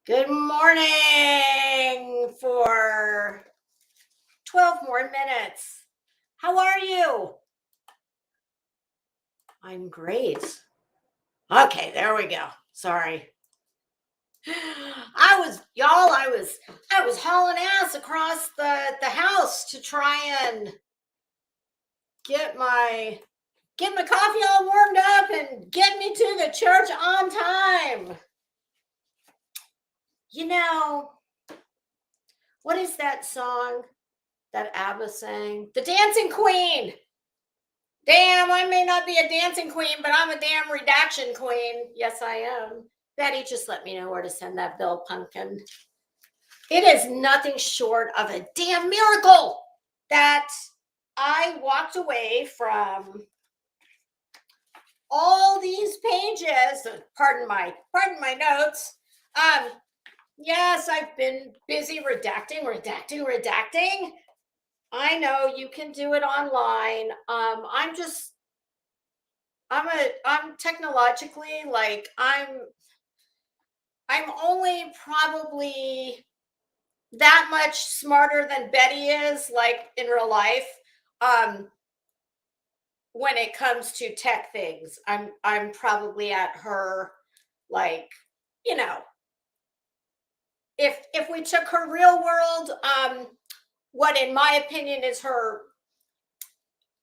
Good morning for 12 more minutes. How are you? I'm great. Okay, there we go. Sorry. I was hauling ass across the house to try and get my coffee all warmed up and get me to the church on time. You know, what is that song that ABBA sang? The Dancing Queen. Damn, I may not be a dancing queen, but I'm a damn redaction queen. Yes, I am. Betty, just let me know where to send that bill, pumpkin. It is nothing short of a damn miracle that I walked away from all these pages. Pardon my notes. Yes, I've been busy redacting. I know you can do it online. I'm technologically, like, I'm only probably that much smarter than Betty is, like, in real life. When it comes to tech things, I'm probably at her, like, you know, if we took her real world, what in my opinion is her,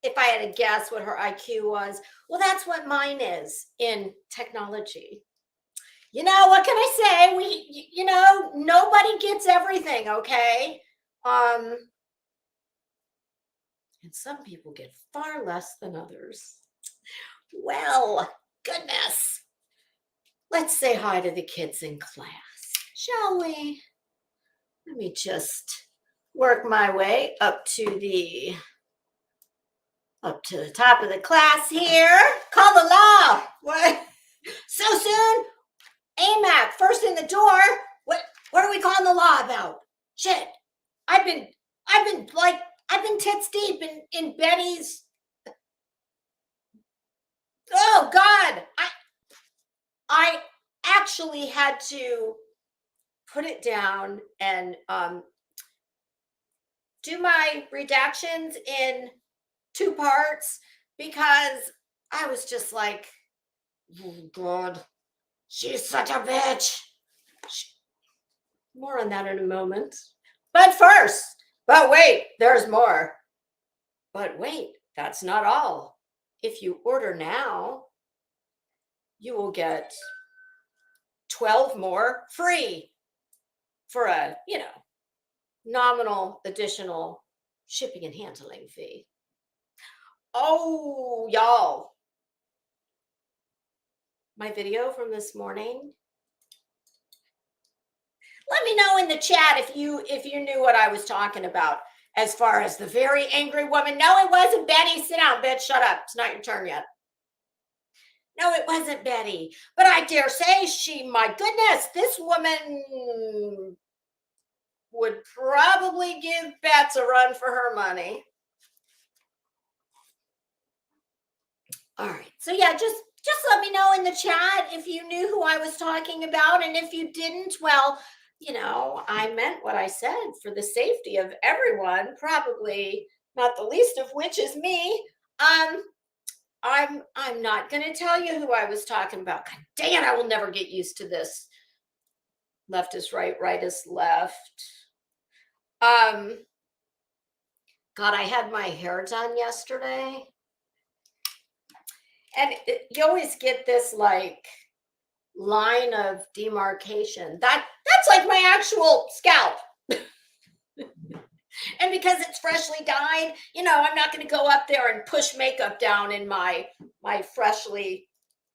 if I had to guess what her IQ was, well, that's what mine is in technology. You know, what can I say? Nobody gets everything, okay? And some people get far less than others. Well, goodness. Let's say hi to the kids in class, shall we? Let me just work my way up to the top of the class here. Call the law. What? So soon? AMAC, first in the door. What are we calling the law about? Shit. I've been tits deep in Betty's. Oh God. I actually had to put it down and do my redactions in 2 parts because I was just like, oh God, she's such a bitch. More on that in a moment. But wait, there's more. But wait, that's not all. If you order now, you will get 12 more free for a, nominal additional shipping and handling fee. Oh, y'all. My video from this morning. Let me know in the chat if you knew what I was talking about as far as the very angry woman. No, it wasn't Betty. Sit down, bitch. Shut up. It's not your turn yet. No, it wasn't Betty. But I dare say my goodness, this woman would probably give Bets a run for her money. All right. So yeah, just let me know in the chat if you knew who I was talking about. And if you didn't, well, I meant what I said for the safety of everyone, probably not the least of which is me. I'm not going to tell you who I was talking about. God dang it, I will never get used to this. Left is right, right is left. God, I had my hair done yesterday. And you always get this like line of demarcation. That's like my actual scalp. And because it's freshly dyed, I'm not going to go up there and push makeup down in my freshly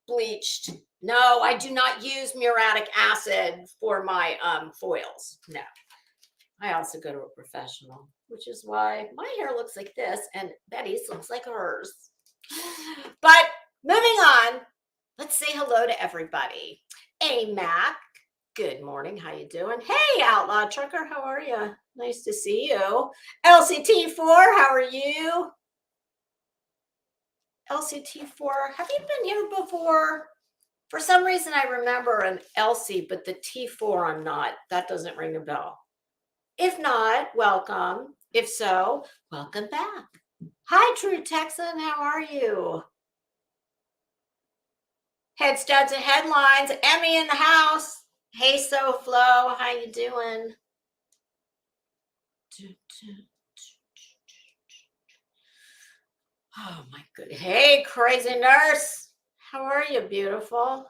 bleached. No, I do not use muriatic acid for my foils. No. I also go to a professional, which is why my hair looks like this and Betty's looks like hers. But moving on, let's say hello to everybody. Hey, Mac. Good morning. How you doing? Hey, Outlaw Trucker. How are you? Nice to see you. LCT4, how are you? LCT4, have you been here before? For some reason, I remember an LC, but the T4 I'm not. That doesn't ring a bell. If not, welcome. If so, welcome back. Hi, True Texan. How are you? Head studs and headlines. Emmy in the house. Hey, SoFlo. How you doing? Oh, my goodness. Hey, crazy nurse. How are you, beautiful?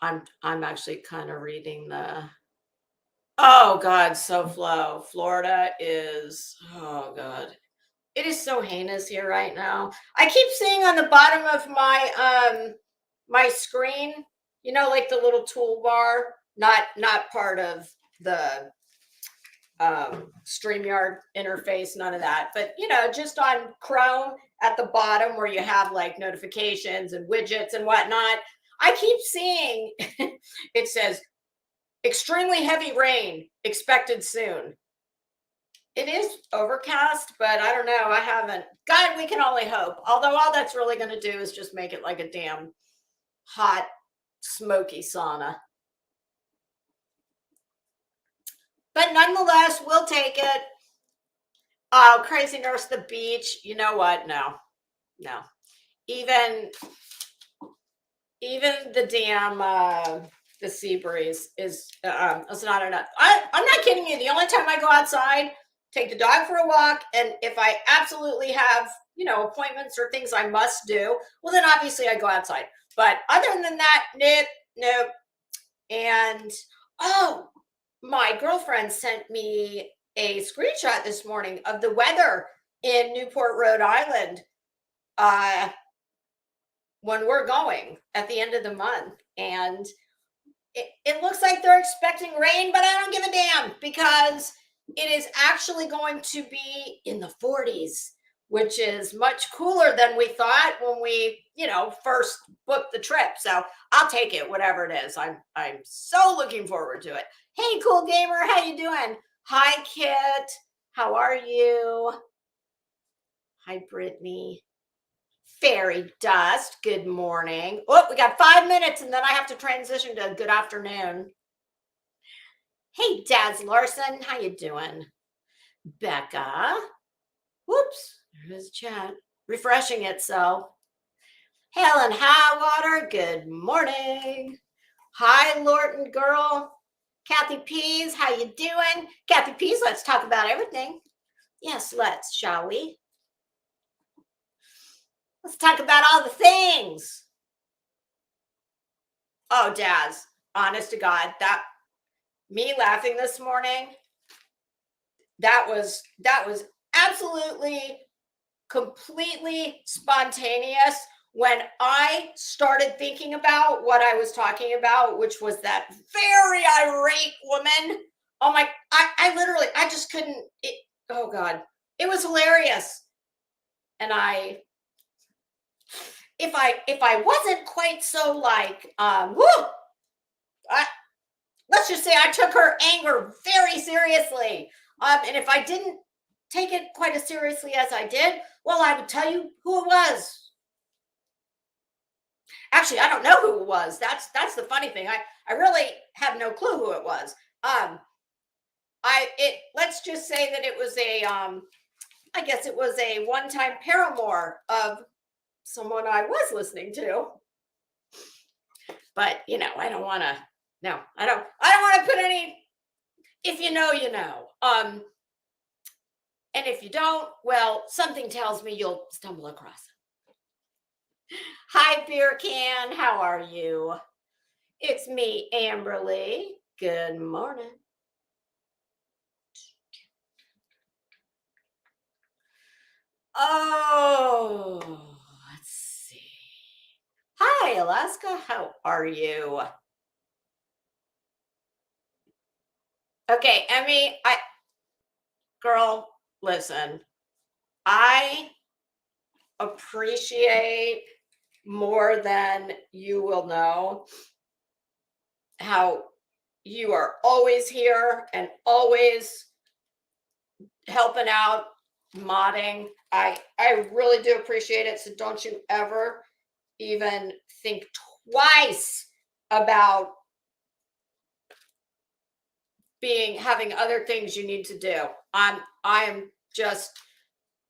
I'm actually kind of reading the... Oh, God, SoFlo. Florida is... Oh, God. It is so heinous here right now. I keep seeing on the bottom of my my screen, like the little toolbar, not part of the StreamYard interface, none of that, but just on Chrome at the bottom where you have like notifications and widgets and whatnot. I keep seeing it says extremely heavy rain expected soon. It is overcast, but I don't know. I haven't. God, we can only hope. Although all that's really going to do is just make it like a damn hot, smoky sauna. But nonetheless, we'll take it. Oh, crazy nurse, the beach. You know what? No. Even the damn the sea breeze is it's not enough. I'm not kidding you. The only time I go outside, take the dog for a walk, and if I absolutely have, appointments or things I must do, well, then obviously I go outside. But other than that, nope. And, oh, my girlfriend sent me a screenshot this morning of the weather in Newport, Rhode Island, when we're going at the end of the month. And it looks like they're expecting rain, but I don't give a damn because it is actually going to be in the 40s, which is much cooler than we thought when we, first booked the trip. So I'll take it, whatever it is. I'm so looking forward to it. Hey, cool gamer, how you doing? Hi, Kit. How are you? Hi, Brittany. Fairy Dust, good morning. Oh, we got 5 minutes and then I have to transition to good afternoon. Hey, Daz Larson, how you doing? Becca. Whoops, there's chat. Refreshing it, so. Helen Highwater, good morning. Hi, Lorton girl. Kathy Pease, how you doing? Kathy Pease, let's talk about everything. Yes, let's, shall we? Let's talk about all the things. Oh, Daz, honest to God, that me laughing this morning, that was absolutely completely spontaneous when I started thinking about what I was talking about, which was that very irate woman. Oh my, I literally, I just couldn't, oh God, it was hilarious. And if I wasn't quite so like, let's just say I took her anger very seriously. And if I didn't take it quite as seriously as I did, well, I would tell you who it was. Actually, I don't know who it was. That's the funny thing. I really have no clue who it was. Let's just say that it was I guess it was a one-time paramour of someone I was listening to. But I don't want to. No, I don't want to put any. If you know, you know. And if you don't, well, something tells me you'll stumble across it. Hi, Beer Can. How are you? It's me, Amberly. Good morning. Oh, let's see. Hi, Alaska. How are you? Okay, Emmy, girl, listen. I appreciate more than you will know how you are always here and always helping out, modding. I really do appreciate it. So don't you ever even think twice about having other things you need to do. I'm just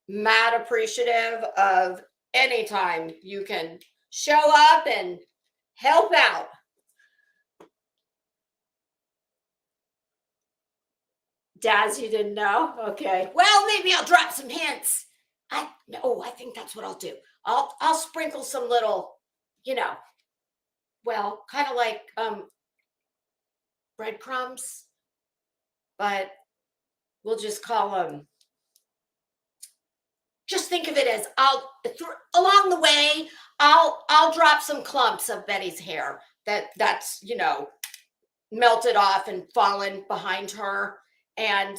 mad appreciative of any time you can show up and help out. Daz, you didn't know? Okay. Well, maybe I'll drop some hints. I think that's what I'll do. I'll sprinkle some little, well, kind of like breadcrumbs, but we'll just call them. Just think of it as along the way, I'll drop some clumps of Betty's hair that's melted off and fallen behind her, and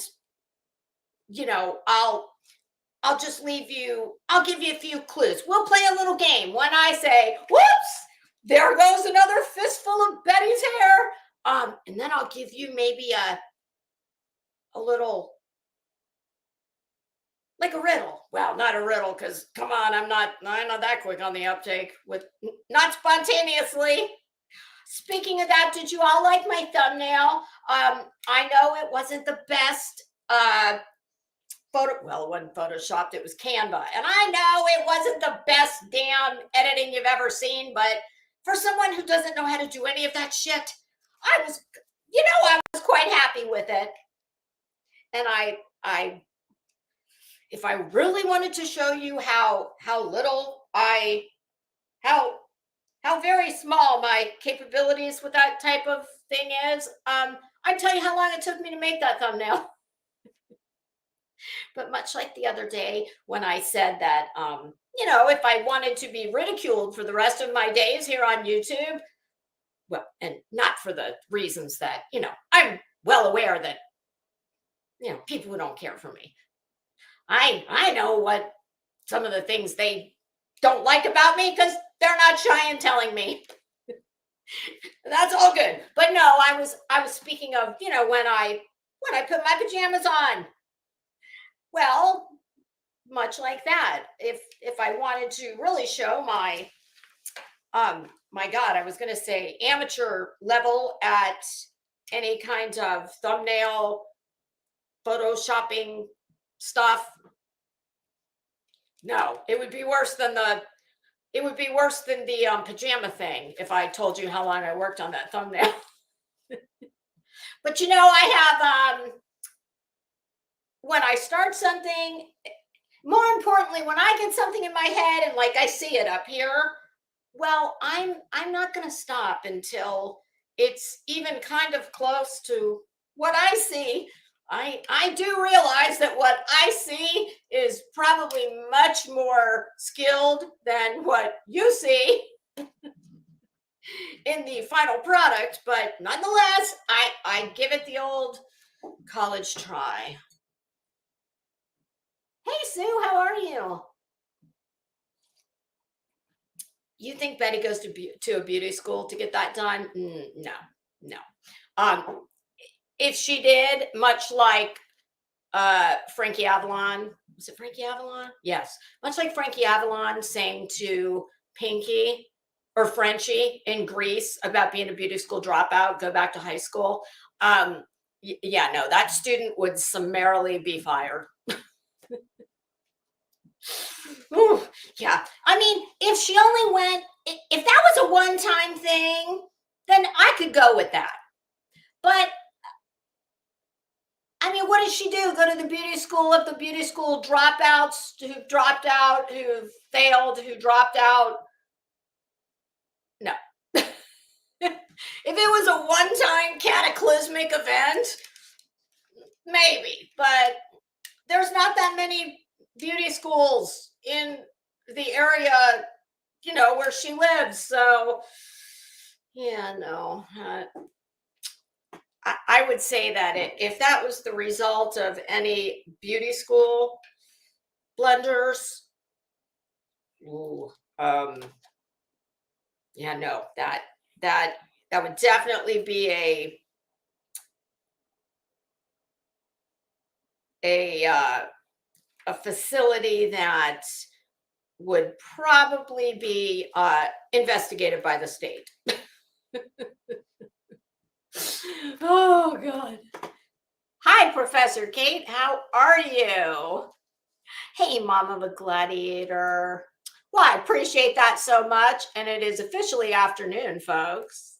I'll just leave you. I'll give you a few clues. We'll play a little game. When I say, "Whoops, there goes another fistful of Betty's hair," and then I'll give you maybe a little. Like a riddle. Well, not a riddle, because come on, I'm not that quick on the uptake with not spontaneously. Speaking of that, did you all like my thumbnail? I know it wasn't the best photo. Well, it wasn't photoshopped, it was Canva. And I know it wasn't the best damn editing you've ever seen, but for someone who doesn't know how to do any of that shit, I was quite happy with it. And I if I really wanted to show you how little how very small my capabilities with that type of thing is, I tell you how long it took me to make that thumbnail. But much like the other day when I said that, if I wanted to be ridiculed for the rest of my days here on YouTube, well, and not for the reasons that, I'm well aware that, people who don't care for me. I know what some of the things they don't like about me because they're not shy in telling me. That's all good. But no, I was speaking of, when I put my pajamas on. Well, much like that. If I wanted to really show my God, I was going to say amateur level at any kind of thumbnail photoshopping stuff, no, it would be worse than the pajama thing if I told you how long I worked on that thumbnail. But I have when I start something, more importantly, when I get something in my head and like I see it up here, well, I'm not going to stop until it's even kind of close to what I see. I do realize that what I see is probably much more skilled than what you see in the final product, but nonetheless, I give it the old college try. Hey Sue, how are you? You think Betty goes to a beauty school to get that done? No. If she did, much like Frankie Avalon, was it Frankie Avalon? Yes, much like Frankie Avalon saying to Pinky or Frenchie in Greece about being a beauty school dropout, go back to high school. Yeah, no, that student would summarily be fired. Ooh, yeah. I mean, if she only went, if that was a one-time thing, then I could go with that. But I mean, what did she do? Go to the beauty school of the beauty school dropouts who dropped out, who failed, who dropped out? No. If it was a one-time cataclysmic event, maybe, but there's not that many beauty schools in the area, where she lives. So, yeah, no. I would say that if that was the result of any beauty school blunders, yeah, no, that would definitely be a facility that would probably be investigated by the state. Oh God. Hi, Professor Kate. How are you? Hey, Mom of a Gladiator. Well, I appreciate that so much. And it is officially afternoon, folks.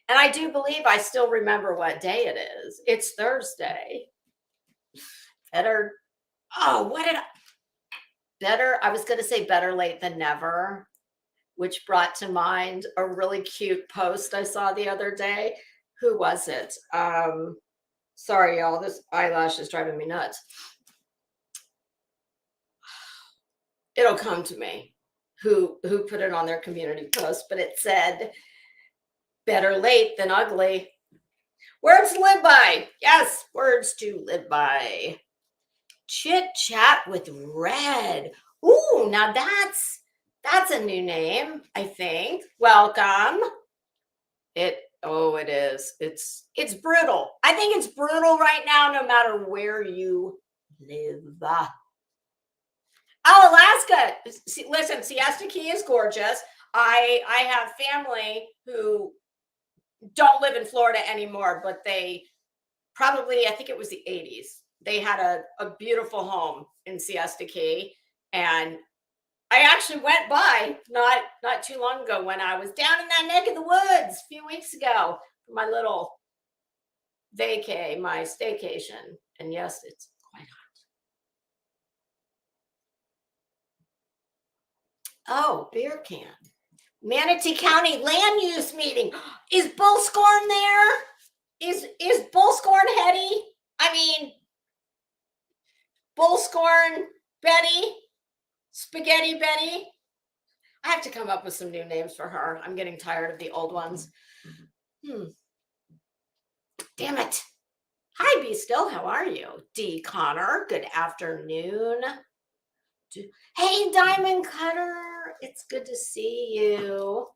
And I do believe I still remember what day it is. It's Thursday. Better. Oh, what did I? Better. I was going to say better late than never, which brought to mind a really cute post I saw the other day. Who was it? Sorry, y'all. This eyelash is driving me nuts. It'll come to me who put it on their community post, but it said better late than ugly. Words to live by. Yes, words to live by. Chit chat with Red. Ooh, now that's a new name, I think. Welcome. It is. It's brutal. I think it's brutal right now, no matter where you live. Oh, Alaska. Listen, Siesta Key is gorgeous. I have family who don't live in Florida anymore, but they probably, I think it was the 80s. They had a beautiful home in Siesta Key. And I actually went by not too long ago when I was down in that neck of the woods a few weeks ago for my little vacay, my staycation. And yes, it's quite hot. Oh, beer can. Manatee County land use meeting. Is Bull Scorn there? Is Bullscorn Hetty? I mean, Bullscorn Betty? Spaghetti Betty? I have to come up with some new names for her. I'm getting tired of the old ones. Damn it. Hi, Be Still. How are you? D. Connor. Good afternoon. Hey, Diamond Cutter. It's good to see you.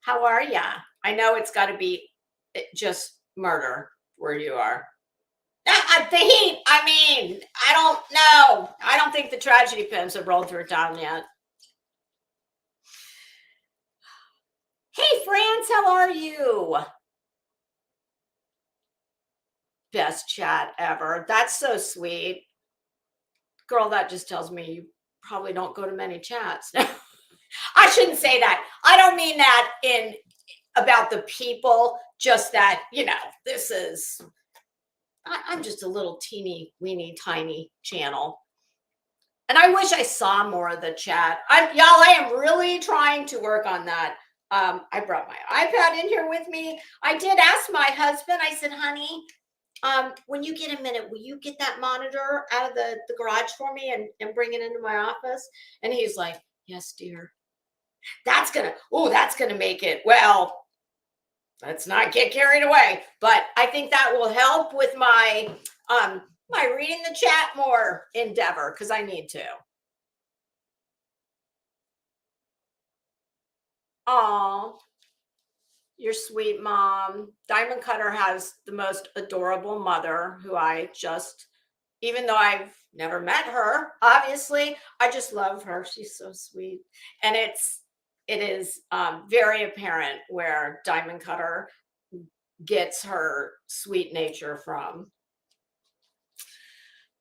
How are ya? I know it's got to be just murder where you are. The heat. I mean, I don't know. I don't think the tragedy pins have rolled through town yet. Hey, France, how are you? Best chat ever. That's so sweet. Girl, that just tells me you probably don't go to many chats. I shouldn't say that. I don't mean that in about the people, just that, this is, I'm just a little teeny weeny tiny channel. And I wish I saw more of the chat. I am really trying to work on that. I brought my iPad in here with me. I did ask my husband, I said, honey, when you get a minute, will you get that monitor out of the garage for me and bring it into my office? And he's like, yes, dear. That's gonna make it, well, let's not get carried away. But I think that will help with my reading the chat more endeavor, because I need to. Oh, your sweet mom. Diamond Cutter has the most adorable mother who I just, even though I've never met her, obviously, I just love her. She's so sweet. And it is very apparent where Diamond Cutter gets her sweet nature from.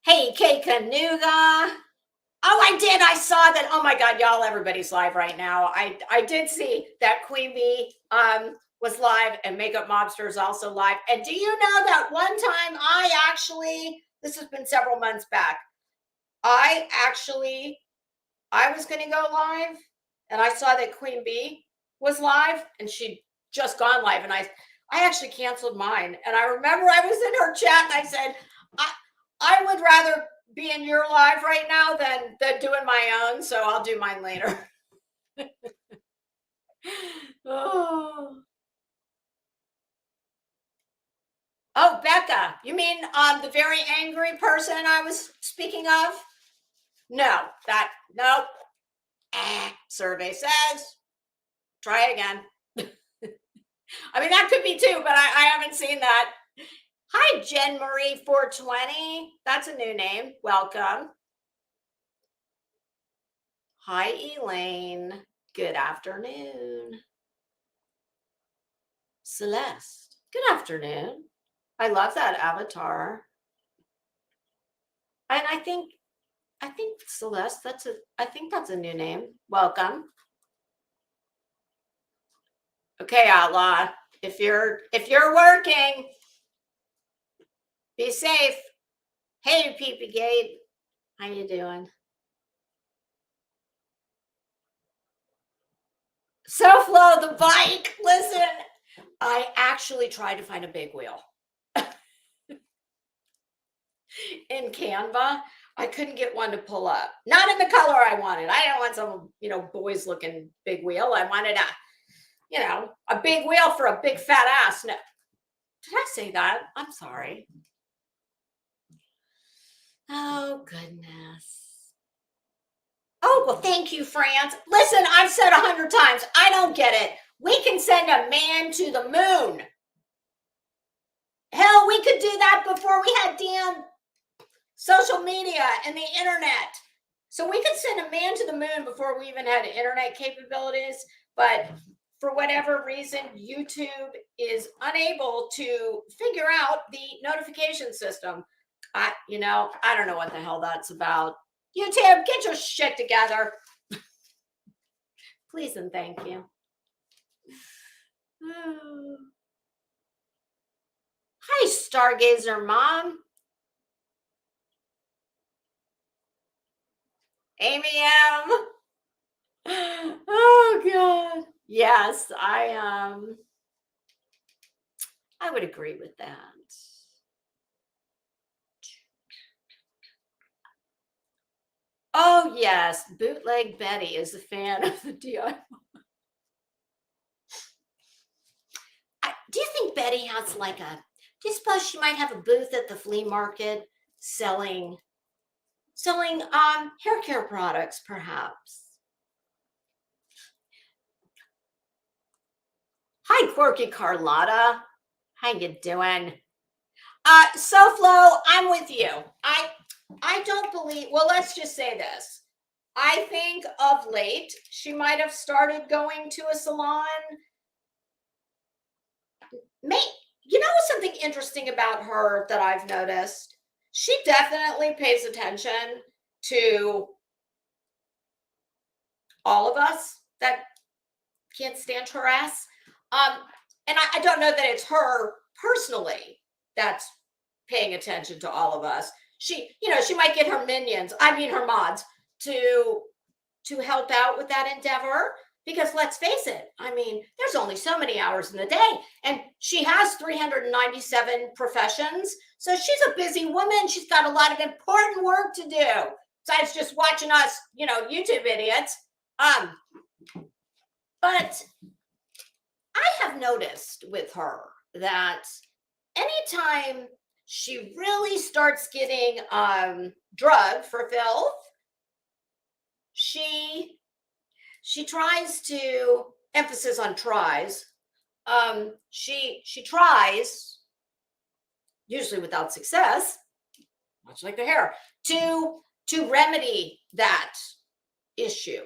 Hey, Kay Canuga. Oh, I did. I saw that. Oh my God, y'all, everybody's live right now. I did see that Queen Bee was live and Makeup Mobster is also live. And do you know that one time this has been several months back, I was going to go live and I saw that Queen Bee was live and she'd just gone live. And I actually canceled mine. And I remember I was in her chat and I said, I would rather be in your live right now than doing my own. So I'll do mine later. Oh, Becca, you mean the very angry person I was speaking of? No, nope. Survey says, try again. I mean, that could be too, but I haven't seen that. Hi, Jen Marie 420. That's a new name. Welcome. Hi, Elaine. Good afternoon. Celeste. Good afternoon. I love that avatar. And I think Celeste, I think that's a new name. Welcome. Okay, Outlaw. If you're working, be safe. Hey, Peepy Gate. How you doing? SoFlo the bike. Listen, I actually tried to find a big wheel in Canva. I couldn't get one to pull up. Not in the color I wanted. I didn't want some, boys looking big wheel. I wanted a big wheel for a big fat ass. No. Did I say that? I'm sorry. Oh, goodness. Oh, well, thank you, France. Listen, I've said 100 times, I don't get it. We can send a man to the moon. Hell, we could do that before we had damn social media and the internet. So we could send a man to the moon before we even had internet capabilities. But for whatever reason, YouTube is unable to figure out the notification system. I don't know what the hell that's about. YouTube, get your shit together. Please and thank you. Hi, Stargazer Mom. Amy M. Oh, God. Yes, I I would agree with that. Oh, yes. Bootleg Betty is a fan of the DIY. Do you think Betty has like a, do you suppose she might have a booth at the flea market selling hair care products, perhaps? Hi, Quirky Carlotta. How you doing? SoFlo, I'm with you. I don't believe, well, let's just say this. I think of late, she might have started going to a salon. You know something interesting about her that I've noticed? She definitely pays attention to all of us that can't stand her ass. And I don't know that it's her personally that's paying attention to all of us. She might get her minions, I mean her mods, to help out with that endeavor, because let's face it, I mean, there's only so many hours in the day, and she has 397 professions. So she's a busy woman. She's got a lot of important work to do besides just watching us, YouTube idiots. But I have noticed with her that anytime she really starts getting drugged for filth, she tries to, emphasis on tries, she tries, usually without success, much like the hair, to remedy that issue.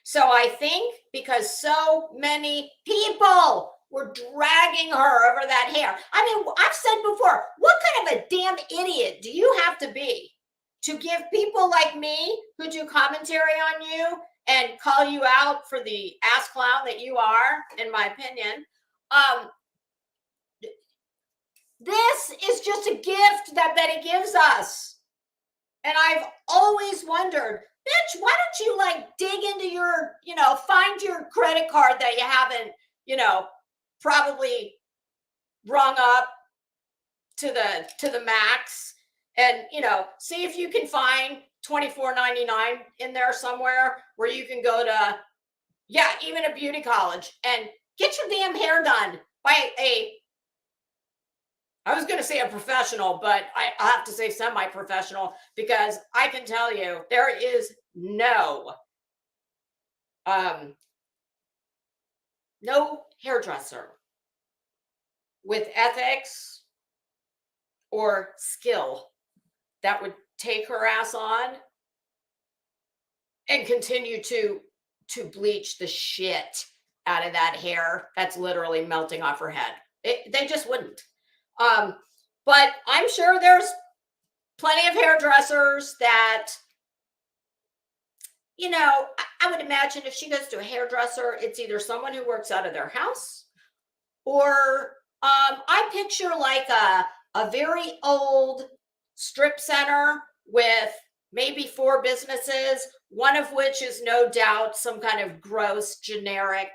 So I think because so many people were dragging her over that hair. I mean, I've said before, what kind of a damn idiot do you have to be to give people like me who do commentary on you and call you out for the ass clown that you are, in my opinion? This is just a gift that Betty gives us. And I've always wondered, bitch, why don't you like dig into your, find your credit card that you haven't, probably rung up to the max, and see if you can find $24.99 in there somewhere where you can go to, even a beauty college and get your damn hair done by I was going to say a professional, but I have to say semi-professional, because I can tell you there is no hairdresser with ethics or skill that would take her ass on and continue to bleach the shit out of that hair that's literally melting off her head. They just wouldn't. But I'm sure there's plenty of hairdressers that, I would imagine if she goes to a hairdresser, it's either someone who works out of their house, or I picture like a very old strip center with maybe 4 businesses, one of which is no doubt some kind of gross generic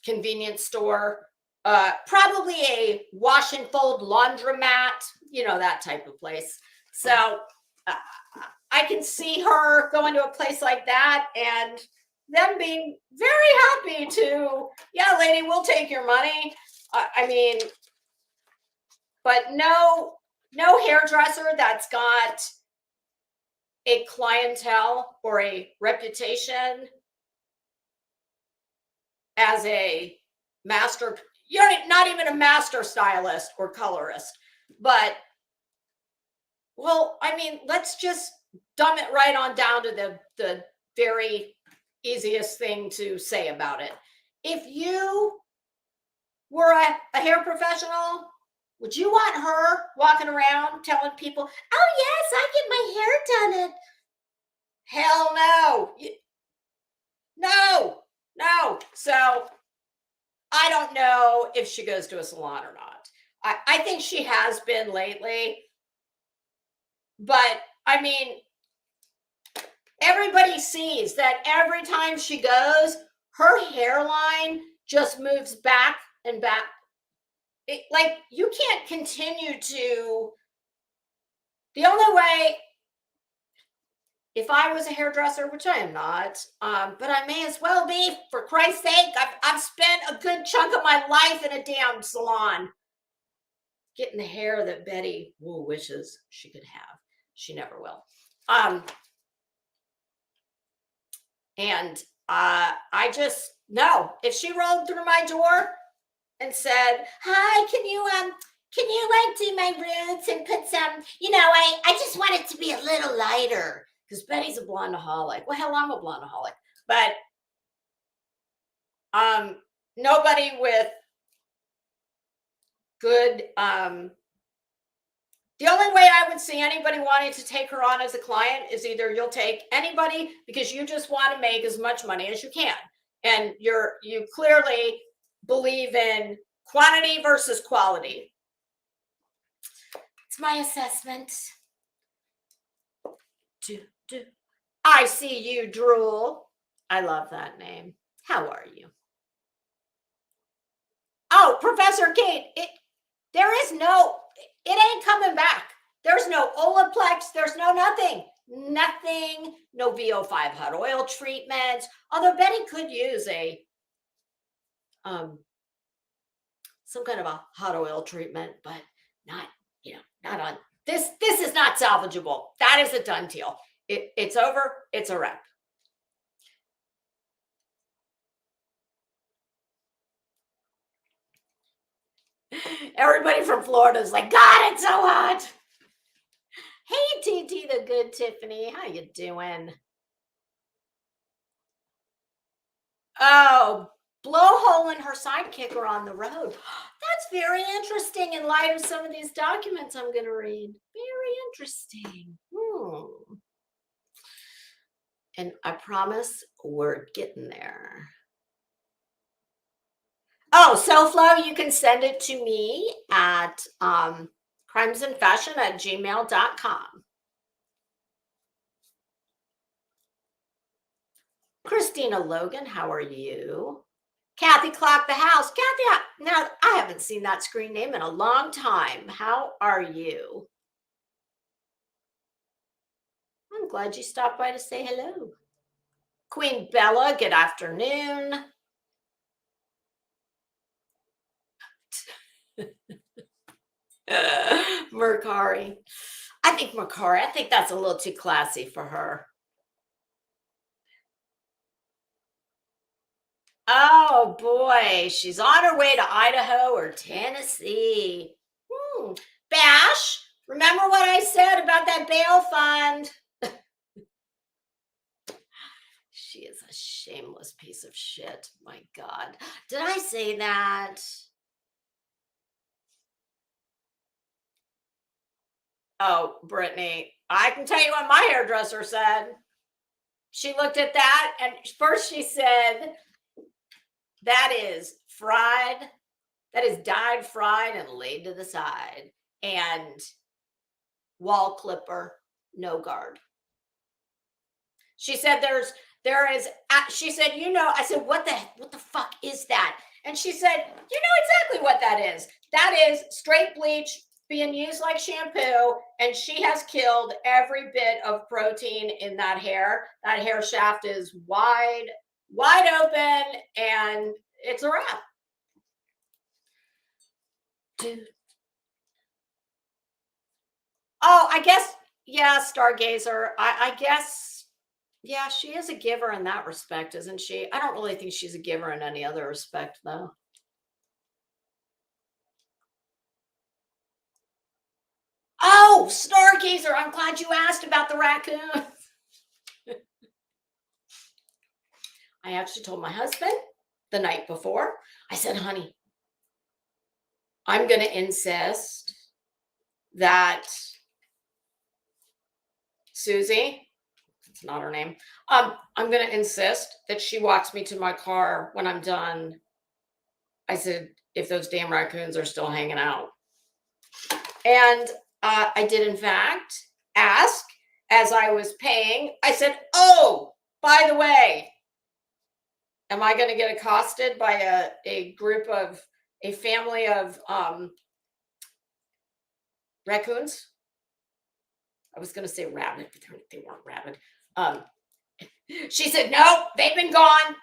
convenience store. Probably a wash and fold laundromat, that type of place. So I can see her going to a place like that and them being very happy to, yeah, lady, we'll take your money. I mean, but no hairdresser that's got a clientele or a reputation as a master, you're not even a master stylist or colorist, but, well, I mean, let's just dumb it right on down to the very easiest thing to say about it. If you were a hair professional, would you want her walking around telling people, oh yes, I get my hair done at, hell no. No. So I don't know if she goes to a salon or not. I think she has been lately, but I mean, everybody sees that every time she goes, her hairline just moves back and back like, you can't continue to, the only way, if I was a hairdresser, which I am not, but I may as well be, for Christ's sake. I've spent a good chunk of my life in a damn salon getting the hair that Betty Woo wishes she could have. She never will. And I just, no, if she rolled through my door and said, "Hi, can you like do my roots and put some, I just want it to be a little lighter," because Betty's a blondeaholic. Well, hell, I'm a blondeaholic, but nobody with good, the only way I would see anybody wanting to take her on as a client is either you'll take anybody because you just want to make as much money as you can, and you clearly believe in quantity versus quality. It's my assessment. I see you drool. I love that name. How are you? Oh, Professor Kate, it ain't coming back. There's no Olaplex. There's no nothing. No VO5 hot oil treatments. Although Betty could use some kind of a hot oil treatment, but not on this. This is not salvageable. That is a done deal. It's over. It's a wrap. Everybody from Florida is like, God, it's so hot. Hey, TT the good Tiffany, how you doing? Oh, blowhole and her sidekick are on the road. That's very interesting in light of some of these documents I'm going to read. Very interesting. And I promise we're getting there. Oh, SoFlo, you can send it to me at crimesandfashion@gmail.com. Christina Logan, how are you? Kathy Clock the House. Kathy, now I haven't seen that screen name in a long time. How are you? I'm glad you stopped by to say hello. Queen Bella, good afternoon. Mercari. I think that's a little too classy for her. Oh boy, she's on her way to Idaho or Tennessee. Bash, remember what I said about that bail fund? She is a shameless piece of shit. My God. Did I say that? Oh, Brittany, I can tell you what my hairdresser said. She looked at that and first she said, that is fried. That is dyed, fried, and laid to the side. And wall clipper, no guard. She said she said, I said, what the fuck is that? And she said, you know exactly what that is. That is straight bleach being used like shampoo. And she has killed every bit of protein in that hair. That hair shaft is wide open, and it's a wrap. Dude. Oh, I guess, yeah, Stargazer. I guess, yeah, she is a giver in that respect, isn't she? I don't really think she's a giver in any other respect, though. Oh, Stargazer, I'm glad you asked about the raccoon. I actually told my husband the night before. I said, honey, I'm going to insist that Susie, it's not her name, I'm going to insist that she walks me to my car when I'm done. I said, if those damn raccoons are still hanging out. And I did, in fact, ask as I was paying. I said, oh, by the way, am I going to get accosted by a group of a family of raccoons. I was going to say rabbit, but they weren't rabid. She said, nope, they've been gone.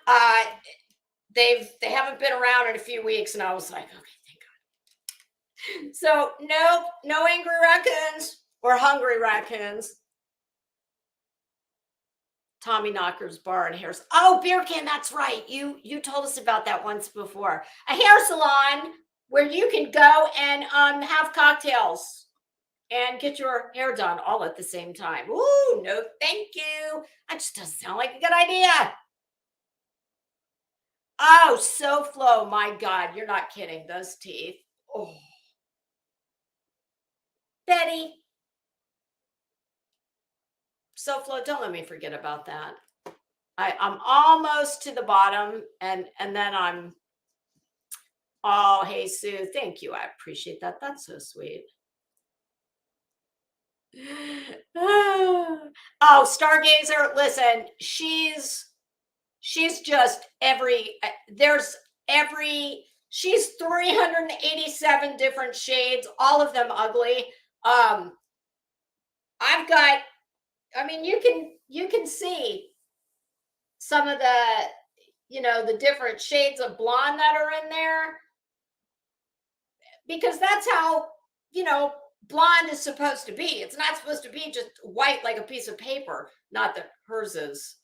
They haven't been around in a few weeks. And I was like, okay, thank God. So nope, no angry raccoons or hungry raccoons. Tommy Knocker's Bar and Hair. Oh, Beer Can, that's right. You told us about that once before. A hair salon where you can go and have cocktails and get your hair done all at the same time. Ooh, no, thank you. That just doesn't sound like a good idea. Oh, SoFlo, my God, you're not kidding. Those teeth. Oh. Betty. SoFlo, don't let me forget about that. I'm almost to the bottom, and then I'm, oh, hey, Sue, thank you. I appreciate that. That's so sweet. Oh, Stargazer, listen, she's just she's 387 different shades, all of them ugly. I've got, I mean, you can see some of the different shades of blonde that are in there, because that's how, blonde is supposed to be. It's not supposed to be just white like a piece of paper. Not that hers is.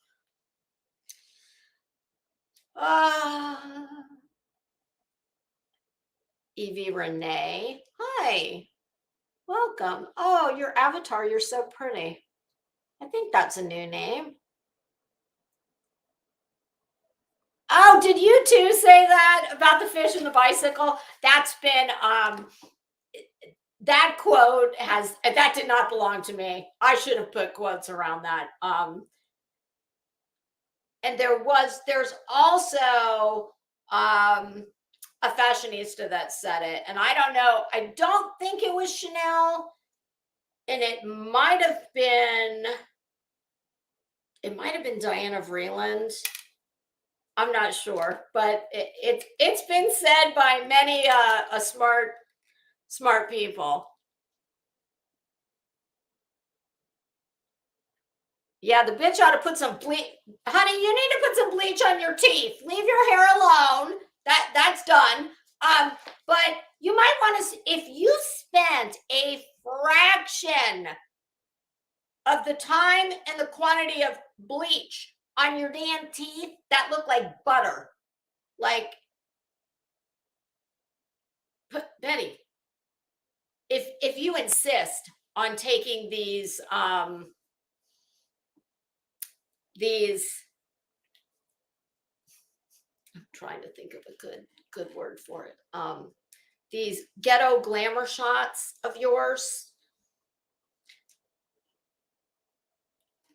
Evie Renee. Hi. Welcome. Oh, your avatar, you're so pretty. I think that's a new name. Oh, did you too say that about the fish and the bicycle? That's been that quote that did not belong to me. I should have put quotes around that. And there's also a fashionista that said it, and I don't know. I don't think it was Chanel, and it might have been Diana Vreeland. I'm not sure, but it's been said by many smart people. Yeah, the bitch ought to put some bleach. Honey, you need to put some bleach on your teeth. Leave your hair alone. That's done. But you might want to, if you spent a fraction of the time and the quantity of bleach on your damn teeth that look like butter, like, Betty, if you insist on taking these I'm trying to think of a good word for it. These ghetto glamour shots of yours,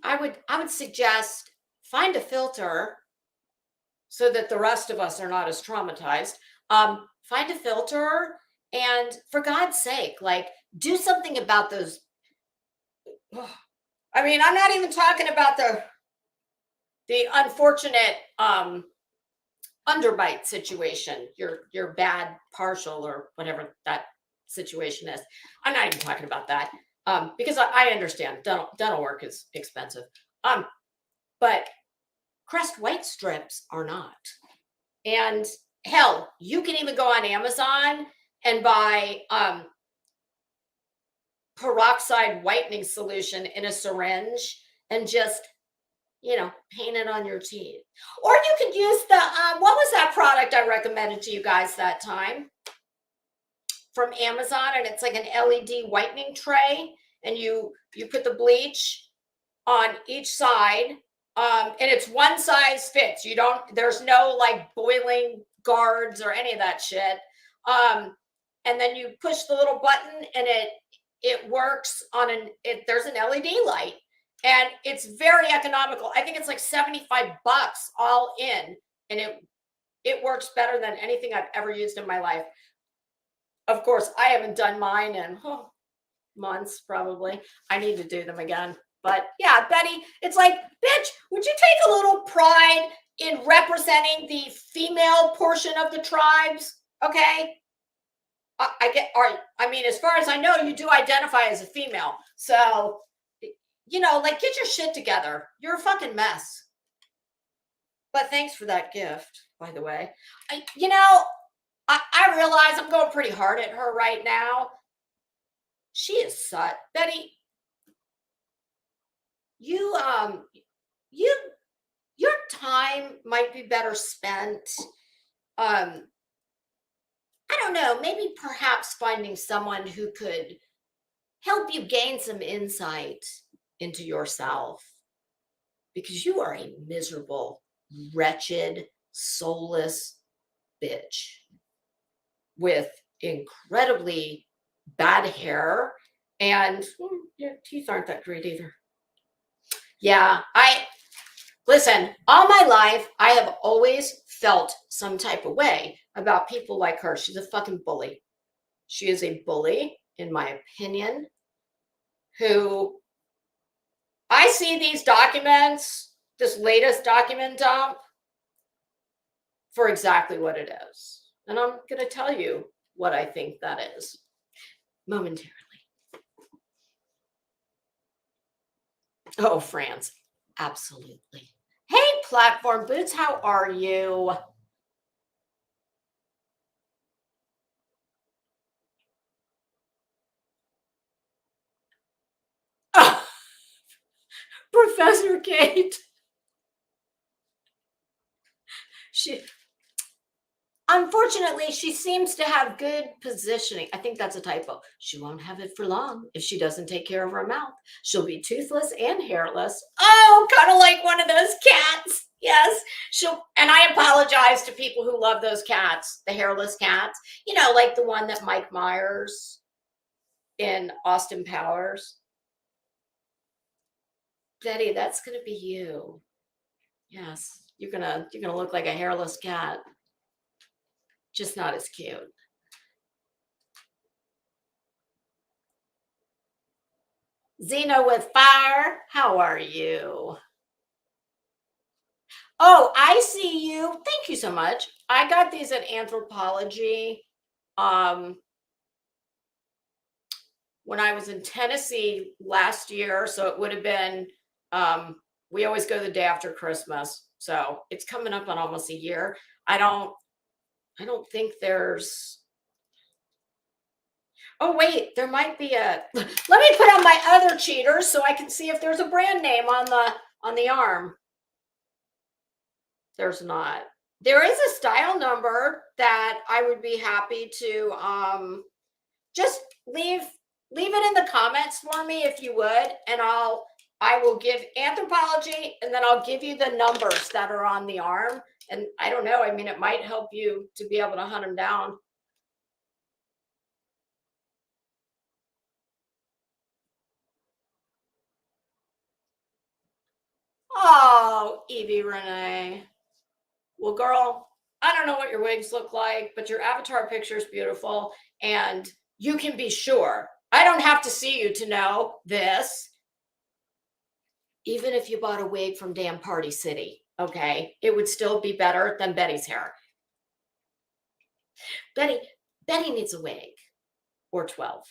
I would suggest find a filter so that the rest of us are not as traumatized. Find a filter, and for God's sake, like, do something about those. I mean, I'm not even talking about the unfortunate underbite situation, your bad partial or whatever that situation is. I'm not even talking about that, because I understand dental work is expensive, but Crest white strips are not. And hell, you can even go on Amazon and buy peroxide whitening solution in a syringe and just paint it on your teeth. Or you could use the what was that product I recommended to you guys that time from Amazon? And it's like an LED whitening tray, and you put the bleach on each side, and it's one size fits. There's no like boiling guards or any of that shit. And then you push the little button, and it works on there's an LED light. And it's very economical. I think it's like $75 all in. And it works better than anything I've ever used in my life. Of course, I haven't done mine in months, probably. I need to do them again. But yeah, Betty, it's like, bitch, would you take a little pride in representing the female portion of the tribes? Okay. I get, all right. I mean, as far as I know, you do identify as a female. So, like, get your shit together. You're a fucking mess. But thanks for that gift, by the way. I realize I'm going pretty hard at her right now. She is such, Betty, you, your time might be better spent. I don't know, maybe perhaps finding someone who could help you gain some insight into yourself, because you are a miserable, wretched, soulless bitch with incredibly bad hair, and your teeth aren't that great either. Yeah, listen, all my life, I have always felt some type of way about people like her. She's a fucking bully. She is a bully, in my opinion, who I see these documents, this latest document dump, for exactly what it is. And I'm going to tell you what I think that is momentarily. Oh, France. Absolutely. Hey, Platform Boots, how are you? Oh, Professor Kate. Unfortunately, she seems to have good positioning. I think that's a typo. She won't have it for long if she doesn't take care of her mouth. She'll be toothless and hairless. Oh, kind of like one of those cats. Yes. And I apologize to people who love those cats, the hairless cats, like the one that Mike Myers in Austin Powers. Betty, that's going to be you. Yes. You're going to look like a hairless cat. Just not as cute. Xena with fire, how are you? Oh, I see you. Thank you so much. I got these at Anthropology when I was in Tennessee last year. So it would have been, we always go the day after Christmas. So it's coming up on almost a year. I don't think there's, oh wait, there might be let me put on my other cheaters so I can see if there's a brand name on the arm. There's not. There is a style number that I would be happy to just leave it in the comments for me if you would, and I will give Anthropology, and then I'll give you the numbers that are on the arm. And I don't know, I mean, it might help you to be able to hunt them down. Oh, Evie Renee. Well, girl, I don't know what your wigs look like, but your avatar picture is beautiful. And you can be sure, I don't have to see you to know this. Even if you bought a wig from damn Party City, okay, it would still be better than Betty's hair. Betty needs a wig or 12.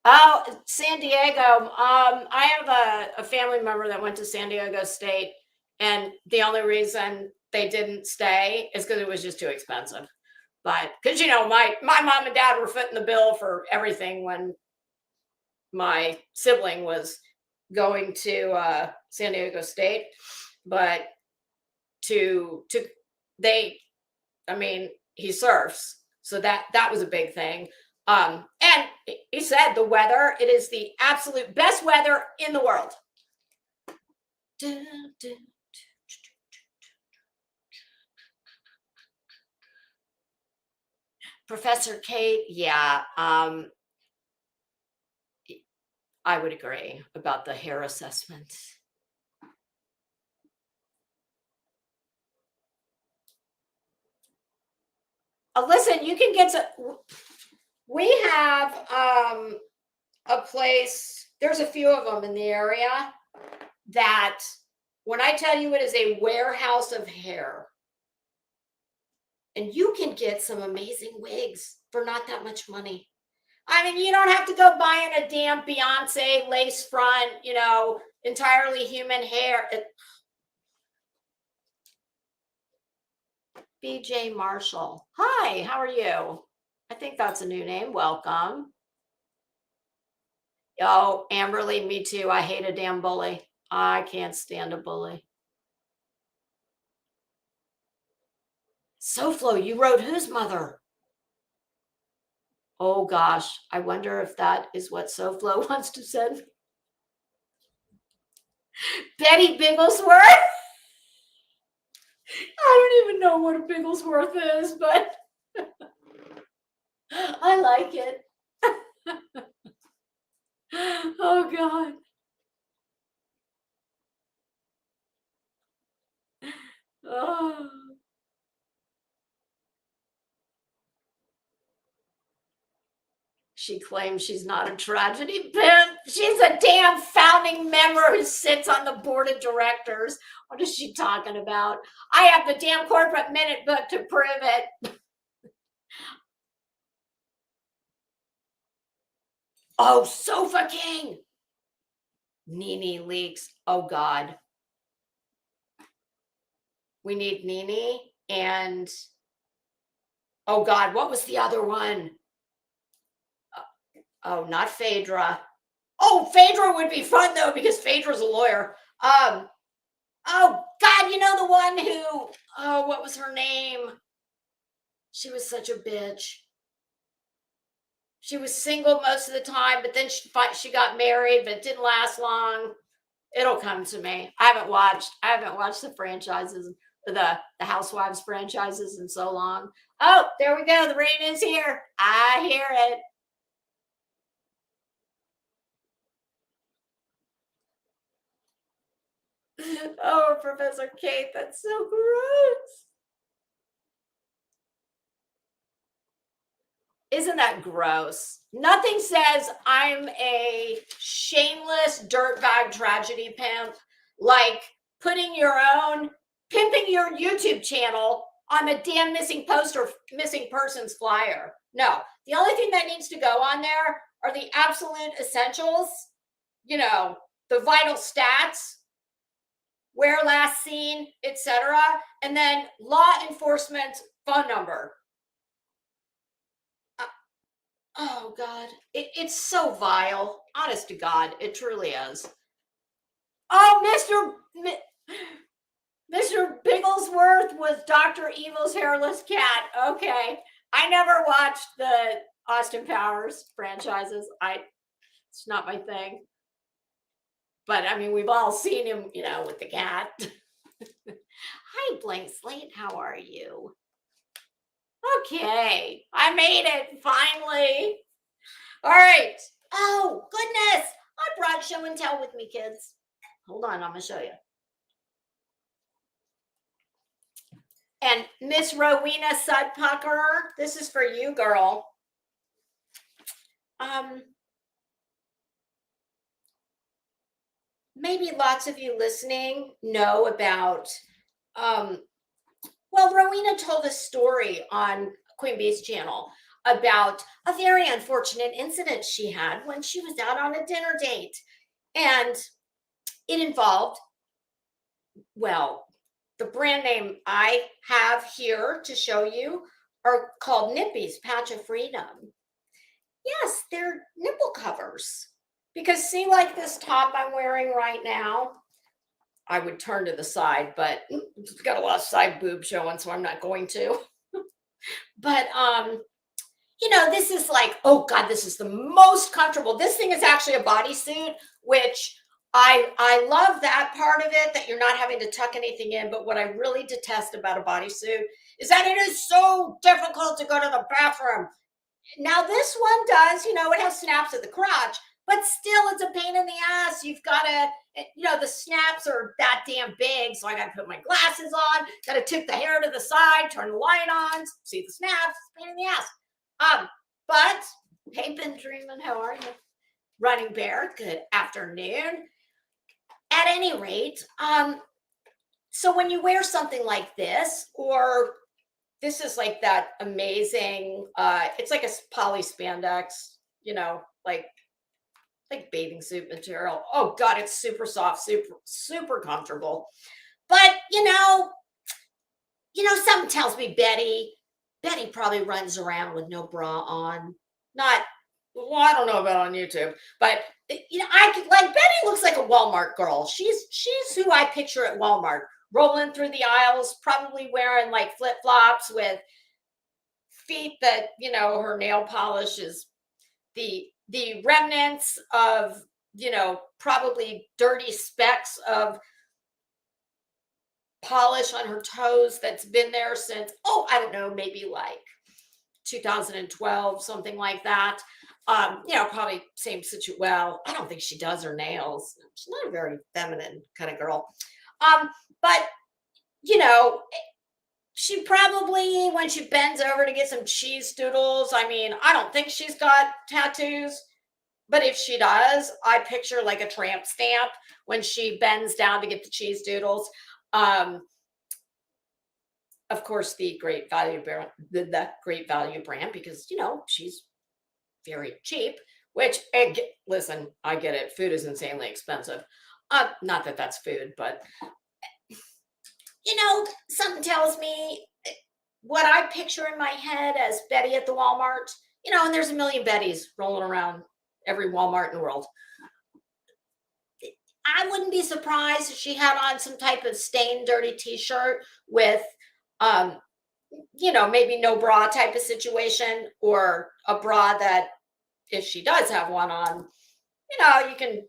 Oh, San Diego. I have a family member that went to San Diego State, and the only reason they didn't stay is because it was just too expensive. But because my mom and dad were footing the bill for everything when my sibling was going to San Diego State, but they, I mean, he surfs, so that was a big thing. And he said the weather, it is the absolute best weather in the world. Professor Kate, yeah, I would agree about the hair assessment. Listen, you can get we have a place There's a few of them in the area that, when I tell you, it is a warehouse of hair. And you can get some amazing wigs for not that much money. I mean, you don't have to go buying a damn Beyonce lace front, entirely human hair. BJ Marshall. Hi, how are you? I think that's a new name. Welcome. Oh, Amberly, me too. I hate a damn bully. I can't stand a bully. SoFlo, you wrote whose mother? Oh gosh, I wonder if that is what SoFlo wants to send. Betty Bigglesworth? I don't even know what a Bigglesworth is, but I like it. Oh God. Oh. She claims she's not a tragedy pimp. She's a damn founding member who sits on the board of directors. What is she talking about? I have the damn corporate minute book to prove it. Oh, Sofa King. Nene Leaks. Oh God. We need Nene and, oh God, what was the other one? Oh, not Phaedra. Oh, Phaedra would be fun though, because Phaedra's a lawyer. Oh God, the one who, oh, what was her name? She was such a bitch. She was single most of the time, but then she got married, but it didn't last long. It'll come to me. I haven't watched the franchises, the Housewives franchises in so long. Oh, there we go. The rain is here. I hear it. Oh, Professor Kate, that's so gross. Isn't that gross? Nothing says I'm a shameless dirtbag tragedy pimp like pimping your YouTube channel on a damn missing persons flyer. No, the only thing that needs to go on there are the absolute essentials, the vital stats, where last seen, etc., and then law enforcement phone number. Oh God, it's so vile. Honest to God, it truly is. Oh, Mr. Bigglesworth was Dr. Evil's hairless cat. Okay, I never watched the Austin Powers franchises. It's not my thing. But I mean, we've all seen him, with the cat. Hi, Blank Slate. How are you? Okay, I made it finally. All right. Oh, goodness. I brought show and tell with me, kids. Hold on, I'm going to show you. And Miss Rowena Sudpucker, this is for you, girl. Maybe lots of you listening know about, Rowena told a story on Queen Bee's channel about a very unfortunate incident she had when she was out on a dinner date. And it involved, the brand name I have here to show you are called Nippy's Patch of Freedom. Yes, they're nipple covers. Because see, like this top I'm wearing right now, I would turn to the side, but it's got a lot of side boob showing, so I'm not going to. But this is like, oh God, this is the most comfortable. This thing is actually a bodysuit, which I love that part of it, that you're not having to tuck anything in. But what I really detest about a bodysuit is that it is so difficult to go to the bathroom. Now this one does, it has snaps at the crotch, but still it's a pain in the ass. You've got to, the snaps are that damn big. So I got to put my glasses on, got to tip the hair to the side, turn the light on, see the snaps, it's a pain in the ass. But hey, been dreaming, how are you? Running Bear, good afternoon. At any rate, so when you wear something like this, or this is like that amazing, it's like a poly spandex, like bathing suit material. Oh God, it's super soft, super comfortable. But something tells me Betty probably runs around with no bra on. Not, well, I don't know about on YouTube, but I could, like, Betty looks like a Walmart girl. She's who I picture at Walmart, rolling through the aisles, probably wearing like flip flops with feet that her nail polish is the remnants of probably dirty specks of polish on her toes that's been there since, oh, I don't know, maybe like 2012, something like that. Probably same situation. Well, I don't think she does her nails. She's not a very feminine kind of girl. But she probably, when she bends over to get some cheese doodles, I mean, I don't think she's got tattoos, but if she does, I picture like a tramp stamp when she bends down to get the cheese doodles. Of course, the Great Value brand, the Great Value brand, because she's very cheap. Which, listen, I get it. Food is insanely expensive. Not that that's food, but something tells me what I picture in my head as Betty at the Walmart. And there's a million Bettys rolling around every Walmart in the world. I wouldn't be surprised if she had on some type of stained, dirty T-shirt with, maybe no bra type of situation, or a bra that, if she does have one on, you can.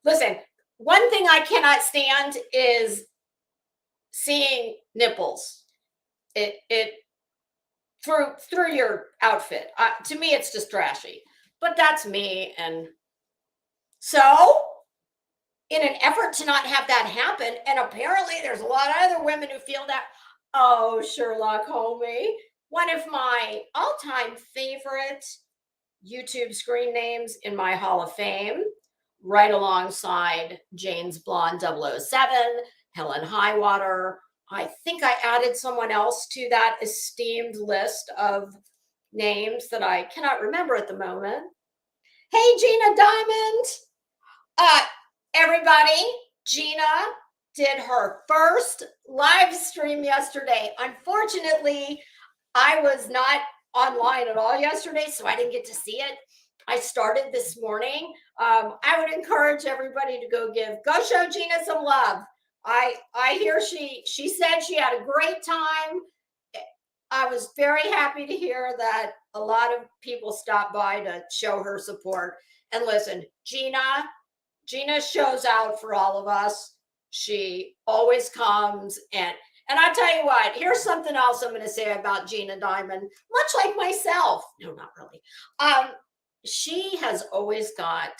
Listen, one thing I cannot stand is seeing nipples. It through your outfit. To me, it's just trashy. But that's me, and so, in an effort to not have that happen, and apparently there's a lot of other women who feel that. Oh, Sherlock Homie, one of my all-time favorite YouTube screen names in my Hall of Fame, right alongside Jane's Blonde 007, Helen Highwater. I think I added someone else to that esteemed list of names that I cannot remember at the moment. Hey, Gina Diamond. Everybody, Gina did her first live stream yesterday. Unfortunately, I was not online at all yesterday, so I didn't get to see it. I started this morning. I would encourage everybody to go show Gina some love. I hear she said she had a great time. I was very happy to hear that a lot of people stopped by to show her support. And listen, Gina shows out for all of us. She always comes, and I tell you what, here's something else I'm going to say about Gina Diamond, much like myself. No, not really. She has always got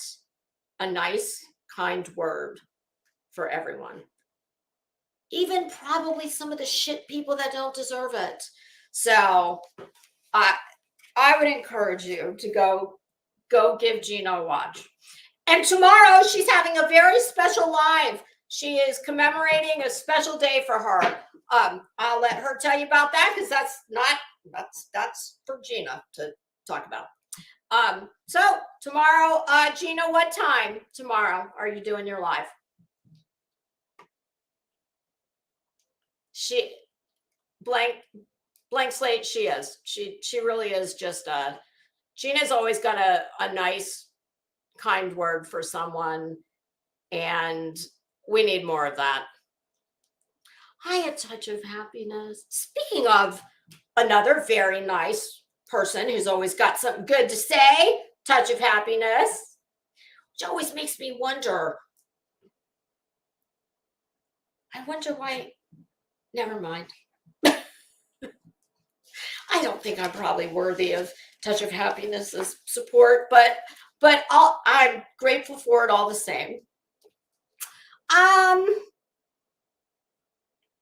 a nice, kind word for everyone. Even probably some of the shit people that don't deserve it. So I would encourage you to go give Gina a watch. And tomorrow she's having a very special live. She is commemorating a special day for her. I'll let her tell you about that, because that's for Gina to talk about. So tomorrow, Gina, what time tomorrow are you doing your live? She blank slate. She is. She really is just Gina's always got a nice, kind word for someone, and we need more of that. Hi, a touch of happiness. Speaking of another very nice person who's always got something good to say, touch of happiness, which always makes me wonder. I wonder why. Never mind. I don't think I'm probably worthy of touch of happiness's support, but I'm grateful for it all the same.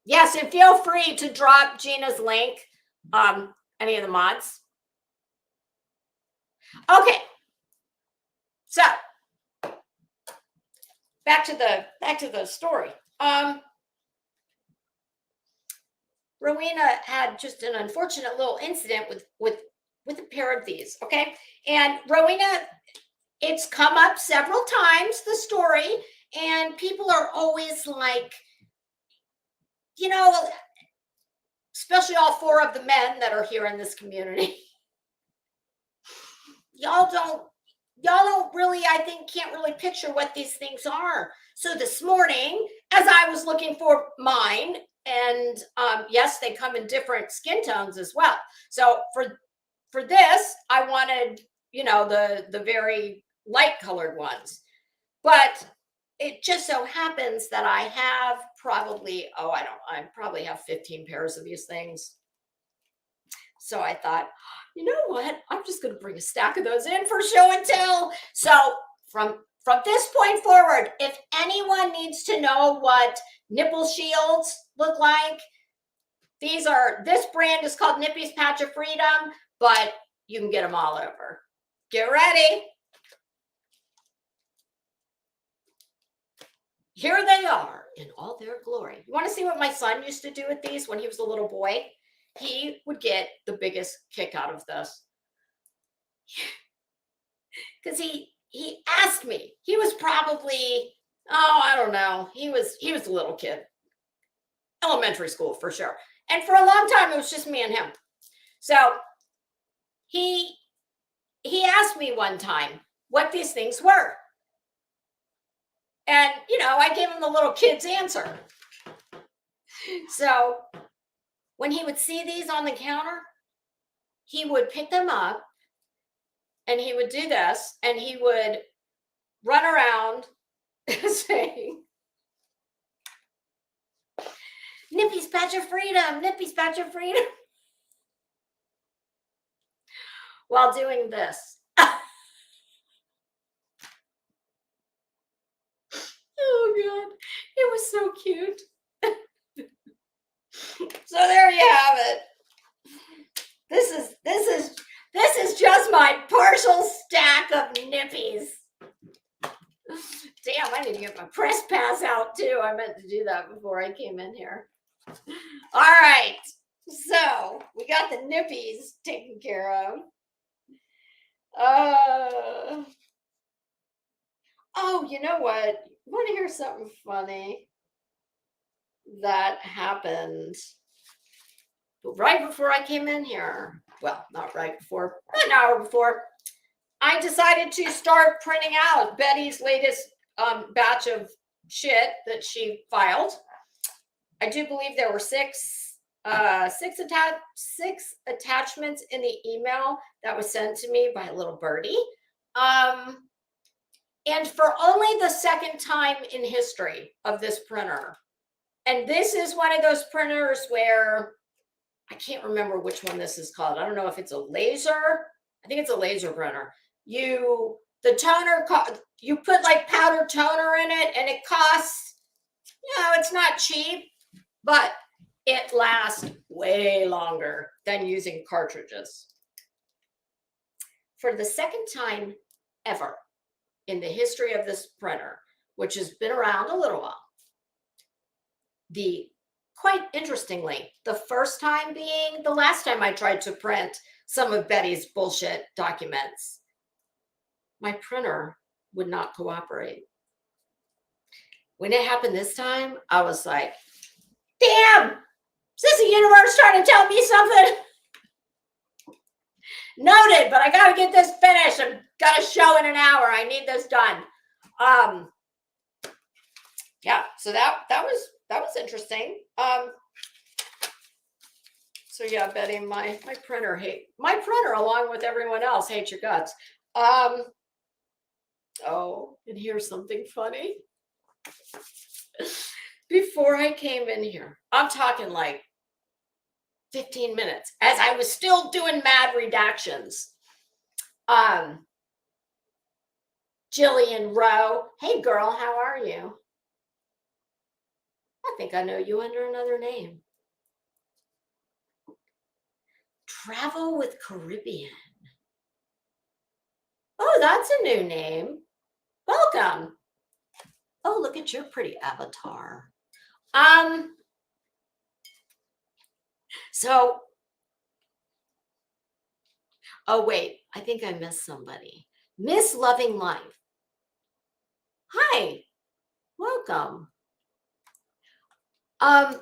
Yes, and feel free to drop Gina's link. Any of the mods. Okay. So back to the story. Rowena had just an unfortunate little incident with a pair of these. Okay, and Rowena, it's come up several times, the story, and people are always like, you know, especially all four of the men that are here in this community. Y'all don't really, I think, can't really picture what these things are. So this morning, as I was looking for mine, and yes, they come in different skin tones as well. So for this, I wanted, you know, the very light colored ones. But it just so happens that I have probably, I probably have 15 pairs of these things. So I thought, you know what? I'm just going to bring a stack of those in for show and tell. So from this point forward, if anyone needs to know what nipple shields look like, this brand is called Nippy's Patch of Freedom, but you can get them all over. Get ready. Here they are in all their glory. You want to see what my son used to do with these when he was a little boy? He would get the biggest kick out of this. Because he asked me. He was probably, I don't know. He was a little kid. Elementary school for sure. And for a long time, it was just me and him. So he asked me one time what these things were. And, you know, I gave him the little kid's answer. So when he would see these on the counter, he would pick them up and he would do this and he would run around saying, Nippy's Patch of Freedom, Nippy's Patch of Freedom, while doing this. Oh God, it was so cute. So there you have it. This is just my partial stack of Nippies. Damn, I need to get my press pass out too. I meant to do that before I came in here. All right, so we got the Nippies taken care of. Oh, you know what? You want to hear something funny that happened right before I came in here? Well, not right before, an hour before. I decided to start printing out Betty's latest batch of shit that she filed. I do believe there were six attachments in the email that was sent to me by a little birdie. And for only the second time in history of this printer, and this is one of those printers where I can't remember which one this is called. I don't know if it's a laser. I think it's a laser printer. You put like powdered toner in it and it costs, you know, it's not cheap, but it lasts way longer than using cartridges. For the second time ever in the history of this printer, which has been around a little while, quite interestingly, the first time being the last time I tried to print some of Betty's bullshit documents, my printer would not cooperate. When it happened this time, I was like, damn, is this the universe trying to tell me something? Noted, but I got to get this finished. I've got a show in an hour. I need this done. Yeah, so that was interesting. So yeah, Betty, my printer along with everyone else hates your guts. Oh, and here's something funny. Before I came in here, I'm talking like 15 minutes, as I was still doing mad redactions. Jillian Rowe, hey girl, how are you? I think I know you under another name. Travel with Caribbean. Oh, that's a new name. Welcome. Oh, look at your pretty avatar. So, oh wait, I think I missed somebody. Miss Loving Life. Hi, welcome. Um,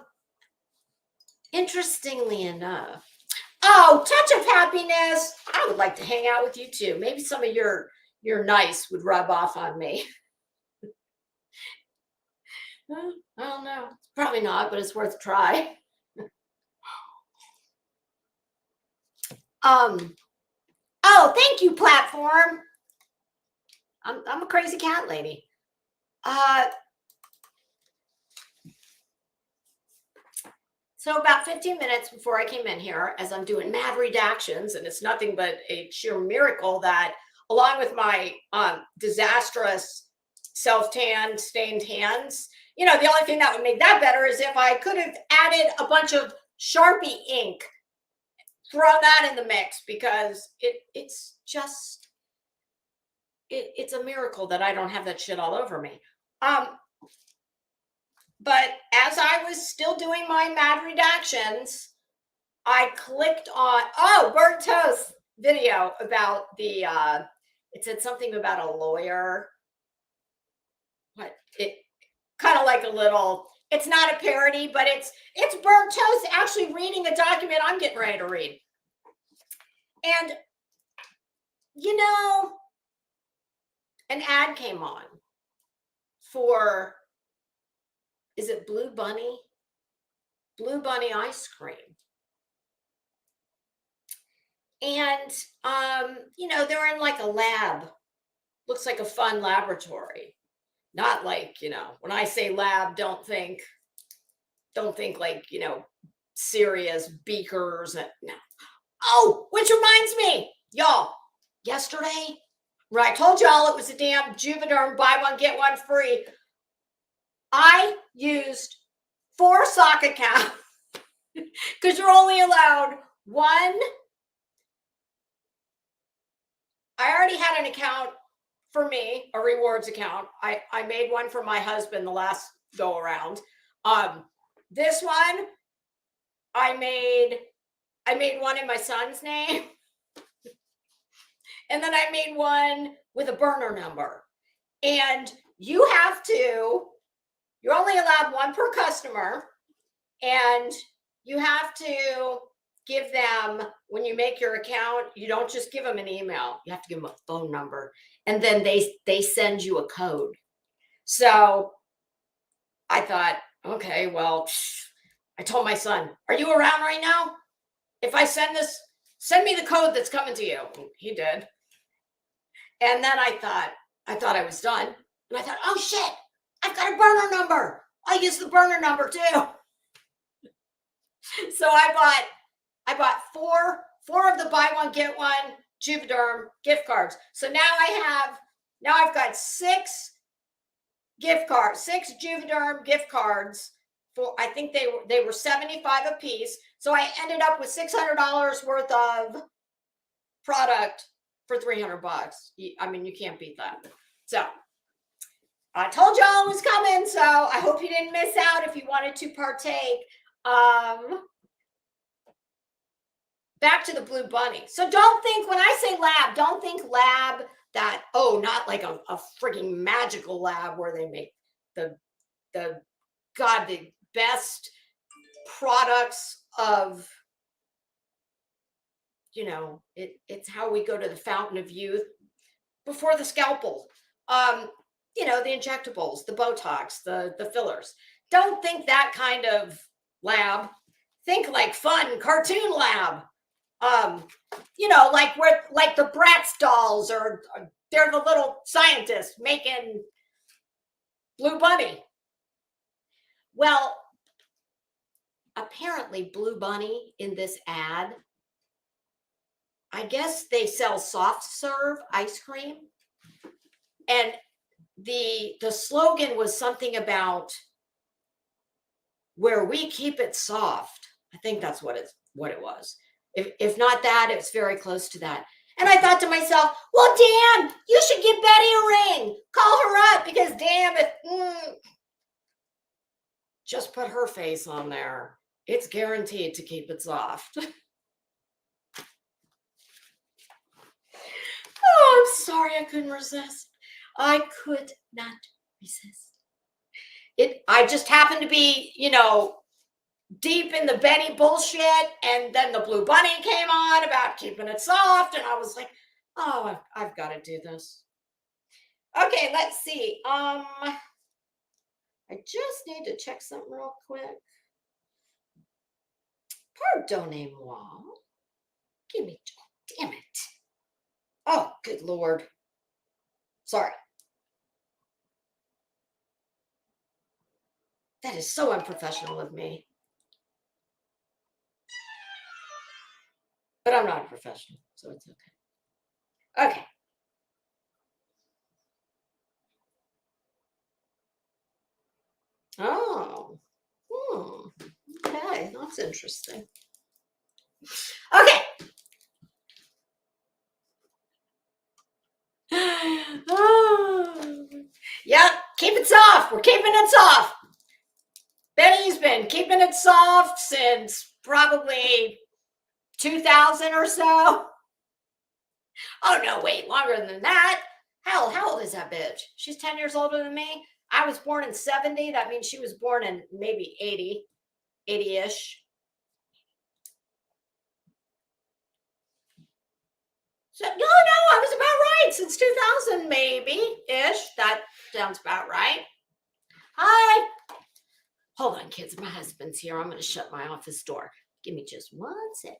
Interestingly enough, oh, touch of happiness. I would like to hang out with you too. Maybe some of your nice would rub off on me. Well, I don't know. Probably not, but it's worth a try. Oh, thank you, platform. I'm a crazy cat lady. So about 15 minutes before I came in here, as I'm doing mad redactions, and it's nothing but a sheer miracle that, along with my disastrous self-tan stained hands, the only thing that would make that better is if I could have added a bunch of Sharpie ink, throw that in the mix, because it's just it's a miracle that I don't have that shit all over me. But as I was still doing my mad redactions, I clicked on, burnt toast video about the it said something about a lawyer. What it kind of like a little, it's not a parody, but it's burnt toast actually reading a document I'm getting ready to read. And an ad came on for, is it Blue Bunny? Blue Bunny ice cream. And they're in like a lab. Looks like a fun laboratory. Not like, when I say lab, don't think like, serious beakers. No. Oh, which reminds me, y'all, yesterday, when I told y'all it was a damn Juvederm buy one, get one free, I used 4 sock accounts because you're only allowed one. I already had an account for me, a rewards account. I made one for my husband the last go around. This one, I made one in my son's name. And then I made one with a burner number. And you're only allowed one per customer. And you have to give them, when you make your account, you don't just give them an email. You have to give them a phone number. And then they send you a code. So I thought, okay, well, I told my son, are you around right now? If I send this, send me the code that's coming to you. And he did. And then I thought I was done. And I thought, oh shit, I've got a burner number. I'll use the burner number too. So I bought four of the buy one, get one Juvederm gift cards. So now I've got 6 gift cards, 6 Juvederm gift cards for, I think they were 75 a piece. So I ended up with $600 worth of product for $300. I mean, you can't beat that. So I told y'all it was coming. So I hope you didn't miss out if you wanted to partake. Back to the Blue Bunny. So don't think, when I say lab, don't think lab that, not like a freaking magical lab where they make the best products of, it's how we go to the fountain of youth before the scalpel. The injectables, the Botox, the fillers. Don't think that kind of lab. Think like fun cartoon lab. Like the Bratz dolls, or they're the little scientists making Blue Bunny. Well, apparently Blue Bunny in this ad, I guess they sell soft serve ice cream. And the slogan was something about where we keep it soft. I think that's what it was. If not that, it's very close to that. And I thought to myself, well, damn, you should give Betty a ring. Call her up because damn it. Just put her face on there. It's guaranteed to keep it soft. Oh, I'm sorry I couldn't resist. I could not resist. I just happened to be, deep in the Betty bullshit, and then the Blue Bunny came on about keeping it soft, and I was like, oh, I've got to do this. Okay, let's see. I just need to check something real quick. Pardonnez-moi. Give me, damn it. Oh, good Lord. Sorry. That is so unprofessional of me. But I'm not a professional, so it's okay. Okay. Oh. Okay, that's interesting. Okay. Yep, keep it soft. We're keeping it soft. Betty's been keeping it soft since probably 2000 or so. Oh, no, wait, longer than that. Hell, how old is that bitch? She's 10 years older than me. I was born in 70. That means she was born in maybe 80-ish. So, no, I was about right. Since 2000, maybe-ish. That sounds about right. Hi. Hold on, kids. My husband's here. I'm going to shut my office door. Give me just 1 second.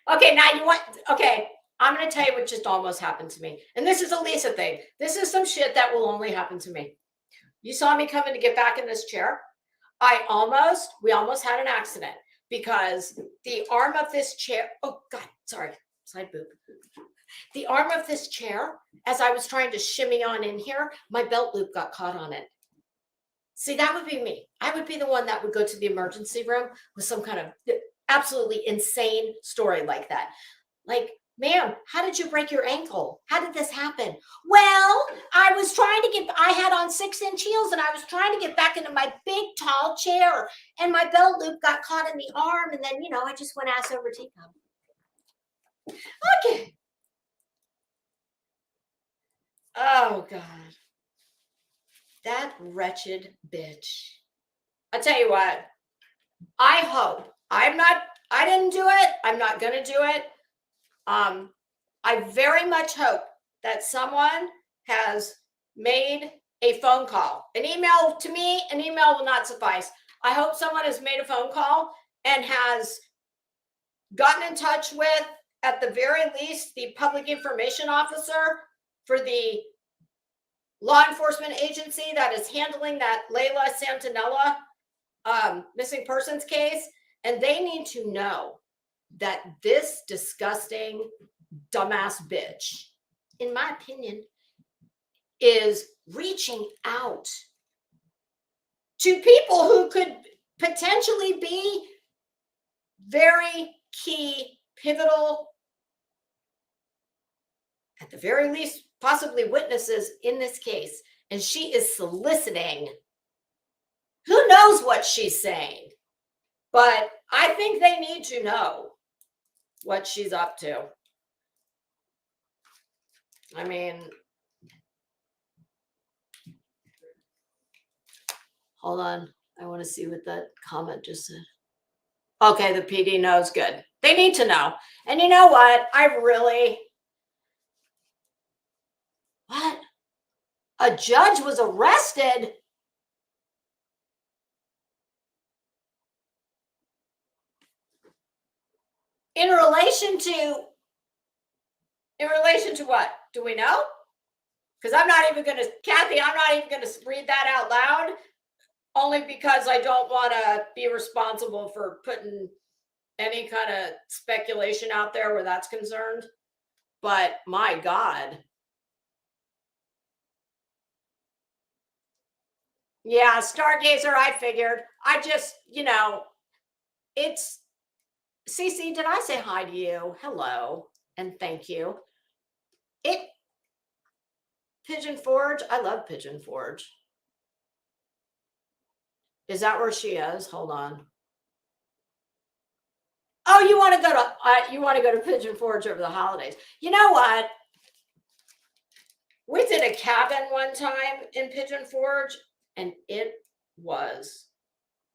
Okay, now you want, okay, I'm going to tell you what just almost happened to me. And this is a Lisa thing. This is some shit that will only happen to me. You saw me coming to get back in this chair. We almost had an accident because the arm of this chair, oh God, sorry, side boob. The arm of this chair, as I was trying to shimmy on in here, my belt loop got caught on it. See, that would be me. I would be the one that would go to the emergency room with some kind of absolutely insane story like that. Like, ma'am, how did you break your ankle? How did this happen? Well, I had on 6-inch heels and I was trying to get back into my big, tall chair and my belt loop got caught in the arm. And then, I just went ass over teacup. Okay. Oh, God. That wretched bitch. I tell you what, I hope I didn't do it. I'm not going to do it. I very much hope that someone has made a phone call. An email, to me, an email will not suffice. I hope someone has made a phone call and has gotten in touch with, at the very least, the public information officer for the law enforcement agency that is handling that Layla Santinella missing persons case. And they need to know that this disgusting dumbass bitch, in my opinion, is reaching out to people who could potentially be very key, pivotal, at the very least, possibly witnesses in this case. And she is soliciting. Who knows what she's saying? But I think they need to know what she's up to. I mean, hold on. I want to see what that comment just said. Okay, the PD knows. Good. They need to know. And you know what? What? A judge was arrested? In relation to what? Do we know? Because I'm not even going to, Kathy, I'm not even going to read that out loud. only because I don't want to be responsible for putting any kind of speculation out there where that's concerned. But my God. Yeah, Stargazer, I figured. I just, it's Cece, did I say hi to you? Hello and thank you. Pigeon Forge. I love Pigeon Forge. Is that where she is? Hold on. Oh, you want to go to Pigeon Forge over the holidays? You know what? We did a cabin one time in Pigeon Forge, and it was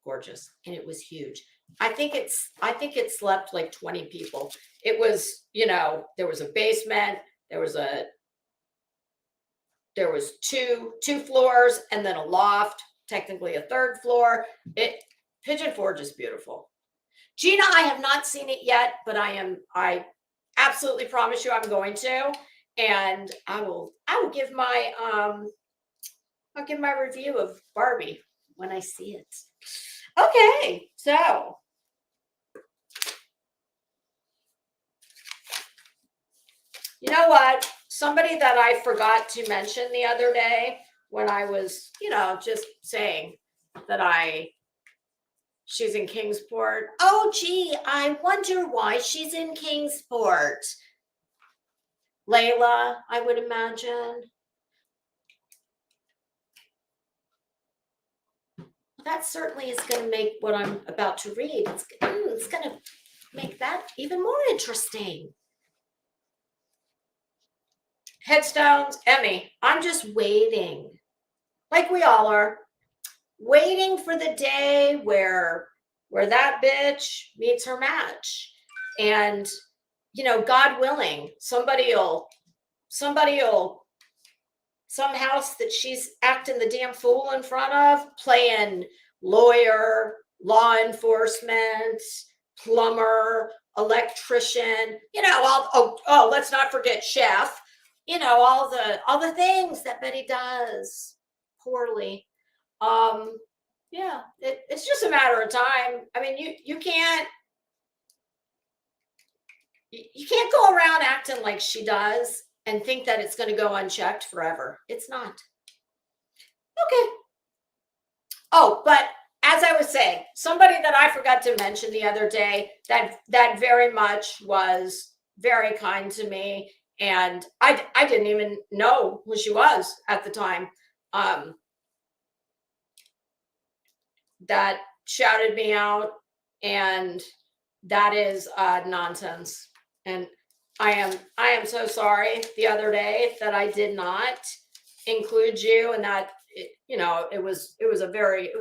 gorgeous, and it was huge. I think it slept like 20 people. It was, there was a basement, there was two floors, and then a loft, technically a third floor. Pigeon Forge is beautiful. Gina, I have not seen it yet, but I absolutely promise you I'm going to, and I will give my I'll give my review of Barbie when I see it. Okay, so you know what? Somebody that I forgot to mention the other day when I was, just saying that she's in Kingsport. Oh, gee, I wonder why she's in Kingsport. Layla, I would imagine. That certainly is going to make what I'm about to read. It's going to make that even more interesting. Headstones, Emmy, I'm just waiting, like we all are, waiting for the day where that bitch meets her match. And, God willing, somebody will, some house that she's acting the damn fool in front of, playing lawyer, law enforcement, plumber, electrician, let's not forget chef, all the things that Betty does poorly. Yeah, it's just a matter of time. I mean, you can't go around acting like she does and think that it's going to go unchecked forever. It's not. Okay. Oh, but as I was saying, somebody that I forgot to mention the other day that very much was very kind to me, and I didn't even know who she was at the time. That shouted me out, and that is nonsense. And I am so sorry the other day that I did not include you, and that it was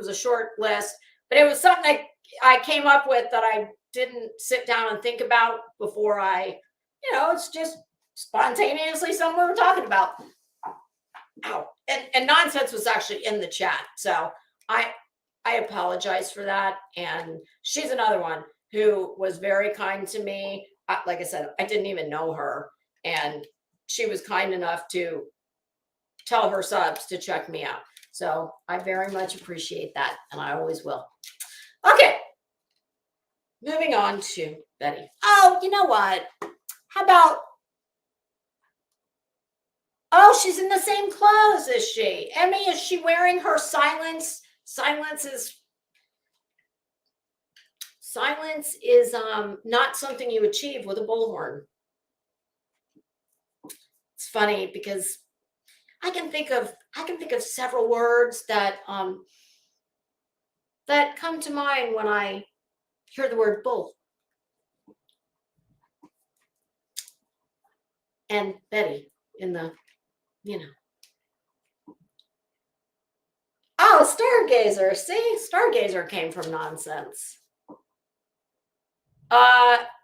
a short list, but it was something I came up with that I didn't sit down and think about before it's just spontaneously something we were talking about. Ow. And nonsense was actually in the chat, so I apologize for that. And she's another one who was very kind to me. Like I said, I didn't even know her, and she was kind enough to tell her subs to check me out. So I very much appreciate that, and I always will. Okay, moving on to Betty. Oh, you know what? How about, she's in the same clothes as she. Emmy, is she wearing her silence? Silence is not something you achieve with a bullhorn. It's funny because I can think of several words that come to mind when I hear the word bull. And Betty in the, Oh, Stargazer. See, Stargazer came from nonsense.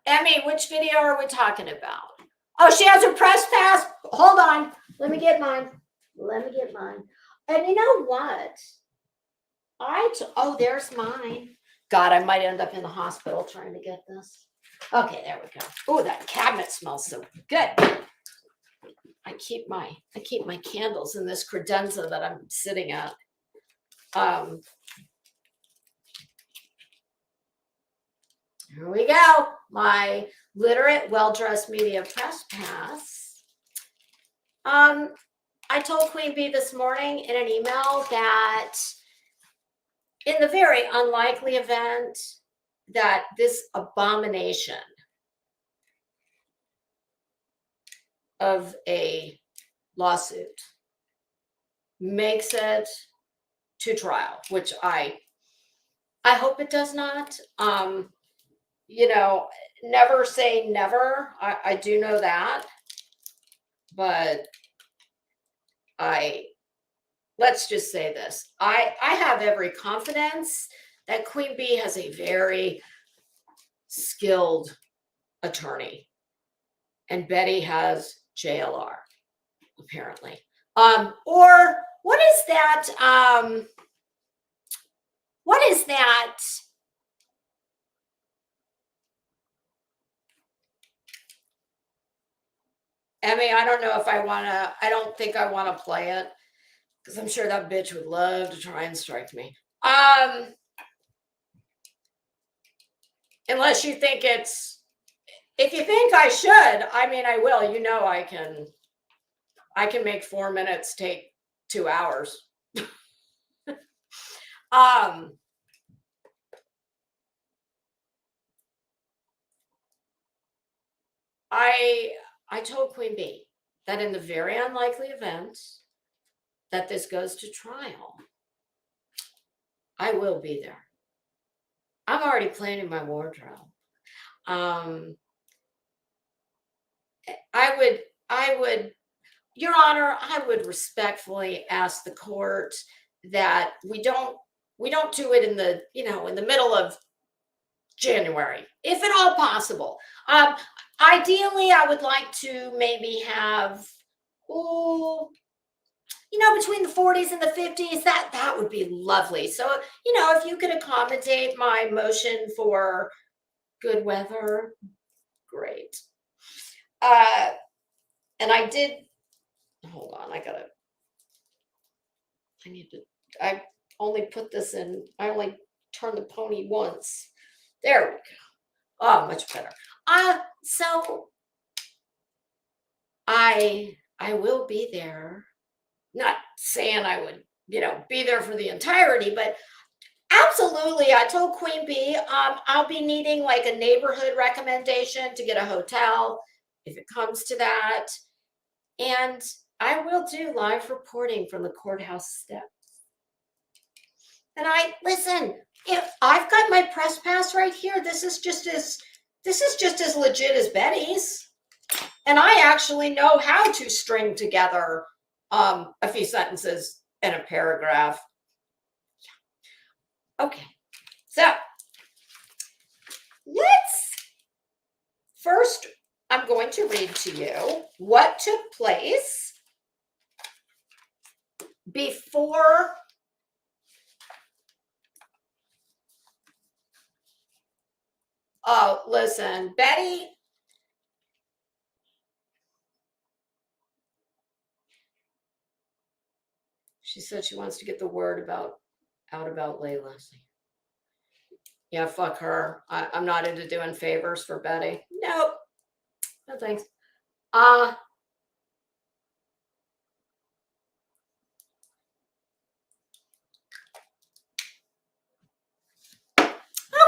Emmy, which video are we talking about? Oh, she has her press pass. Hold on. Let me get mine. And you know what? There's mine. God, I might end up in the hospital trying to get this. Okay, there we go. Oh, that cabinet smells so good. I keep my candles in this credenza that I'm sitting at. Here we go. My literate, well-dressed media press pass. I told Queen Bee this morning in an email that in the very unlikely event that this abomination of a lawsuit makes it to trial, which I hope it does not. Never say never. I do know that, but let's just say this. I have every confidence that Queen Bee has a very skilled attorney, and Betty has JLR, apparently. Or what is that? What is that? Emmy, I don't know if I don't think I want to play it because I'm sure that bitch would love to try and strike me. Unless you think if you think I should, I mean, I will. I can make 4 minutes take 2 hours. I told Queen Bee that in the very unlikely event that this goes to trial, I will be there. I'm already planning my wardrobe. I would, Your Honor, I would respectfully ask the court that we don't do it in the middle of January, if at all possible. Ideally, I would like to maybe have, between the 40s and the 50s. That would be lovely. So, if you could accommodate my motion for good weather, great. And I did, hold on, I only put this in, I only turned the pony once. There we go. Oh, much better. So I will be there. Not saying I would, be there for the entirety, but absolutely. I told Queen Bee, I'll be needing like a neighborhood recommendation to get a hotel if it comes to that. And I will do live reporting from the courthouse steps. And listen, if I've got my press pass right here, this is just as legit as Betty's. And I actually know how to string together a few sentences in a paragraph. Okay, so first, I'm going to read to you what took place before listen, Betty. She said she wants to get the word out about Layla. Yeah, fuck her. I'm not into doing favors for Betty. Nope. No thanks.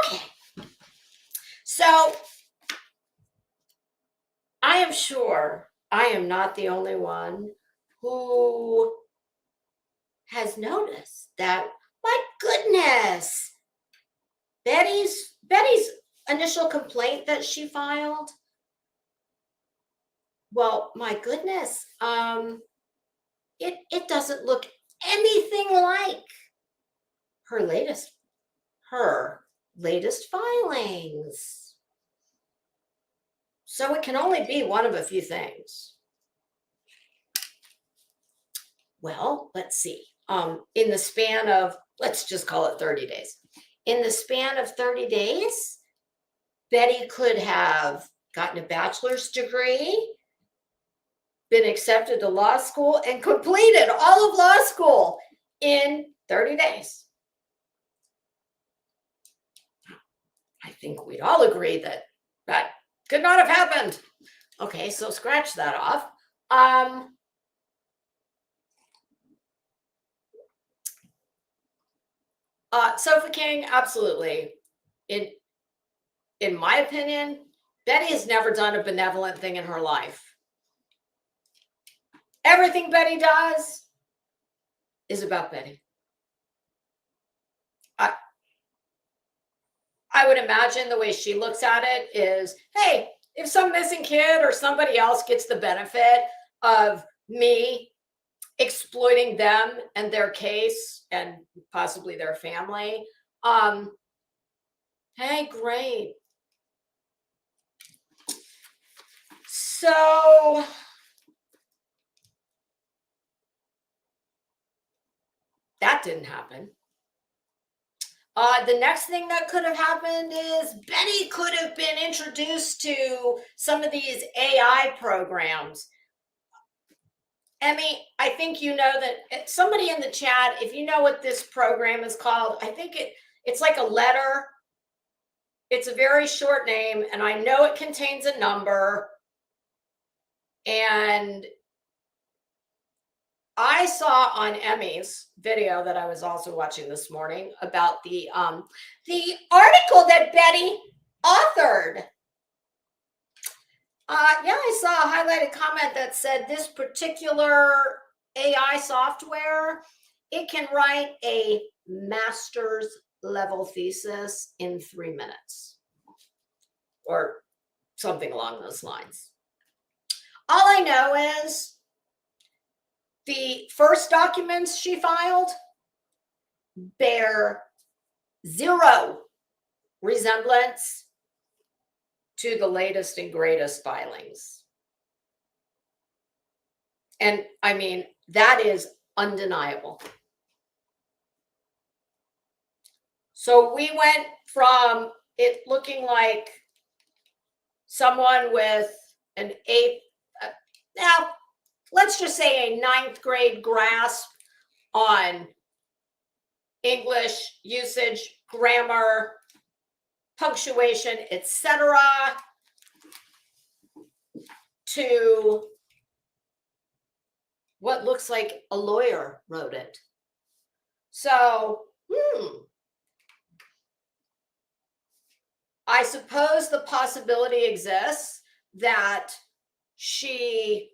Okay. So I am sure I am not the only one who has noticed that, my goodness, Betty's initial complaint that she filed, well, my goodness, it doesn't look anything like her latest filings. So it can only be one of a few things. Well, let's see. In the span of, let's just call it 30 days. In the span of 30 days, Betty could have gotten a bachelor's degree, been accepted to law school, and completed all of law school in 30 days. I think we'd all agree that that could not have happened. Okay, so scratch that off. Sofa King, absolutely. In my opinion, Betty has never done a benevolent thing in her life. Everything Betty does is about Betty. I would imagine the way she looks at it is, hey, if some missing kid or somebody else gets the benefit of me exploiting them and their case and possibly their family, hey, great. So that didn't happen. The next thing that could have happened is Betty could have been introduced to some of these AI programs. Emmy, I think you know that. Somebody in the chat, if you know what this program is called, I think it's like a letter. It's a very short name, and I know it contains a number. And I saw on Emmy's video that I was also watching this morning about the article that Betty authored. Yeah, I saw a highlighted comment that said this particular AI software, it can write a master's level thesis in 3 minutes or something along those lines. All I know is the first documents she filed bear zero resemblance to the latest and greatest filings. And I mean, that is undeniable. So we went from it looking like someone with an eighth, now let's just say a 9th grade grasp on English usage, grammar, punctuation, etc., to what looks like a lawyer wrote it. So, I suppose the possibility exists that she,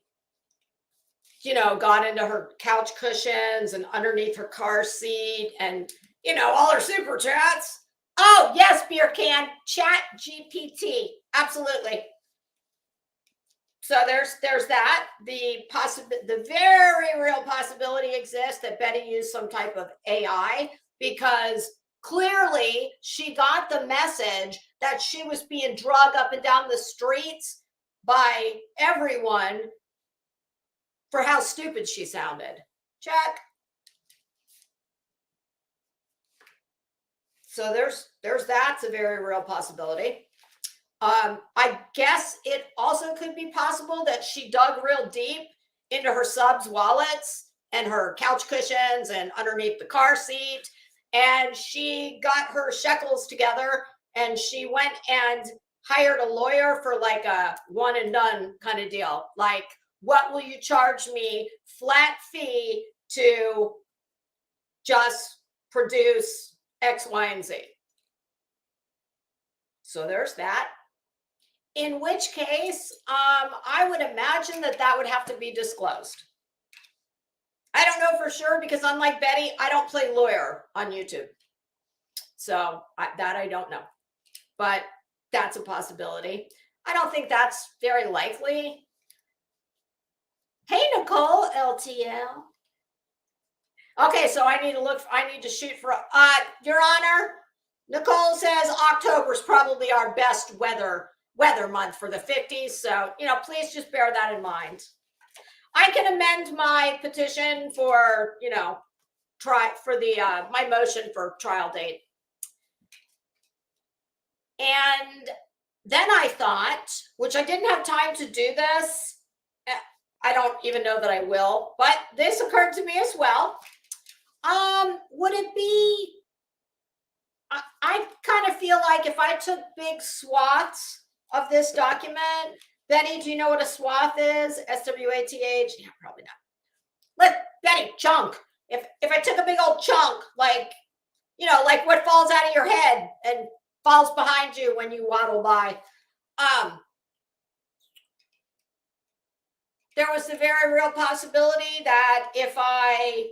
got into her couch cushions and underneath her car seat and, all her super chats. Oh, yes, beer can, chat GPT. Absolutely. So there's that. The very real possibility exists that Betty used some type of AI, because clearly she got the message that she was being drugged up and down the streets by everyone for how stupid she sounded. Check. So there's that. It's a very real possibility. I guess it also could be possible that she dug real deep into her subs' wallets and her couch cushions and underneath the car seat, and she got her shekels together and she went and hired a lawyer for like a one and done kind of deal. Like, what will you charge me flat fee to just produce X, Y, and Z? So there's that. In which case, I would imagine that would have to be disclosed. I don't know for sure, because unlike Betty, I don't play lawyer on YouTube. So that I don't know. But that's a possibility. I don't think that's very likely. Hey, Nicole, LTL. Okay, so I need to shoot for, Your Honor, Nicole says October is probably our best weather month for the 50s. So, please just bear that in mind. I can amend my petition for, my motion for trial date. And then I thought, which I didn't have time to do this, I don't even know that I will, but this occurred to me as well. Would it be, I kind of feel like if I took big swaths of this document, Betty, do you know what a swath is? SWATH? Yeah, probably not. Betty, chunk. If I took a big old chunk, like, you know, like what falls out of your head and falls behind you when you waddle by. There was the very real possibility that if I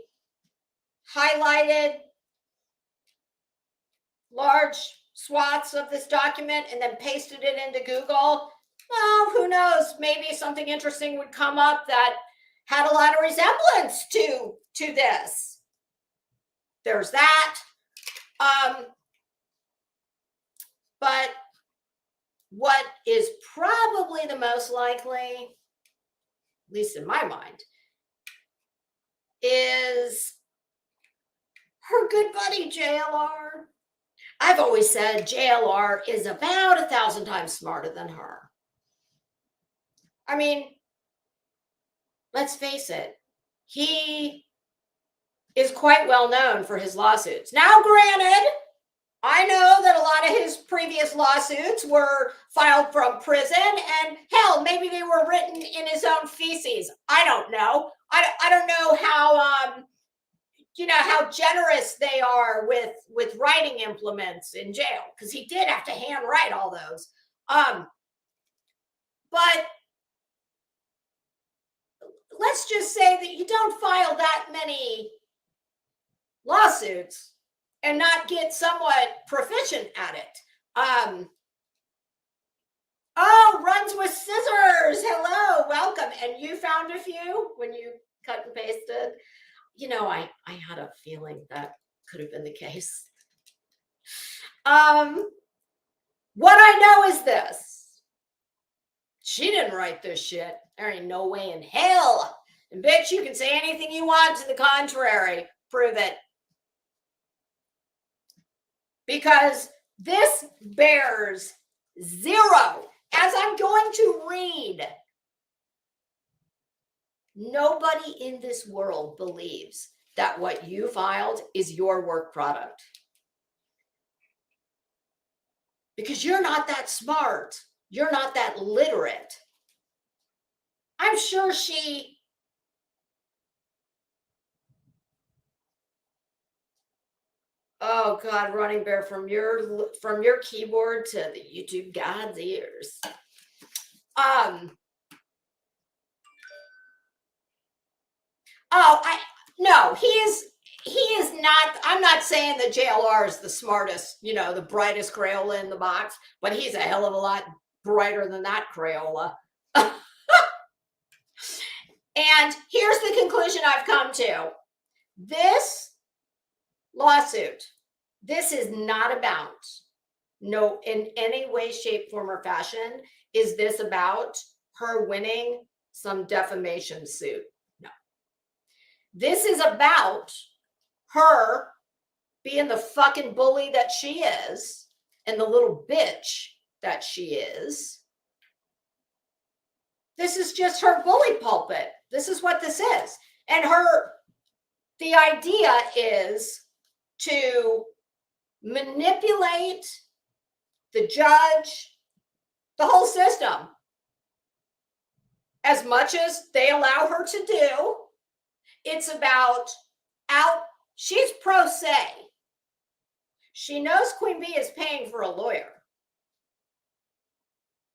highlighted large swaths of this document and then pasted it into Google, well, who knows? Maybe something interesting would come up that had a lot of resemblance to this. There's that. But what is probably the most likely, at least in my mind, is her good buddy JLR. I've always said JLR is about 1,000 times smarter than her. I mean, let's face it, he is quite well known for his lawsuits. Now, granted, I know that a lot of his previous lawsuits were filed from prison, and hell, maybe they were written in his own feces. I don't know. I don't know how how generous they are with writing implements in jail, because he did have to handwrite all those. But let's just say that you don't file that many lawsuits and not get somewhat proficient at it. Oh, runs with scissors. Hello, welcome. And you found a few when you cut and pasted. You know, I had a feeling that could have been the case. What I know is this. She didn't write this shit. There ain't no way in hell. And bitch, you can say anything you want to the contrary. Prove it. Because this bears zero. As I'm going to read, nobody in this world believes that what you filed is your work product. Because you're not that smart. You're not that literate. I'm sure she oh God, Running Bear, from your keyboard to the YouTube God's ears. No, he is not. I'm not saying that JLR is the smartest, the brightest Crayola in the box, but he's a hell of a lot brighter than that Crayola. And here's the conclusion I've come to. This lawsuit, this is not about, no, in any way, shape, form, or fashion, is this about her winning some defamation suit. No. This is about her being the fucking bully that she is and the little bitch that she is. This is just her bully pulpit. This is what this is. And the idea is to manipulate the judge, the whole system, as much as they allow her to do. It's about she's pro se. She knows Queen Bee is paying for a lawyer.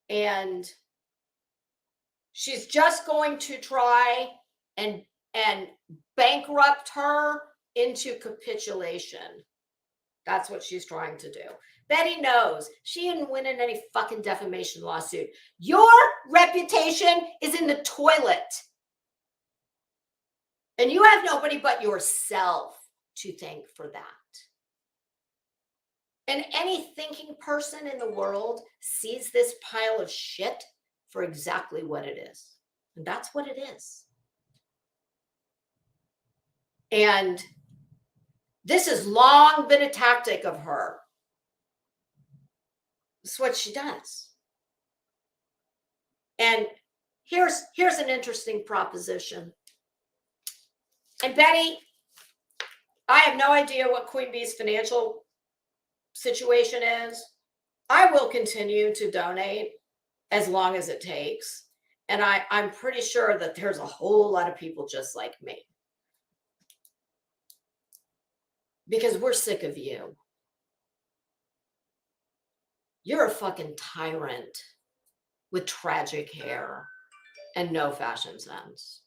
And she's just going to try and bankrupt her into capitulation. That's what she's trying to do. Betty knows she isn't winning any fucking defamation lawsuit. Your reputation is in the toilet. And you have nobody but yourself to thank for that. And any thinking person in the world sees this pile of shit for exactly what it is. And that's what it is. And this has long been a tactic of her. It's what she does. And here's an interesting proposition. And Betty, I have no idea what Queen Bee's financial situation is. I will continue to donate as long as it takes. And I'm pretty sure that there's a whole lot of people just like me. Because we're sick of you. You're a fucking tyrant with tragic hair and no fashion sense.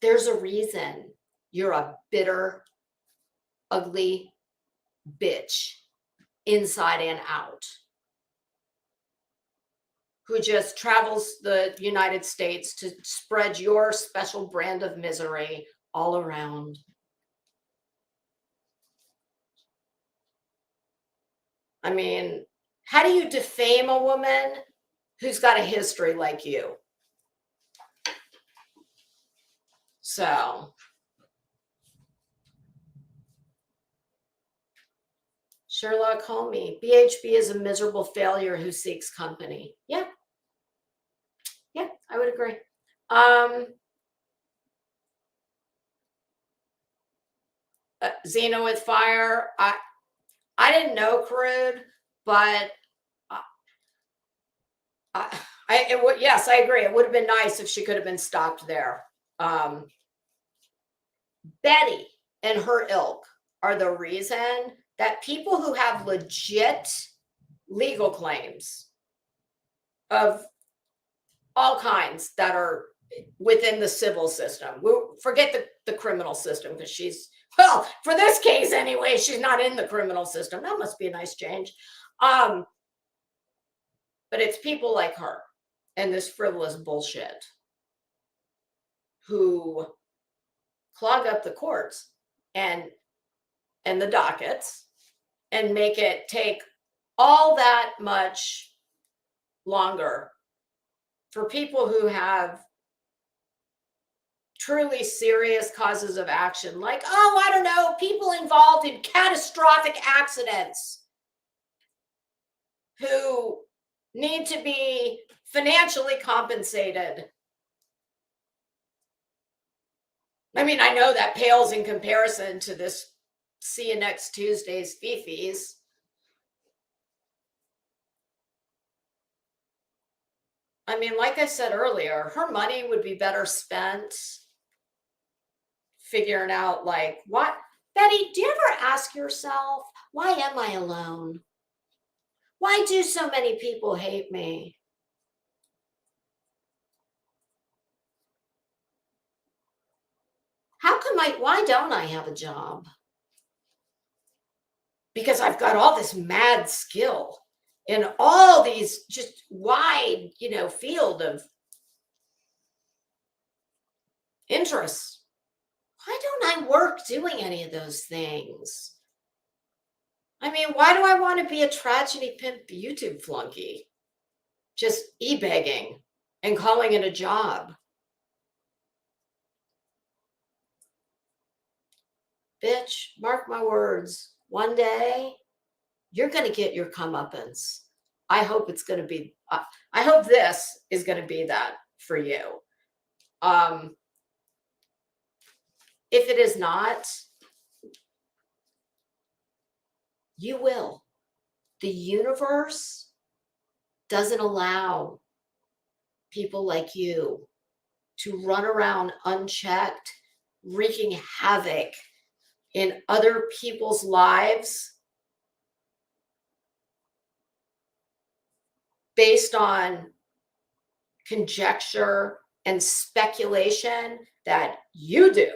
There's a reason you're a bitter, ugly bitch inside and out who just travels the United States to spread your special brand of misery all around. I mean, how do you defame a woman who's got a history like you? So, Sherlock Holmes, BHB is a miserable failure who seeks company. Yeah. Yeah, I would agree. Xena with fire. I didn't know Crude, but yes, I agree. It would have been nice if she could have been stopped there. Betty and her ilk are the reason that people who have legit legal claims of all kinds that are within the civil system, forget the criminal system, because she's, well, for this case anyway, she's not in the criminal system. That must be a nice change. But it's people like her and this frivolous bullshit who clog up the courts and the dockets and make it take all that much longer for people who have truly serious causes of action, like, oh, I don't know, people involved in catastrophic accidents who need to be financially compensated. I mean, I know that pales in comparison to this see you next Tuesday's fifis. I mean, like I said earlier, her money would be better spent figuring out, like, what? Betty, do you ever ask yourself, why am I alone? Why do so many people hate me? Why don't I have a job? Because I've got all this mad skill in all these just wide, field of interests. Why don't I work doing any of those things? I mean, why do I want to be a tragedy pimp YouTube flunky? Just e-begging and calling it a job. Bitch, mark my words. One day, you're going to get your comeuppance. I hope it's going to be, I hope this is going to be that for you. If it is not, you will. The universe doesn't allow people like you to run around unchecked, wreaking havoc in other people's lives based on conjecture and speculation that you do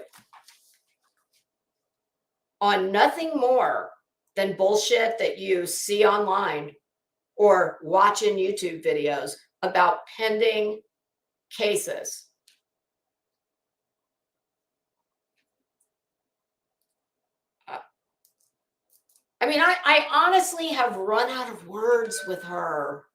on nothing more than bullshit that you see online or watch in YouTube videos about pending cases. I mean, I honestly have run out of words with her.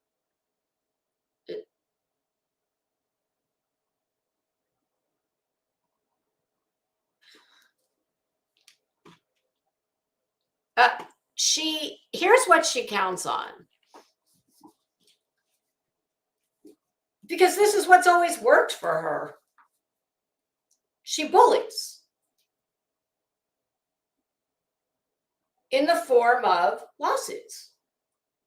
Here's what she counts on. Because this is what's always worked for her. She bullies. in the form of lawsuits.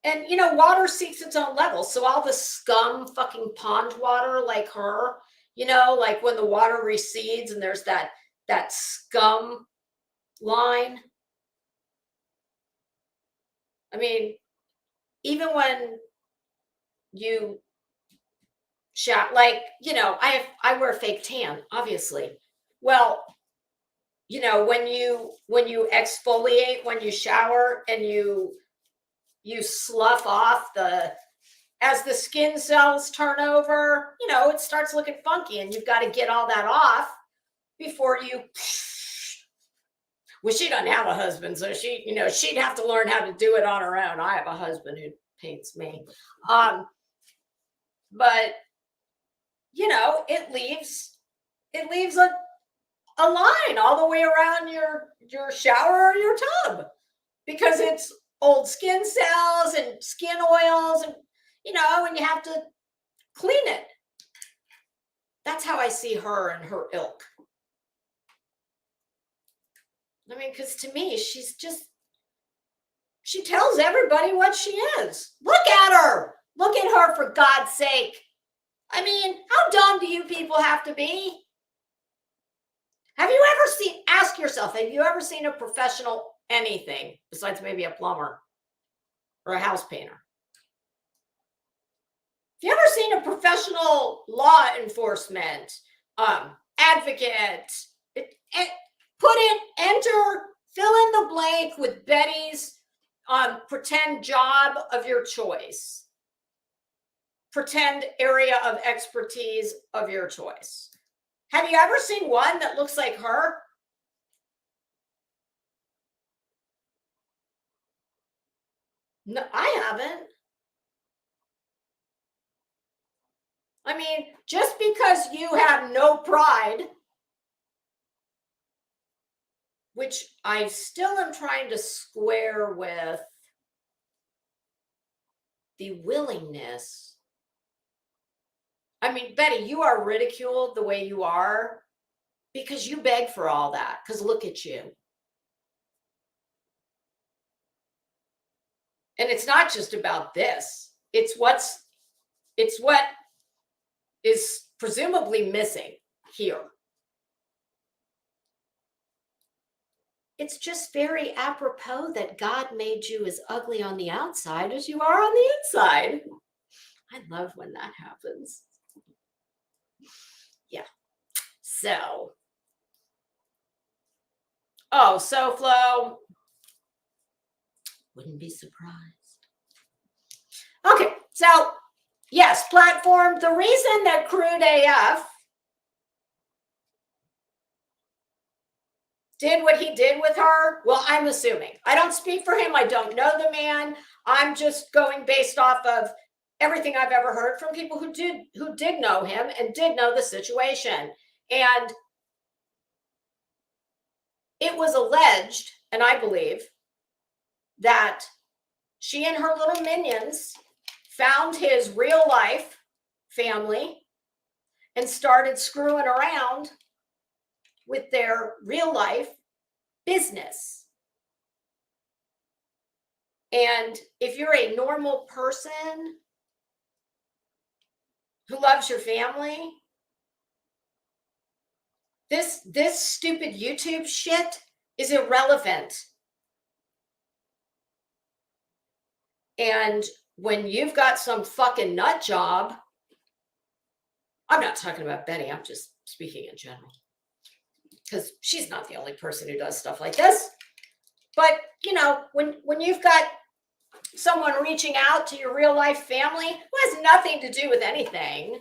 And, water seeks its own level. So all the scum fucking pond water like her, like when the water recedes and there's that scum line. I mean, even when you shout, like, I wear fake tan, obviously. Well, when you exfoliate, when you shower and you slough off as the skin cells turn over, it starts looking funky and you've got to get all that off before you. Well, she doesn't have a husband, so she'd have to learn how to do it on her own. I have a husband who paints me. But it leaves a line all the way around your shower or your tub because it's old skin cells and skin oils and and you have to clean it. That's how I see her and her ilk. I mean, because to me, she tells everybody what she is. Look at her. Look at her, for God's sake. I mean, how dumb do you people have to be? Have you ever ask yourself, have you ever seen a professional anything besides maybe a plumber or a house painter? Have you ever seen a professional law enforcement advocate? Fill in the blank with Betty's pretend job of your choice. Pretend area of expertise of your choice. Have you ever seen one that looks like her? No, I haven't. I mean, just because you have no pride, which I still am trying to square with the willingness. I mean, Betty, you are ridiculed the way you are because you beg for all that. Because look at you. And it's not just about this. It's what is presumably missing here. It's just very apropos that God made you as ugly on the outside as you are on the inside. I love when that happens. Yeah. So. Oh, SoFlo. Wouldn't be surprised. Okay. So, yes, platform. The reason that Crude AF did what he did with her, well, I'm assuming. I don't speak for him. I don't know the man. I'm just going based off of everything I've ever heard from people who did know him and did know the situation. And it was alleged, and I believe, that she and her little minions found his real life family and started screwing around with their real life business. And if you're a normal person who loves your family, this stupid YouTube shit is irrelevant. And when you've got some fucking nut job, I'm not talking about Betty, I'm just speaking in general. Because she's not the only person who does stuff like this. But, when you've got someone reaching out to your real life family who has nothing to do with anything,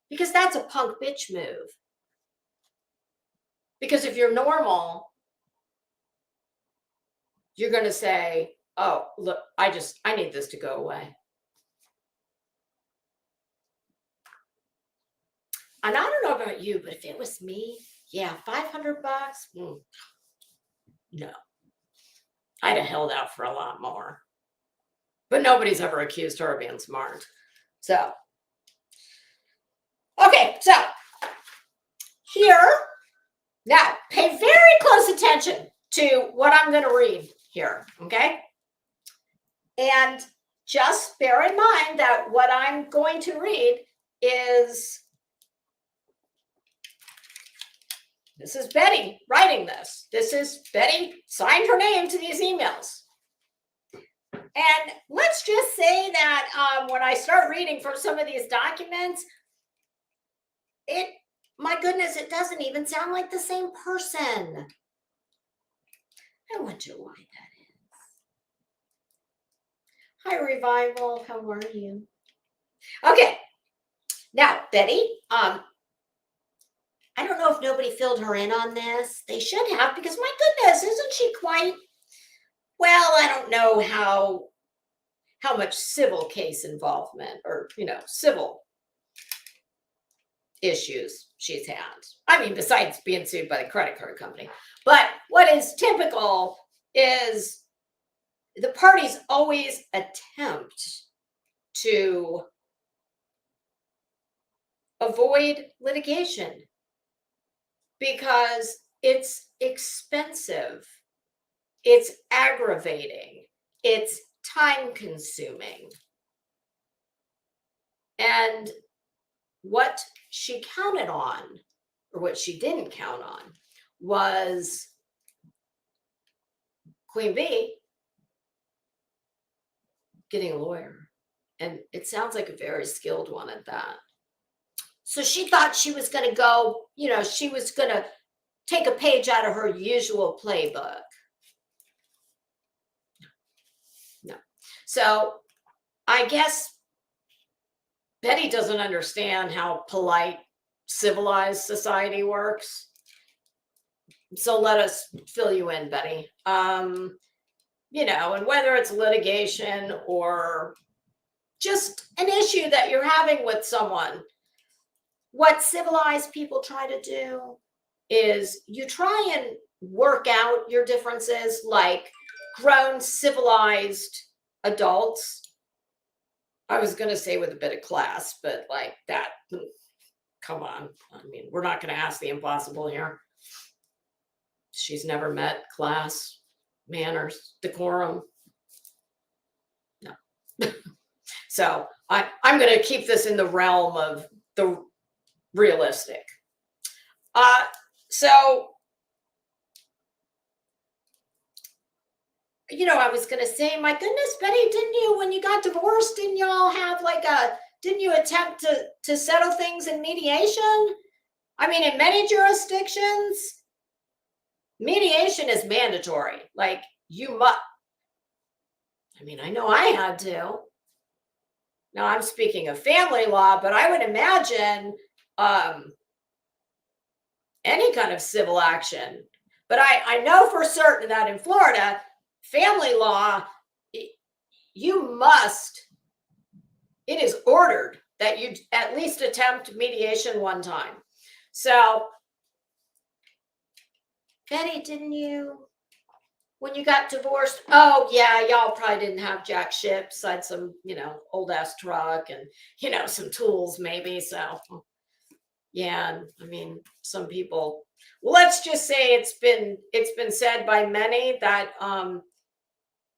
because that's a punk bitch move. Because if you're normal, you're going to say, oh, look, I need this to go away. And I don't know about you, but if it was me, yeah, $500? No. I'd have held out for a lot more. But nobody's ever accused her of being smart. So, okay, so here, now pay very close attention to what I'm going to read here, okay? And just bear in mind that what I'm going to read is, this is Betty writing this. This is Betty signed her name to these emails. And let's just say that when I start reading from some of these documents, my goodness, it doesn't even sound like the same person. I wonder why that is. Hi, Revival. How are you? Okay. Now, Betty, I don't know if nobody filled her in on this. They should have, because my goodness, isn't she quite, well, I don't know how much civil case involvement or, civil issues she's had. I mean, besides being sued by the credit card company. But what is typical is the parties always attempt to avoid litigation because it's expensive, it's aggravating, it's time consuming. And what she counted on, or what she didn't count on, was Queen Bee getting a lawyer. And it sounds like a very skilled one at that. So she thought she was going to go, she was going to take a page out of her usual playbook. No. So I guess Betty doesn't understand how polite, civilized society works. So let us fill you in, Betty. And whether it's litigation or just an issue that you're having with someone, what civilized people try to do is you try and work out your differences like grown, civilized adults. I was going to say with a bit of class, but like that, come on. I mean, we're not going to ask the impossible here. She's never met class, manners, decorum. No. So I'm going to keep this in the realm of the realistic. So, I was going to say, my goodness, Betty, didn't you, when you got divorced, didn't you all have didn't you attempt to settle things in mediation? I mean, in many jurisdictions, mediation is mandatory. Like, you must. I mean, I know I had to. Now, I'm speaking of family law, but I would imagine any kind of civil action. But I know for certain that in Florida, family law, you must, it is ordered that you at least attempt mediation one time. So, Betty, didn't you, when you got divorced? Oh, yeah, y'all probably didn't have jack shit besides some, old ass truck and, some tools maybe. So, yeah, I mean, some people, well, let's just say it's been said by many that,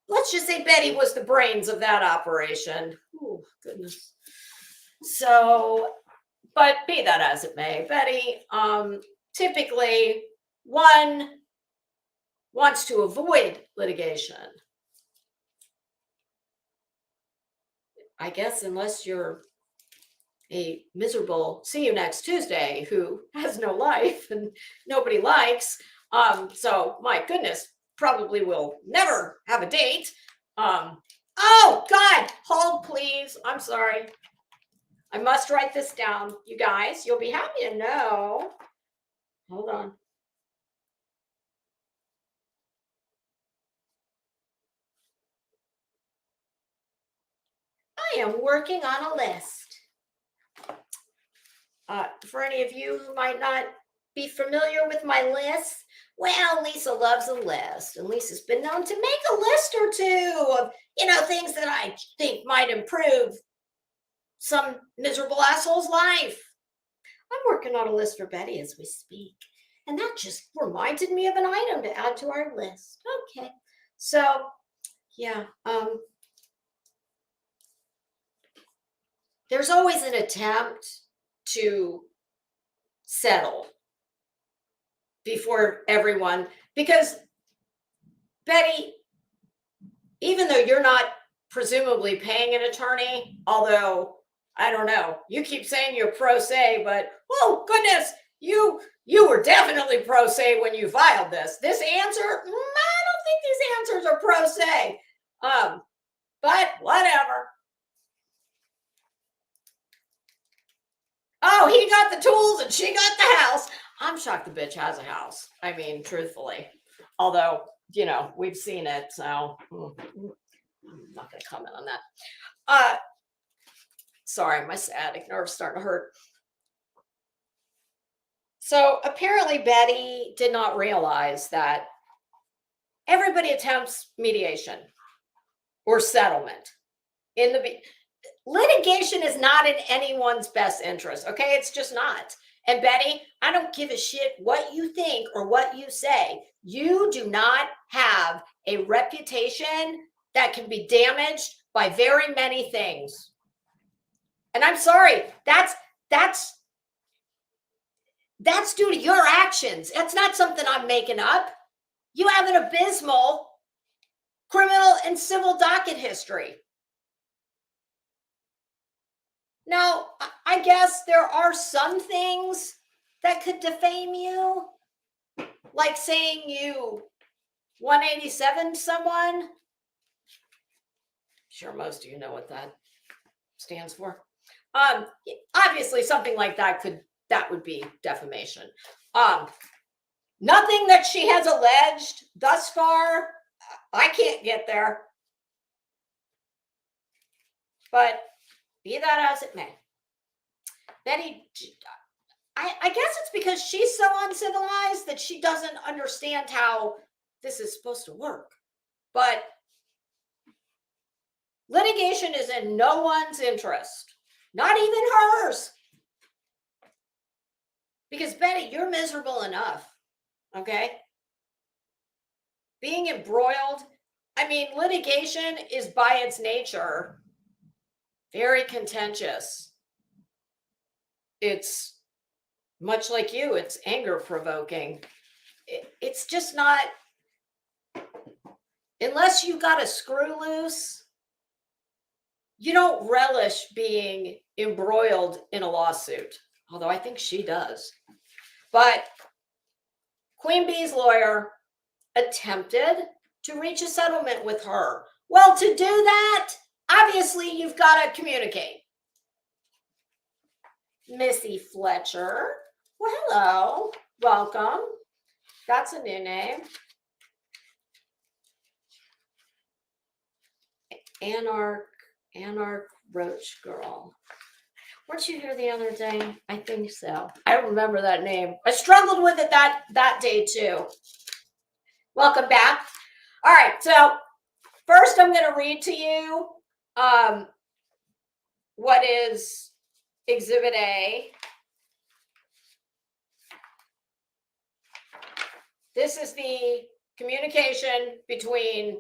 let's just say Betty was the brains of that operation. Oh, goodness. So, but be that as it may, Betty, typically one wants to avoid litigation. I guess unless you're a miserable see you next Tuesday who has no life and nobody likes. So my goodness, probably will never have a date. Oh God, hold please. I'm sorry. I must write this down. You guys, you'll be happy to know. Hold on. I am working on a list. For any of you who might not be familiar with my list, well, Lisa loves a list, and Lisa's been known to make a list or two of, things that I think might improve some miserable asshole's life. I'm working on a list for Betty as we speak, and that just reminded me of an item to add to our list. Okay, So, yeah, there's always an attempt to settle before everyone, because Betty, even though you're not presumably paying an attorney, although I don't know, you keep saying you're pro se, but oh goodness, you were definitely pro se when you filed this. This answer, I don't think these answers are pro se. But whatever. Oh, he got the tools and she got the house. I'm shocked the bitch has a house. I mean, truthfully. Although, you know, we've seen it, so I'm not going to comment on that. Sorry, my sciatic nerve's starting to hurt. So apparently Betty did not realize that everybody attempts mediation or settlement. Litigation is not in anyone's best interest, okay? It's just not. And Betty, I don't give a shit what you think or what you say. You do not have a reputation that can be damaged by very many things. And I'm sorry, that's due to your actions. That's not something I'm making up. You have an abysmal criminal and civil docket history. Now, I guess there are some things that could defame you, like saying you 187 someone. I'm sure most of you know what that stands for. Obviously, something like that would be defamation. Nothing that she has alleged thus far, I can't get there. But be that as it may, Betty, I guess it's because she's so uncivilized that she doesn't understand how this is supposed to work. But litigation is in no one's interest, not even hers. Because Betty, you're miserable enough, okay? Being embroiled, I mean, litigation is by its nature very contentious. It's much like you, it's anger provoking. It's just not, unless you got a screw loose, you don't relish being embroiled in a lawsuit. Although I think she does. But Queen Bee's lawyer attempted to reach a settlement with her. Well, to do that, obviously you've got to communicate. Missy Fletcher. Well, hello. Welcome. That's a new name. Anarch Roach Girl. Weren't you here the other day? I think so. I remember that name. I struggled with it that day too. Welcome back. All right, so first I'm going to read to you what is Exhibit A. This is the communication between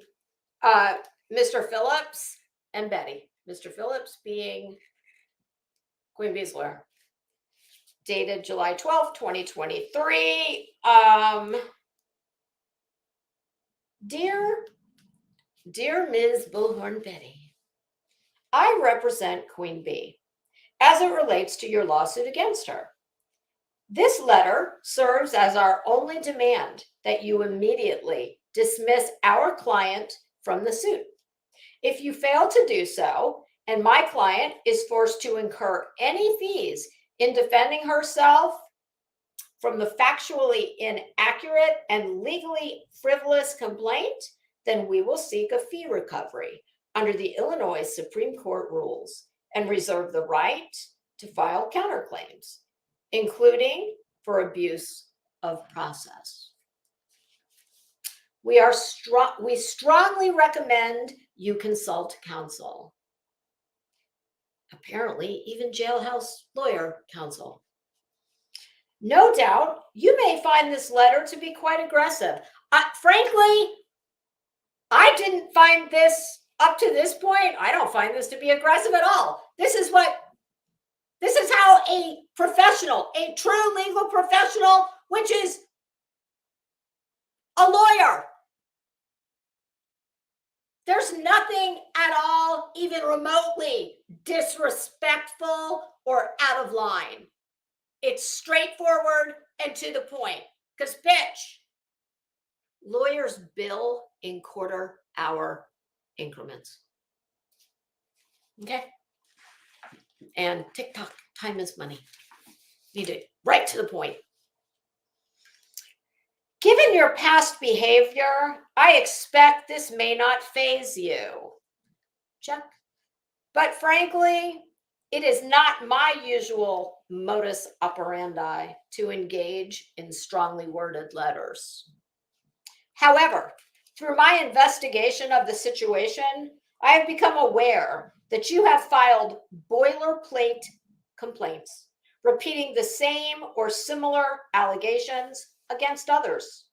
Mr. Phillips and Betty. Mr. Phillips being Queen Bee's lawyer. Dated July 12th, 2023. Dear Ms. Bullhorn Betty, I represent Queen Bee as it relates to your lawsuit against her. This letter serves as our only demand that you immediately dismiss our client from the suit. If you fail to do so, and my client is forced to incur any fees in defending herself from the factually inaccurate and legally frivolous complaint, then we will seek a fee recovery under the Illinois Supreme Court rules and reserve the right to file counterclaims, including for abuse of process. We strongly recommend you consult counsel. Apparently, even jailhouse lawyer counsel. No doubt, you may find this letter to be quite aggressive. Frankly, I I didn't find this up to this point. I don't find this to be aggressive at all. This is how a professional, a true legal professional, which is a lawyer. There's nothing at all, even remotely disrespectful or out of line. It's straightforward and to the point. Because, bitch, lawyers bill in quarter-hour increments. Okay? And TikTok, time is money. Need it right to the point. Given your past behavior, I expect this may not faze you. Check. But frankly, it is not my usual modus operandi to engage in strongly worded letters. However, through my investigation of the situation, I have become aware that you have filed boilerplate complaints, repeating the same or similar allegations against others.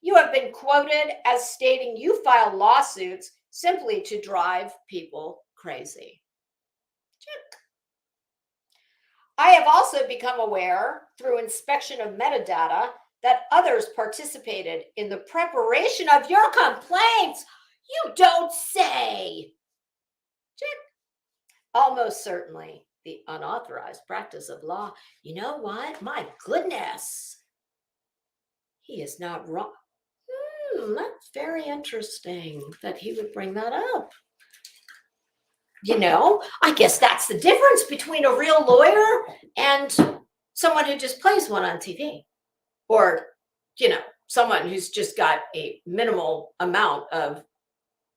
You have been quoted as stating you file lawsuits simply to drive people crazy. Check. I have also become aware through inspection of metadata that others participated in the preparation of your complaints. You don't say. Check. Almost certainly the unauthorized practice of law. You know what? My goodness. He is not wrong. That's very interesting that he would bring that up. You know, I guess that's the difference between a real lawyer and someone who just plays one on TV. Or, you know, someone who's just got a minimal amount of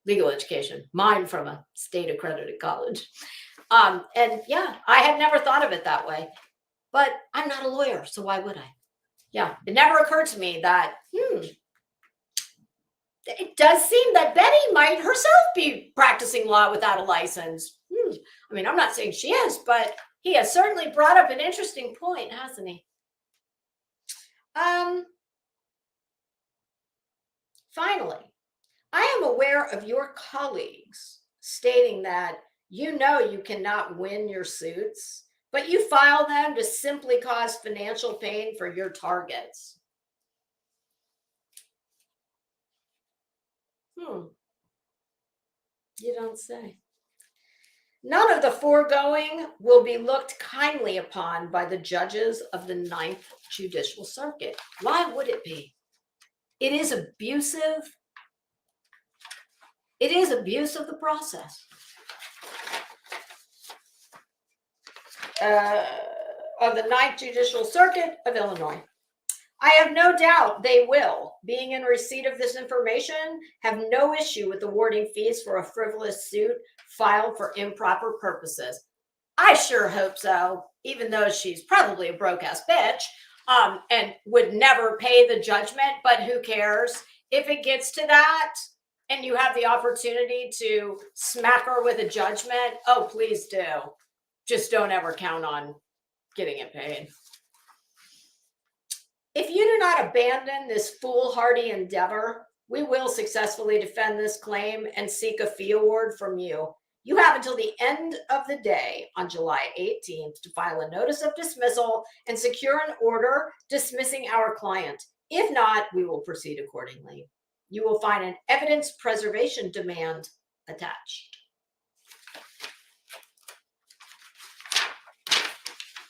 legal education, mine from a state accredited college. And yeah, I had never thought of it that way, but I'm not a lawyer, so why would I? Yeah, it never occurred to me that, it does seem that Betty might herself be practicing law without a license. I mean, I'm not saying she is, but he has certainly brought up an interesting point, hasn't he? Finally, I am aware of your colleagues stating that you know you cannot win your suits, but you file them to simply cause financial pain for your targets. You don't say. None of the foregoing will be looked kindly upon by the judges of the Ninth Judicial Circuit. Why would it be? It is abusive. It is abuse of the process. Of the Ninth Judicial Circuit of Illinois. I have no doubt they will, being in receipt of this information, have no issue with awarding fees for a frivolous suit filed for improper purposes. I sure hope so, even though she's probably a broke-ass bitch and would never pay the judgment, but who cares? If it gets to that and you have the opportunity to smack her with a judgment, oh, please do. Just don't ever count on getting it paid. If you do not abandon this foolhardy endeavor, we will successfully defend this claim and seek a fee award from you. You have until the end of the day on July 18th to file a notice of dismissal and secure an order dismissing our client. If not, we will proceed accordingly. You will find an evidence preservation demand attached.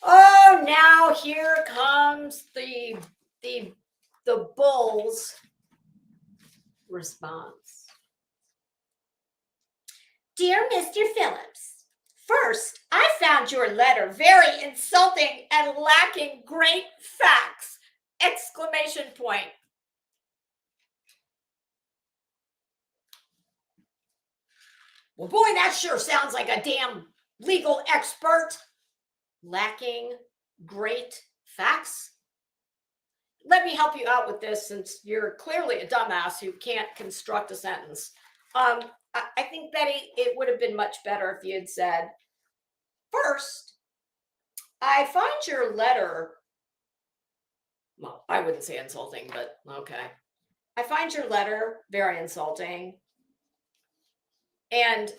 Oh, now here comes the bull's response. Dear Mr. Phillips, first, I found your letter very insulting and lacking great facts! Exclamation point. Well, boy, that sure sounds like a damn legal expert. Lacking great facts? Let me help you out with this, since you're clearly a dumbass who can't construct a sentence. I think, Betty, it would have been much better if you had said, first, I find your letter, well, I wouldn't say insulting, but okay. I find your letter very insulting and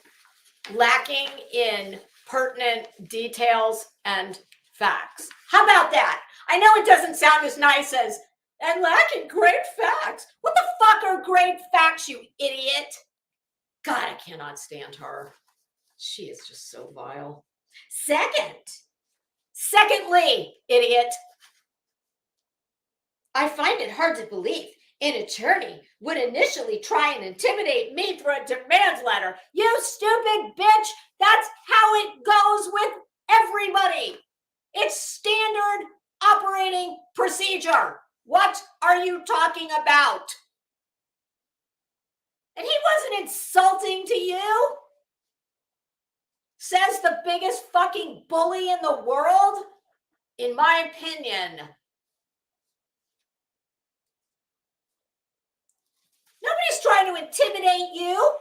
lacking in pertinent details and facts. How about that? I know it doesn't sound as nice as, and lacking great facts. What the fuck are great facts, you idiot? God, I cannot stand her. She is just so vile. Secondly, idiot, I find it hard to believe an attorney would initially try and intimidate me through a demand letter. You stupid bitch! That's how it goes with everybody. It's standard operating procedure. What are you talking about? And he wasn't insulting to you? Says the biggest fucking bully in the world? In my opinion. Nobody's trying to intimidate you.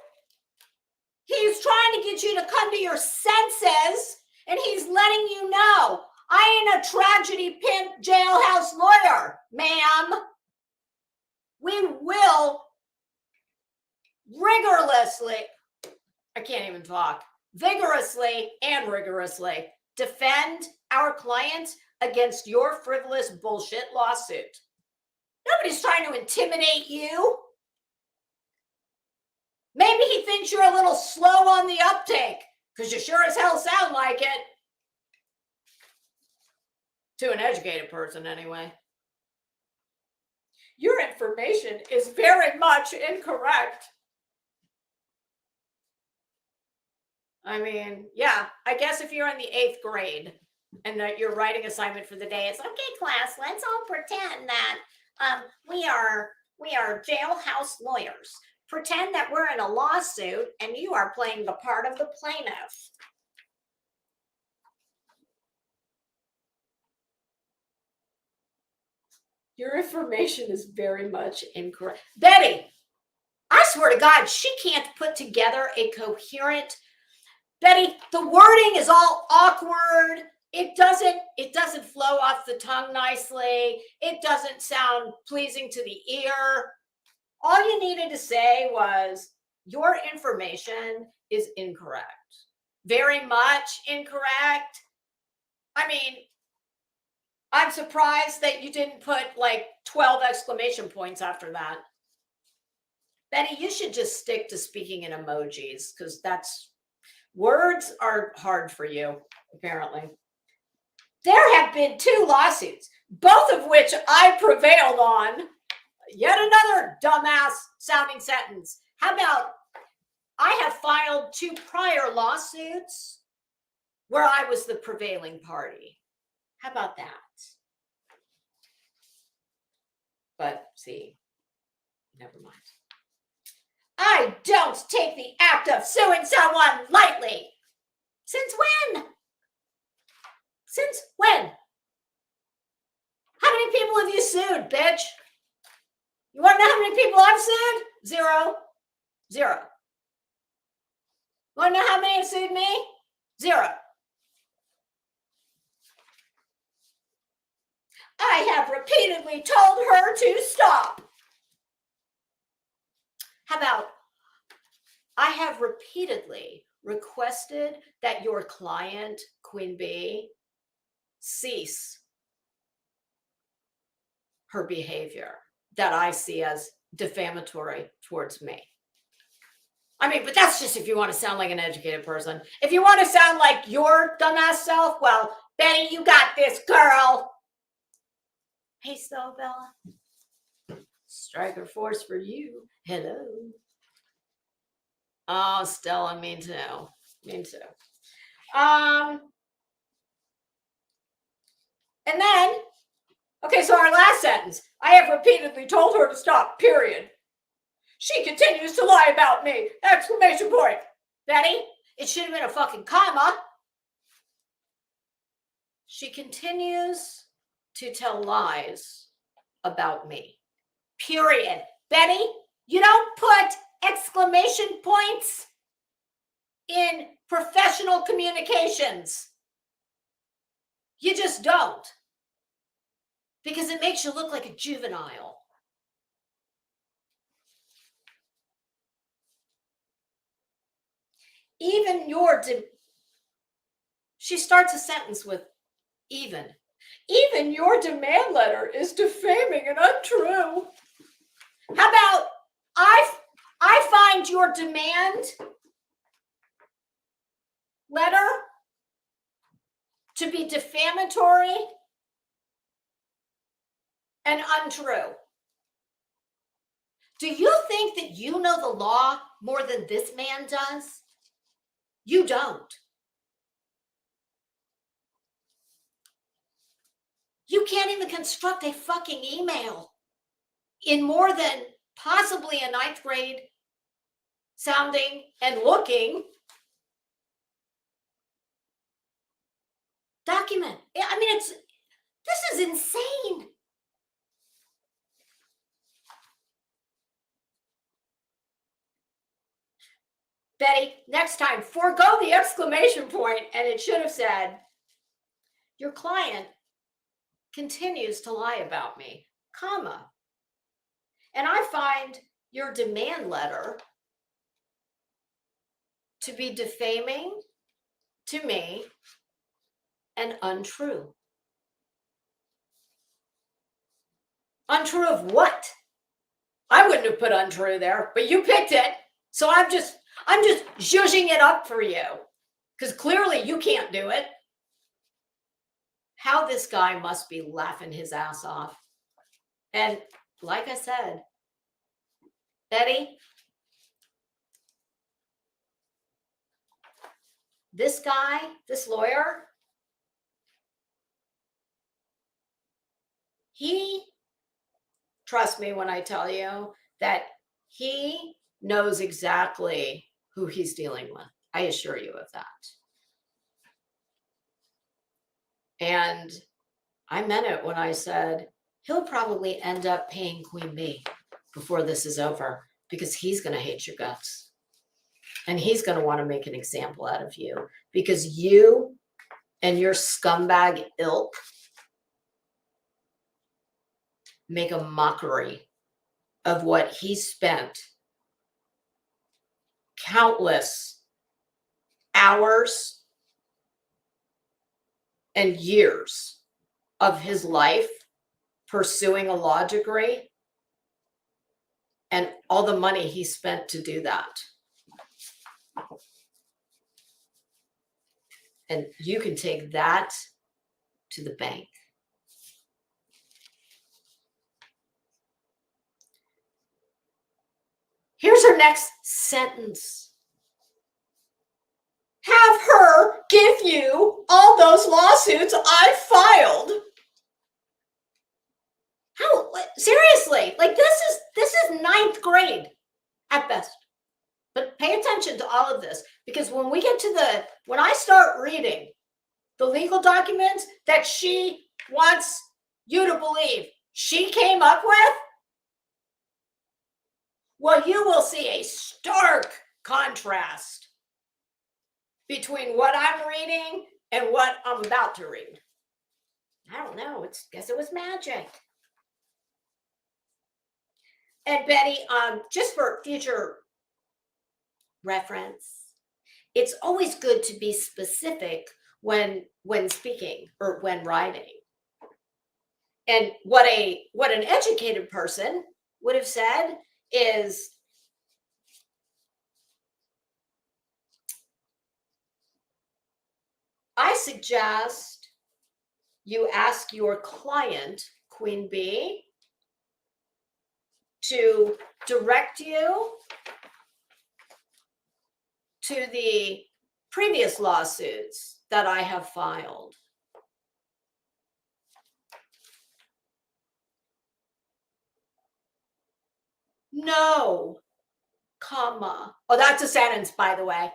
He's trying to get you to come to your senses, and he's letting you know, I ain't a tragedy pimp jailhouse lawyer, ma'am. We will vigorously and rigorously defend our client against your frivolous bullshit lawsuit. Nobody's trying to intimidate you. Maybe he thinks you're a little slow on the uptake, because you sure as hell sound like it. To an educated person, anyway. Your information is very much incorrect. I mean, yeah, I guess if you're in the 8th grade and that your writing assignment for the day is, okay, class, let's all pretend that we are jailhouse lawyers. Pretend that we're in a lawsuit and you are playing the part of the plaintiff. Your information is very much incorrect. Betty, I swear to God, she can't put together a coherent. Betty, the wording is all awkward. It doesn't flow off the tongue nicely. It doesn't sound pleasing to the ear. All you needed to say was, your information is incorrect. Very much incorrect. I mean, I'm surprised that you didn't put like 12 exclamation points after that. Betty, you should just stick to speaking in emojis, because words are hard for you, apparently. There have been 2 lawsuits, both of which I prevailed on. Yet another dumbass sounding sentence. How about, I have filed 2 prior lawsuits where I was the prevailing party. How about that? But see, never mind. I don't take the act of suing someone lightly. Since when? Since when? How many people have you sued, bitch? You want to know how many people I've sued? 0. You want to know how many have sued me? 0. I have repeatedly told her to stop. How about, I have repeatedly requested that your client, Queen Bee, cease her behavior that I see as defamatory towards me. I mean, but that's just if you want to sound like an educated person. If you want to sound like your dumbass self, well, Betty, you got this, girl. Hey, Bella. Striker Force for you. Hello. Oh, Stella, me too. Me too. And then, okay, so our last sentence. I have repeatedly told her to stop, period. She continues to lie about me! Exclamation point. Betty, it should have been a fucking comma. She continues to tell lies about me. Period. Betty, you don't put exclamation points in professional communications. You just don't. Because it makes you look like a juvenile. Even your, she starts a sentence with even your demand letter is defaming and untrue. How about I find your demand letter to be defamatory and untrue. Do you think that you know the law more than this man does? You don't. You can't even construct a fucking email in more than possibly a 9th grade sounding and looking document. I mean, this is insane. Betty, next time, forego the exclamation point, and it should have said, your client continues to lie about me, comma. And I find your demand letter to be defaming to me and untrue. Untrue of what? I wouldn't have put untrue there, but you picked it. So I'm just zhuzhing it up for you because clearly you can't do it. How this guy must be laughing his ass off. And like I said, Betty, this guy, this lawyer, he, trust me when I tell you that he knows exactly who he's dealing with. I assure you of that. And I meant it when I said he'll probably end up paying Queen Bee before this is over because he's going to hate your guts. And he's going to want to make an example out of you because you and your scumbag ilk make a mockery of what he spent countless hours and years of his life pursuing a law degree and all the money he spent to do that. And you can take that to the bank. Here's her next sentence. Have her give you all those lawsuits I filed. How, seriously, like this is 9th grade at best. But pay attention to all of this because when we get to when I start reading the legal documents that she wants you to believe she came up with, well, you will see a stark contrast between what I'm reading and what I'm about to read. I don't know. Guess it was magic. And Betty, just for future reference, it's always good to be specific when speaking or when writing. And what an educated person would have said is, I suggest you ask your client, Queen Bee, to direct you to the previous lawsuits that I have filed. No, comma. Oh, that's a sentence, by the way.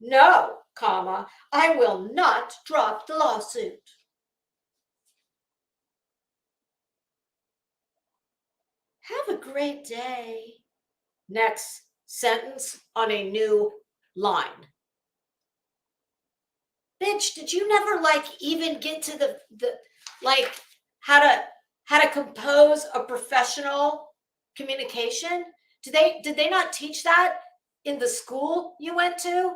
No, comma. I will not drop the lawsuit. Have a great day. Next sentence on a new line. Bitch, did you never even get to the how to compose a professional communication? Did they not teach that in the school you went to?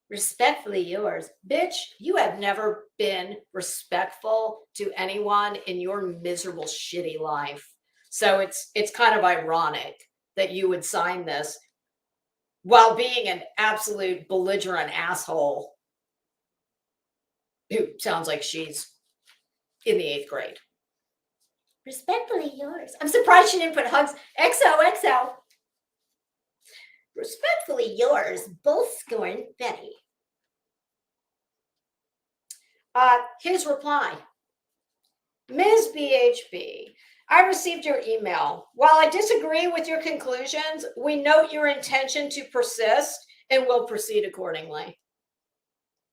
Respectfully yours. Bitch, you have never been respectful to anyone in your miserable, shitty life. So it's kind of ironic that you would sign this while being an absolute belligerent asshole who sounds like she's in the 8th grade. Respectfully yours. I'm surprised she didn't put hugs. XOXO. Respectfully yours, both scorn Betty. His reply. Ms. BHB, I received your email. While I disagree with your conclusions, we note your intention to persist and will proceed accordingly.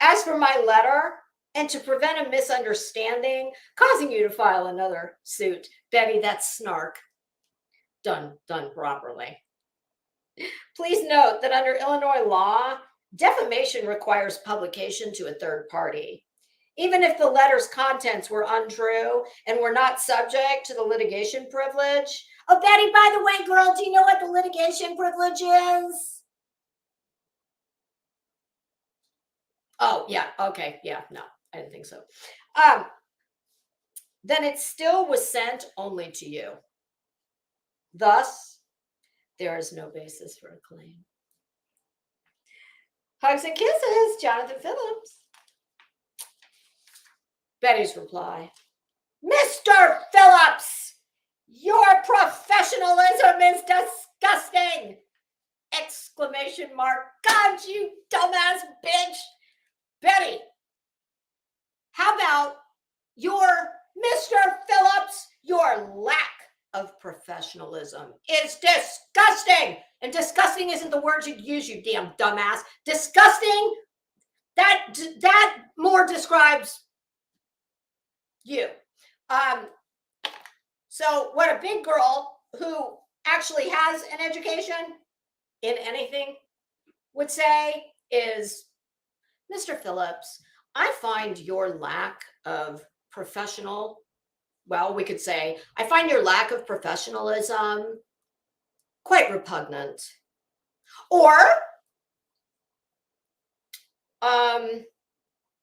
As for my letter, and to prevent a misunderstanding causing you to file another suit, Betty, that's snark. Done properly. Please note that under Illinois law, defamation requires publication to a third party. Even if the letter's contents were untrue and were not subject to the litigation privilege. Oh, Betty, by the way, girl, do you know what the litigation privilege is? Oh, yeah. Okay. Yeah, no, I didn't think so. Then it still was sent only to you. Thus, there is no basis for a claim. Hugs and kisses, Jonathan Phillips. Betty's reply. Mr. Phillips, your professionalism is disgusting! Exclamation mark. God, you dumbass bitch. Betty, how about your Mr. Phillips, your lack of professionalism is disgusting. And disgusting isn't the word you'd use, you damn dumbass. Disgusting, that more describes you. So what a big girl who actually has an education in anything would say is, Mr. Phillips, I find your lack of professional, well, we could say, I find your lack of professionalism quite repugnant. Or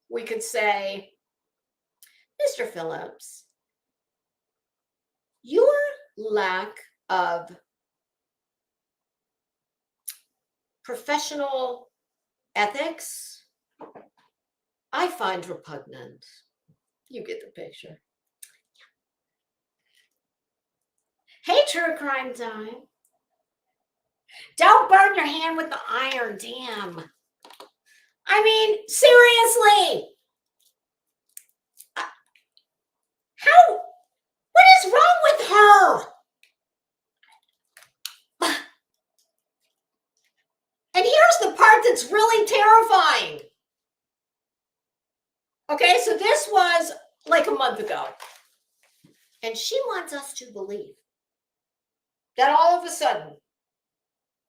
we could say, Mr. Phillips, your lack of professional ethics, I find repugnant. You get the picture. Hey, True Crime Time. Don't burn your hand with the iron, damn. I mean, seriously. What is wrong with her? And here's the part that's really terrifying. Okay, so this was like a month ago. And she wants us to believe that all of a sudden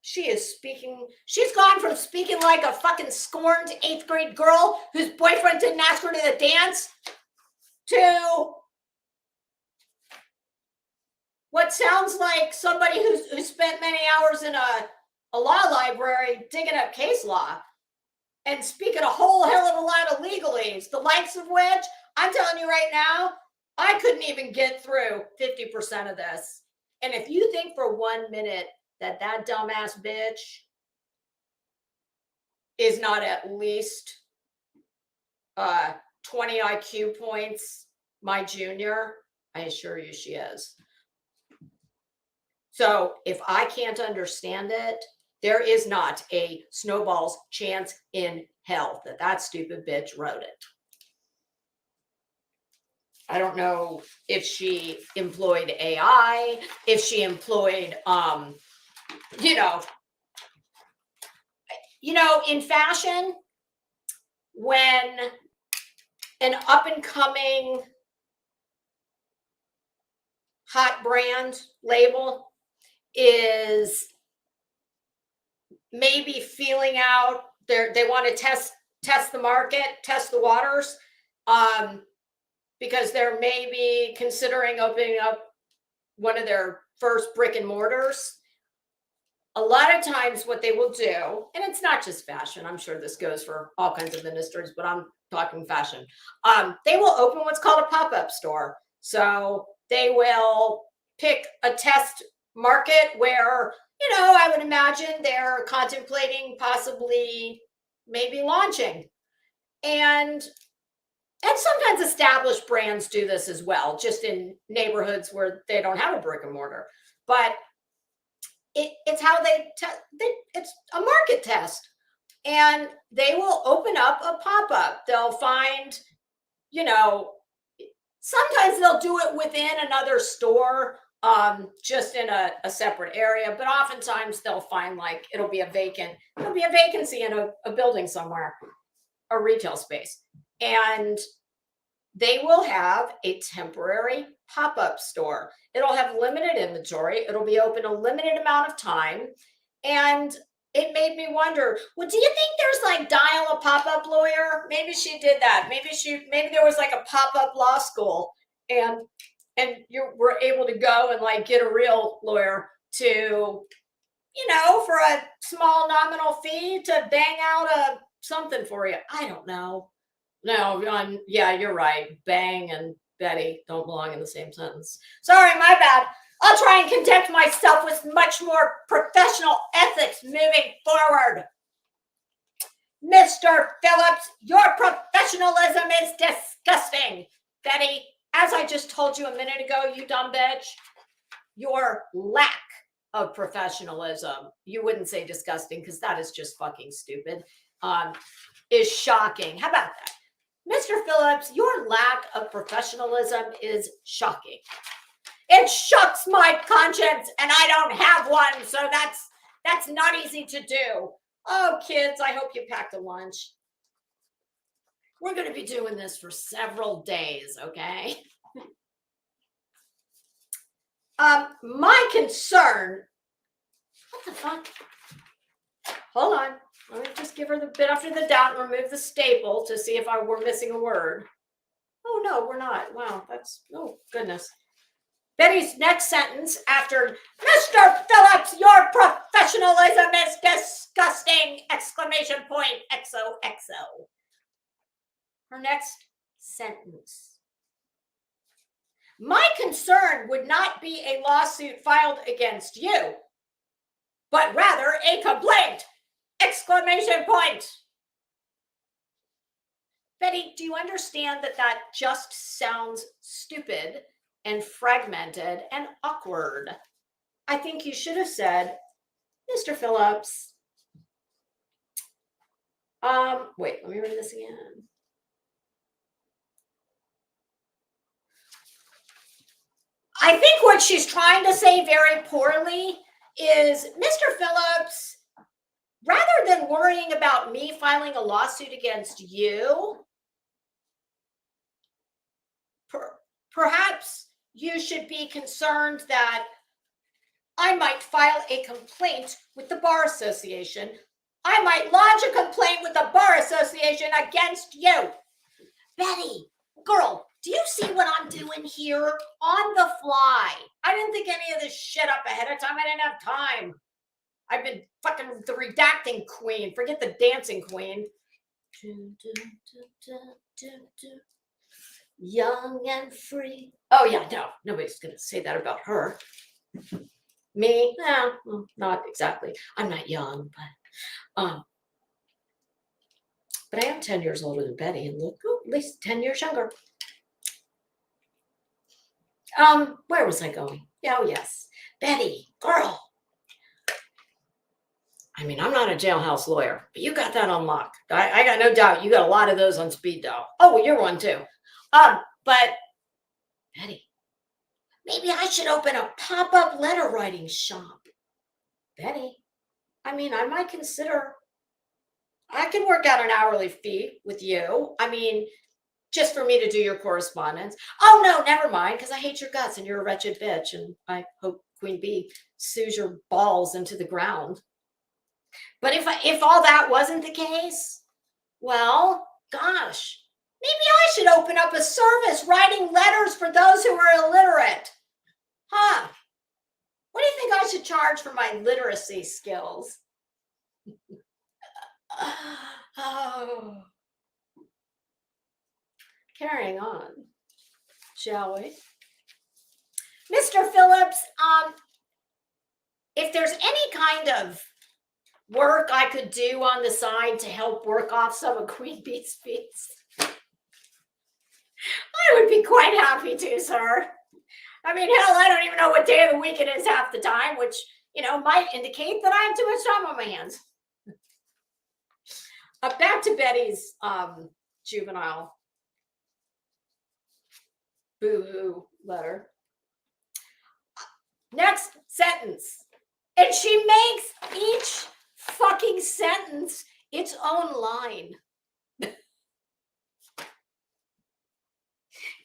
she is speaking, she's gone from speaking like a fucking scorned 8th grade girl whose boyfriend didn't ask her to the dance to what sounds like somebody who spent many hours in a law library digging up case law and speaking a whole hell of a lot of legalese, the likes of which, I'm telling you right now, I couldn't even get through 50% of this. And if you think for 1 minute that dumbass bitch is not at least 20 IQ points my junior, I assure you she is. So if I can't understand it, there is not a snowball's chance in hell that stupid bitch wrote it. I don't know if she employed AI, if she employed, in fashion, when an up-and-coming hot brand label is maybe feeling out, they want to test the market, test the waters, because they're maybe considering opening up one of their first brick and mortars. a lot of times what they will do, and it's not just fashion, I'm sure this goes for all kinds of industries, but I'm talking fashion. They will open what's called a pop-up store. So they will pick a test market where, I would imagine they're contemplating possibly maybe launching. And sometimes established brands do this as well, just in neighborhoods where they don't have a brick and mortar. But it's how it's a market test. And they will open up a pop-up. They'll find, sometimes they'll do it within another store, just in a separate area. But oftentimes they'll find like it'll be a vacancy in a building somewhere, a retail space. And they will have a temporary pop-up store. It'll have limited inventory. It'll be open a limited amount of time. And it made me wonder, well, do you think there's like Dial a Pop-Up Lawyer? Maybe she did that. Maybe there was like a pop-up law school and you were able to go and like get a real lawyer to, for a small nominal fee to bang out something for you. I don't know. No, yeah, you're right. Bang and Betty don't belong in the same sentence. Sorry, my bad. I'll try and conduct myself with much more professional ethics moving forward. Mr. Phillips, your professionalism is disgusting. Betty, as I just told you a minute ago, you dumb bitch, your lack of professionalism, you wouldn't say disgusting because that is just fucking stupid, is shocking. How about that? Mr. Phillips, your lack of professionalism is shocking. It shocks my conscience, and I don't have one, so that's not easy to do. Oh, kids, I hope you packed a lunch. We're going to be doing this for several days, okay? My concern... What the fuck? Hold on. Let me just give her the benefit of the doubt and remove the staple to see if we're missing a word. Oh, no, we're not. Wow, oh, goodness. Betty's next sentence after, Mr. Phillips, your professionalism is disgusting! Exclamation point, XOXO. Her next sentence. My concern would not be a lawsuit filed against you, but rather a complaint! Exclamation point. Betty, do you understand that just sounds stupid and fragmented and awkward? I think you should have said, Mr. Phillips. Wait, let me read this again. I think what she's trying to say very poorly is, Mr. Phillips, rather than worrying about me filing a lawsuit against you, perhaps you should be concerned that I might file a complaint with the Bar Association. I might lodge a complaint with the Bar Association against you. Betty, girl, do you see what I'm doing here? On the fly. I didn't think any of this shit up ahead of time. I didn't have time. I've been fucking the redacting queen. Forget the dancing queen. Young and free. Oh, yeah, no. Nobody's going to say that about her. Me? No, well, not exactly. I'm not young, but I am 10 years older than Betty and look, at least 10 years younger. Where was I going? Oh, yes. Betty, girl. I mean, I'm not a jailhouse lawyer, but you got that on lock. I got no doubt you got a lot of those on speed dial. Oh, well, you're one too. But Betty, maybe I should open a pop-up letter writing shop. Betty, I mean, I might consider, I can work out an hourly fee with you. I mean, just for me to do your correspondence. Oh, no, never mind, because I hate your guts and you're a wretched bitch. And I hope Queen Bee sues your balls into the ground. But if all that wasn't the case, well, gosh, maybe I should open up a service writing letters for those who are illiterate. Huh. What do you think I should charge for my literacy skills? Oh. Carrying on, shall we? Mr. Phillips, if there's any kind of work I could do on the side to help work off some of Queen Bee's fees, I would be quite happy to, sir. I mean, hell, I don't even know what day of the week it is half the time, which, might indicate that I have too much time on my hands. Back to Betty's juvenile boo-hoo letter. Next sentence. And she makes each fucking sentence its own line.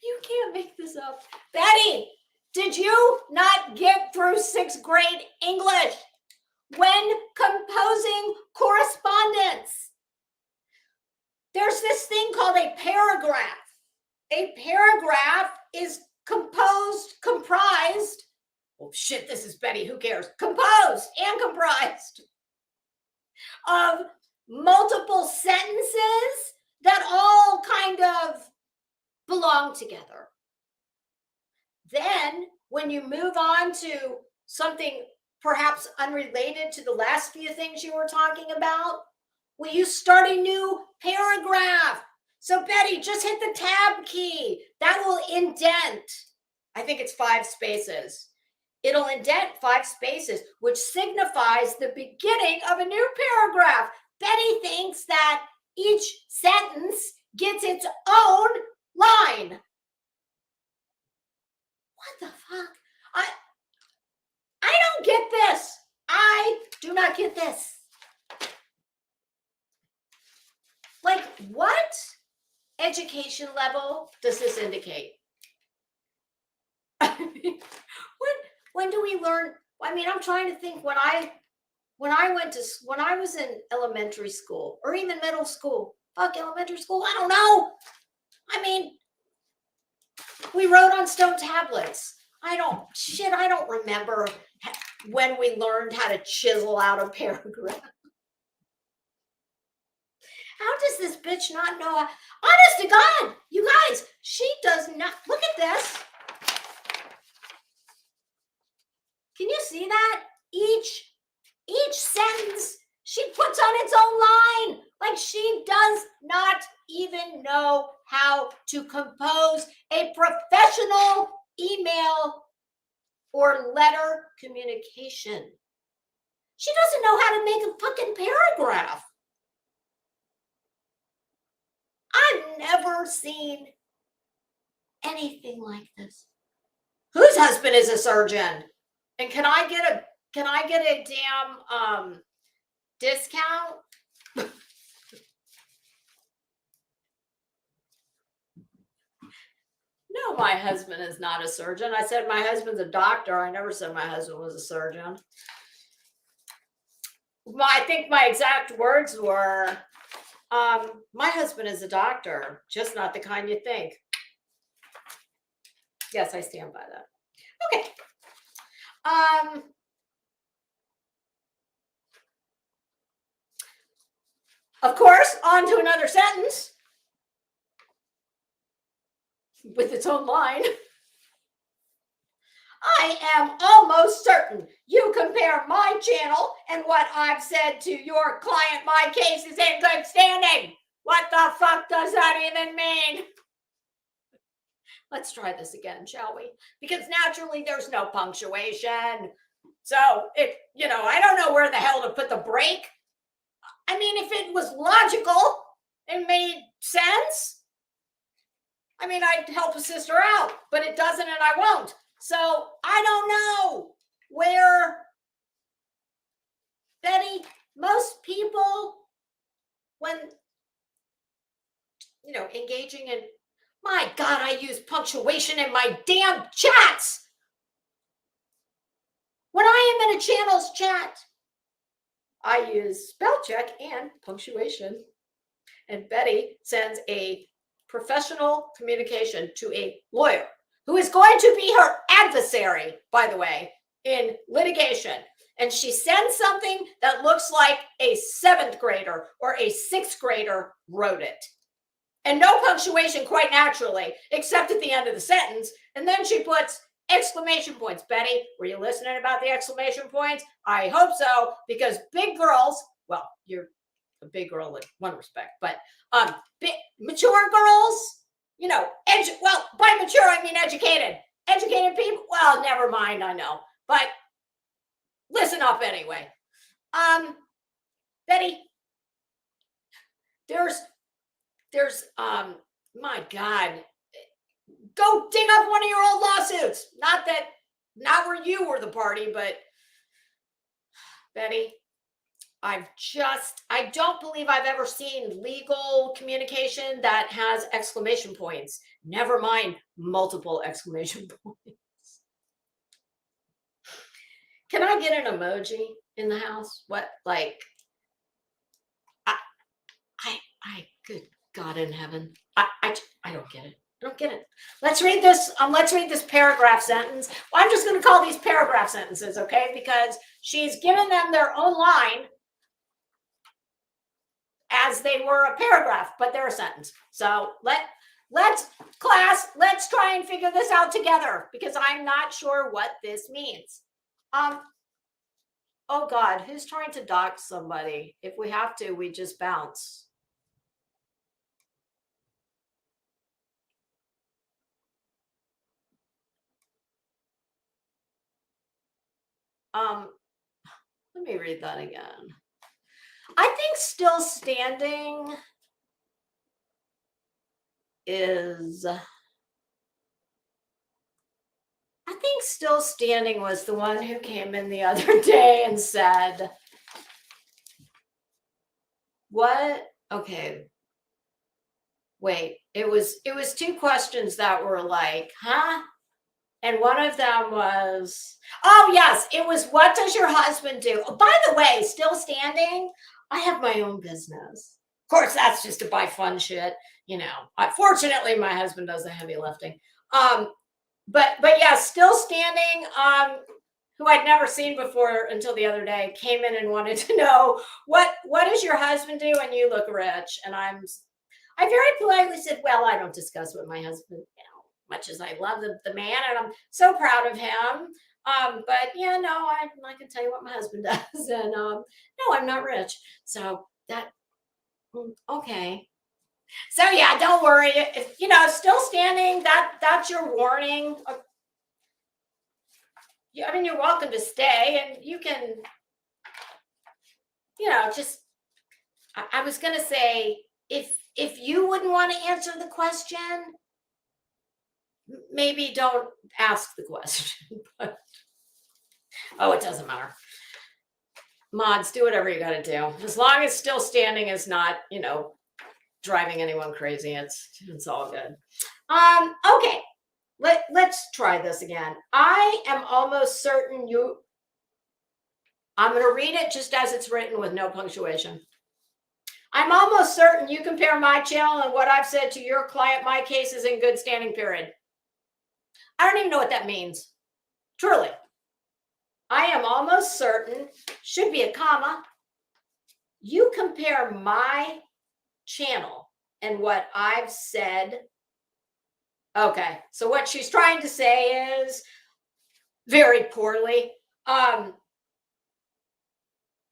You can't make this up. Betty, did you not get through 6th grade English when composing correspondence? There's this thing called a paragraph. A paragraph is comprised. Oh shit, this is Betty, who cares? Composed and comprised of multiple sentences that all kind of belong together. Then, when you move on to something perhaps unrelated to the last few things you were talking about, well, you start a new paragraph. So, Betty, just hit the tab key. That will indent, I think it's 5 spaces. It'll indent 5 spaces, which signifies the beginning of a new paragraph. Betty thinks that each sentence gets its own line. What the fuck? I don't get this. I do not get this. Like, what education level does this indicate? I mean, when do we learn? I mean, I'm trying to think when I was in elementary school or even middle school. Fuck, elementary school, I don't know. I mean, we wrote on stone tablets. I don't remember when we learned how to chisel out a paragraph. How does this bitch not know? Honest to God, you guys, she does not. Look at this. Can you see that? Each sentence she puts on its own line. Like, she does not even know how to compose a professional email or letter communication. She doesn't know how to make a fucking paragraph. I've never seen anything like this. Whose husband is a surgeon? And can I get a damn discount? No, my husband is not a surgeon. I said my husband's a doctor. I never said my husband was a surgeon. I think my exact words were, my husband is a doctor, just not the kind you think. Yes, I stand by that. Okay. Of course, on to another sentence with its own line. I am almost certain you compare my channel and what I've said to your client. My case is in good standing. What the fuck does that even mean? Let's try this again, shall we? Because naturally there's no punctuation. So I don't know where the hell to put the break. I mean, if it was logical and made sense, I mean, I'd help a sister out, but it doesn't and I won't. So I don't know where, Betty, most people, when, engaging in, my God, I use punctuation in my damn chats. When I am in a channel's chat, I use spell check and punctuation. And Betty sends a professional communication to a lawyer who is going to be her adversary, by the way, in litigation and she sends something that looks like a 7th grader or a 6th grader wrote it. And no punctuation quite naturally, except at the end of the sentence. And then she puts exclamation points. Betty, were you listening about the exclamation points? I hope so, because big girls, well, you're a big girl in one respect, but mature girls, you know, well, by mature, I mean educated. Educated people, well, never mind, I know. But listen up anyway. Betty, there's my God, go dig up one of your old lawsuits. Not where you were the party, but Betty, I don't believe I've ever seen legal communication that has exclamation points. Never mind multiple exclamation points. Can I get an emoji in the house? What, like, I good God in heaven. I don't get it. I don't get it. Let's read this. Let's read this paragraph sentence. Well, I'm just going to call these paragraph sentences, okay? Because she's given them their own line as they were a paragraph, but they're a sentence. So let's try and figure this out together, because I'm not sure what this means. Oh God, who's trying to dox somebody? If we have to, we just bounce. Let me read that again. I think still standing is, I think still standing was the one who came in the other day and said, what? Okay. Wait, it was 2 questions that were like, huh? And one of them was, oh yes, it was, what does your husband do? Oh, by the way, still standing, I have my own business. Of course, that's just to buy fun shit, you know. Fortunately, my husband does the heavy lifting. But yeah, still standing, who I'd never seen before until the other day, came in and wanted to know, what does your husband do? And you look rich. And I very politely said, well, I don't discuss what my husband, you know, much as I love the man, and I'm so proud of him. But yeah, no, I can tell you what my husband does. And no, I'm not rich. So that, okay. So yeah, don't worry. If, you know, still standing, that's your warning. I mean, you're welcome to stay, and you can, you know, just, I was going to say, if you wouldn't want to answer the question, maybe don't ask the question. But, oh, it doesn't matter. Mods, do whatever you got to do. As long as still standing is not, you know, driving anyone crazy, it's all good. Okay. Let's try this again. I am almost certain I'm going to read it just as it's written with no punctuation. I'm almost certain you compare my channel and what I've said to your client. My case is in good standing, period. I don't even know what that means. Truly. I am almost certain, should be a comma. You compare my channel and what I've said. Okay. So what she's trying to say is, very poorly, I'm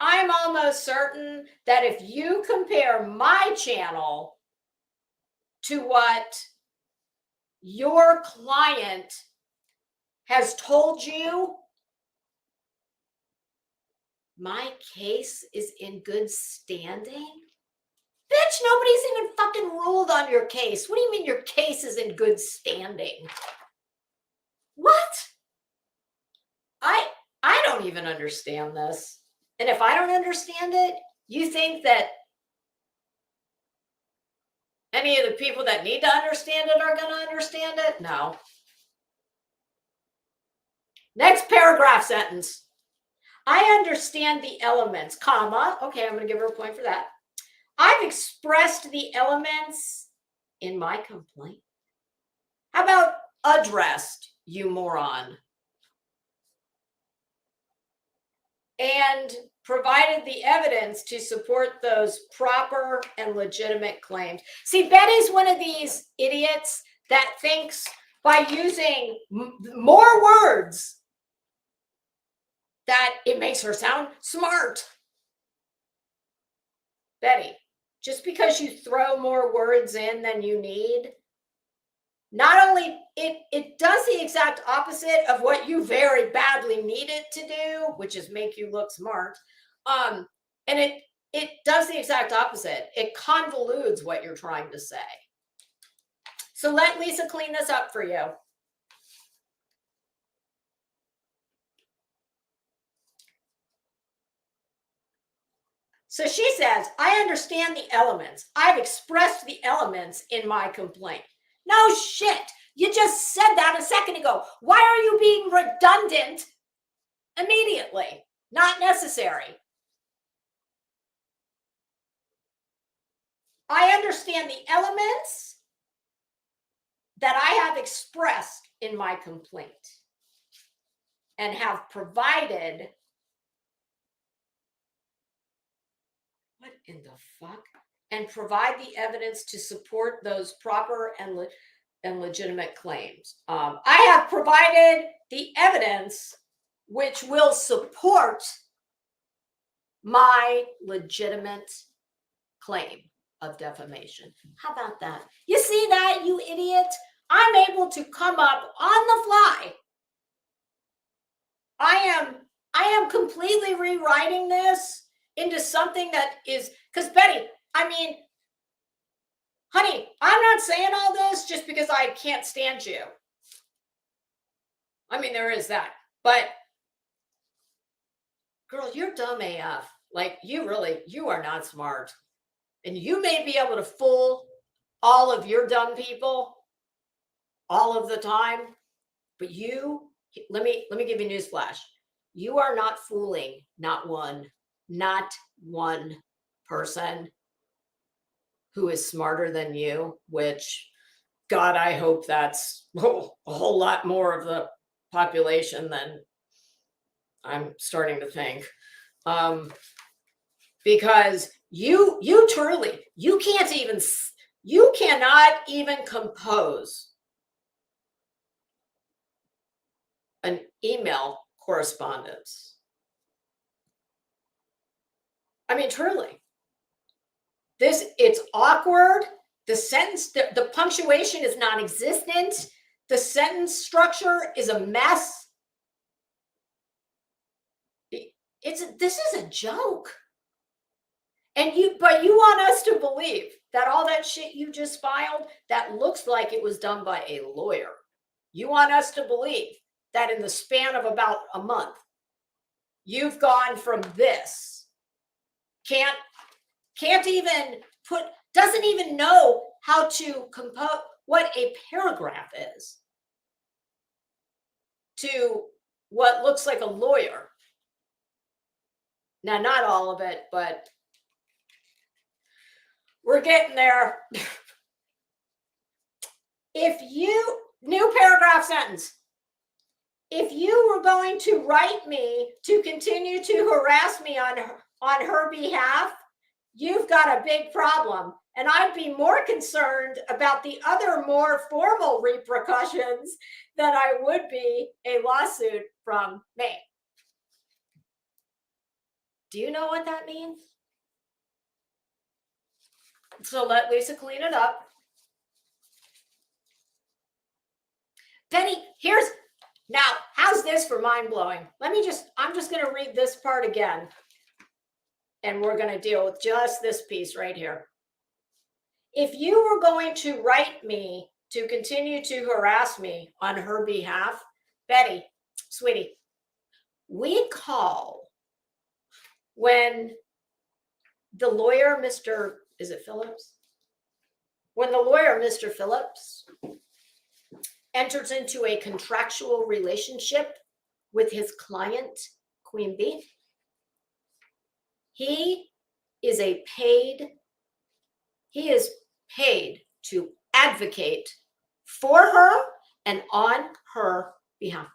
almost certain that if you compare my channel to what your client has told you, my case is in good standing. Bitch, nobody's even fucking ruled on your case. What do you mean your case is in good standing? What? I don't even understand this. And if I don't understand it, you think that any of the people that need to understand it are going to understand it? No. Next paragraph sentence. I understand the elements, comma. Okay, I'm going to give her a point for that. I've expressed the elements in my complaint. How about addressed, you moron? and provided the evidence to support those proper and legitimate claims. See, Betty's one of these idiots that thinks by using more words that it makes her sound smart. Betty, just because you throw more words in than you need, not only it does the exact opposite of what you very badly need it to do, which is make you look smart. And it does the exact opposite. It convolutes what you're trying to say. So let Lisa clean this up for you. So she says, I understand the elements. I've expressed the elements in my complaint. No shit. You just said that a second ago. Why are you being redundant immediately? Not necessary. I understand the elements that I have expressed in my complaint and have provided. What in the fuck? And provide the evidence to support those proper and legitimate claims. I have provided the evidence which will support my legitimate claim of defamation. How about that? You see that, you idiot? I'm able to come up on the fly. I am completely rewriting this into something that is, because Betty, I mean, honey, I'm not saying all this just because I can't stand you. I mean, there is that. But girl, you're dumb AF. Like, you are not smart. And you may be able to fool all of your dumb people all of the time, but let me give you a news flash. You are not fooling not one person who is smarter than you, which, God, I hope that's a whole lot more of the population than I'm starting to think. Because you truly, you cannot even compose an email correspondence. I mean, truly. It's awkward. The sentence, the punctuation is non-existent. The sentence structure is a mess. This is a joke. But you want us to believe that all that shit you just filed, that looks like it was done by a lawyer. You want us to believe that in the span of about a month, you've gone from this, can't even doesn't even know how to compose what a paragraph is, to what looks like a lawyer. Now, not all of it, but we're getting there. New paragraph sentence. If you were going to write me to continue to harass me on her behalf, you've got a big problem. And I'd be more concerned about the other more formal repercussions than I would be a lawsuit from me. Do you know what that means? So let Lisa clean it up. Betty, now, how's this for mind-blowing? I'm just going to read this part again. And we're going to deal with just this piece right here. If you were going to write me to continue to harass me on her behalf, Betty, sweetie, we call when the lawyer, Phillips? When the lawyer, Mr. Phillips, enters into a contractual relationship with his client, Queen Bee, he is paid to advocate for her and on her behalf.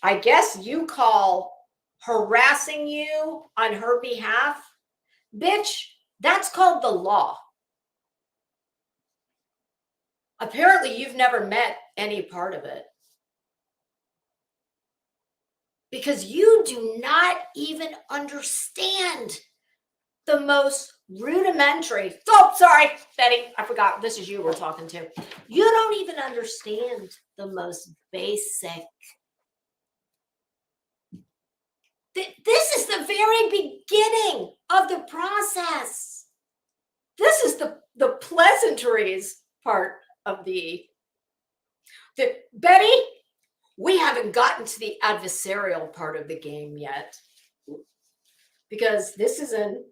I guess you call harassing you on her behalf, bitch, that's called the law. Apparently, you've never met any part of it. Because you do not even understand the most rudimentary. Oh, sorry, Betty, I forgot. This is you we're talking to. You don't even understand the most basic. This is the very beginning of the process. This is the pleasantries part of the Betty, we haven't gotten to the adversarial part of the game yet, because this is an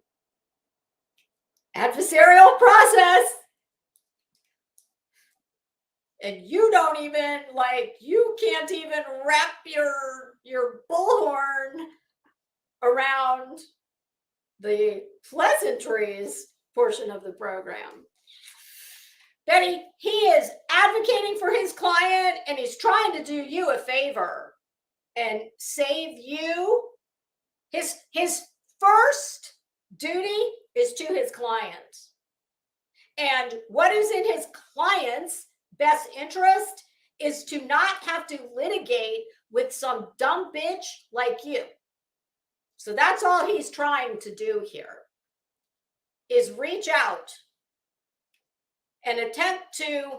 adversarial process. And you don't even, you can't even wrap your bullhorn around the pleasantries portion of the program. Betty, he is advocating for his client and he's trying to do you a favor and save you. His first duty is to his client. And what is in his client's best interest is to not have to litigate with some dumb bitch like you. So that's all he's trying to do here, is reach out and attempt to,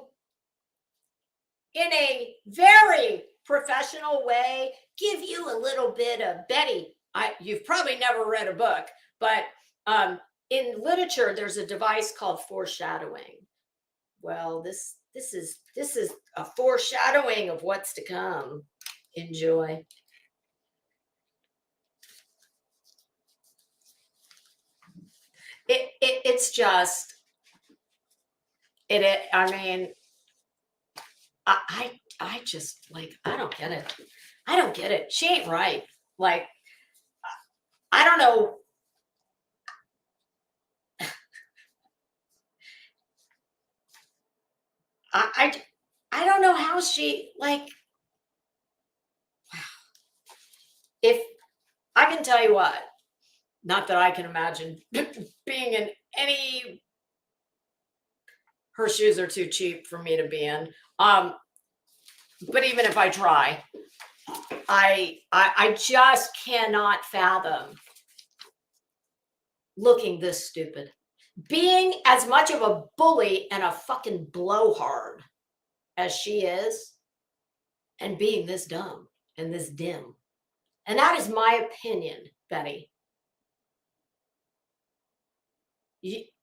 in a very professional way, give you a little bit of Betty. You've probably never read a book, but in literature, there's a device called foreshadowing. Well, this is a foreshadowing of what's to come. Enjoy. It's just it. I mean, I just I don't get it. I don't get it. She ain't right. I don't know. I don't know how she wow. If I can tell you what, not that I can imagine being in any. Her shoes are too cheap for me to be in. But even if I try, I just cannot fathom looking this stupid, being as much of a bully and a fucking blowhard as she is, and being this dumb and this dim. And that is my opinion, Betty.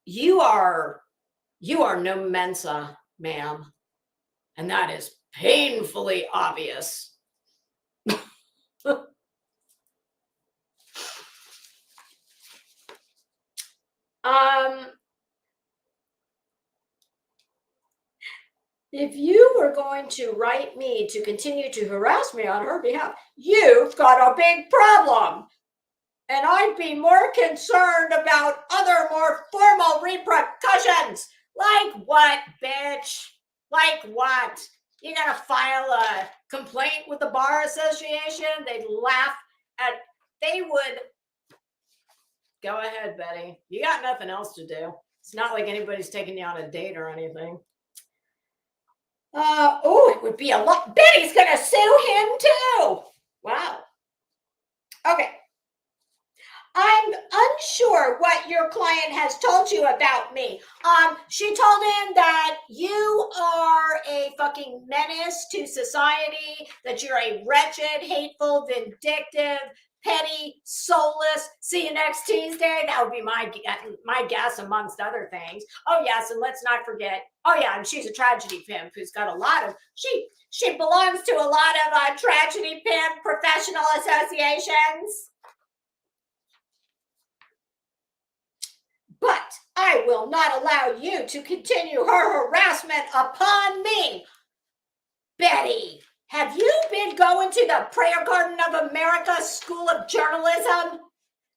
You are no Mensa, ma'am. And that is painfully obvious. If you were going to write me to continue to harass me on her behalf, you've got a big problem. And I'd be more concerned about other more formal repercussions. Like what, bitch? Like what? You gotta file a complaint with the Bar Association? They'd laugh they would. Go ahead, Betty. You got nothing else to do. It's not like anybody's taking you on a date or anything. It would be a lot. Betty's gonna sue him too. Wow. Okay. I'm unsure what your client has told you about me. She told him that you are a fucking menace to society, that you're a wretched, hateful, vindictive, petty, soulless. See you next Tuesday. That would be my guess, amongst other things. Oh yes, and let's not forget. Oh yeah, and she's a tragedy pimp who's got a lot of. She belongs to a lot of tragedy pimp professional associations. But I will not allow you to continue her harassment upon me. Betty, have you been going to the Prayer Garden of America School of Journalism?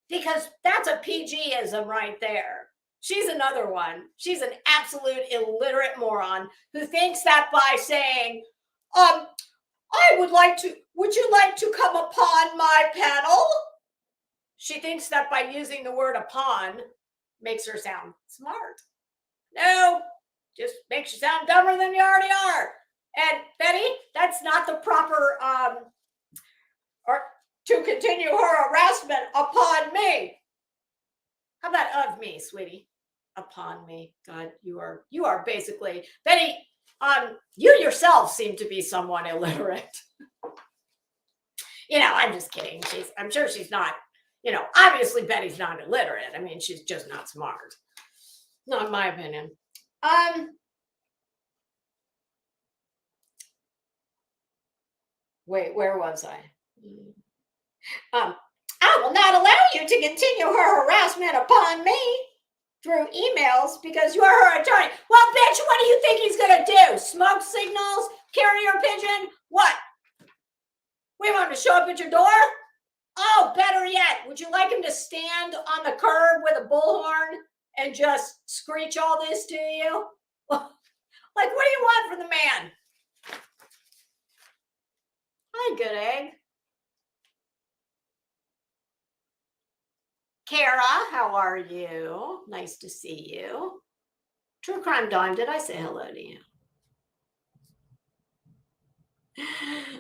Because that's a PG-ism right there. She's another one. She's an absolute illiterate moron who thinks that by saying, would you like to come upon my panel? She thinks that by using the word upon makes her sound smart. No, just makes you sound dumber than you already are. And Betty, that's not the proper or to continue her harassment upon me. How about of me, sweetie? Upon me. God, you are basically Betty. You yourself seem to be somewhat illiterate. I'm just kidding. I'm sure she's not. Obviously Betty's not illiterate. I mean, she's just not smart. Not in my opinion. Wait, where was I? I will not allow you to continue her harassment upon me through emails because you are her attorney. Well, bitch, what do you think he's going to do? Smoke signals? Carrier pigeon? What? We want him to show up at your door? Oh, better yet, would you like him to stand on the curb with a bullhorn and just screech all this to you? Like, what do you want from the man? Hi, Good Egg. Kara, how are you? Nice to see you. True Crime Dawn, did I say hello to you?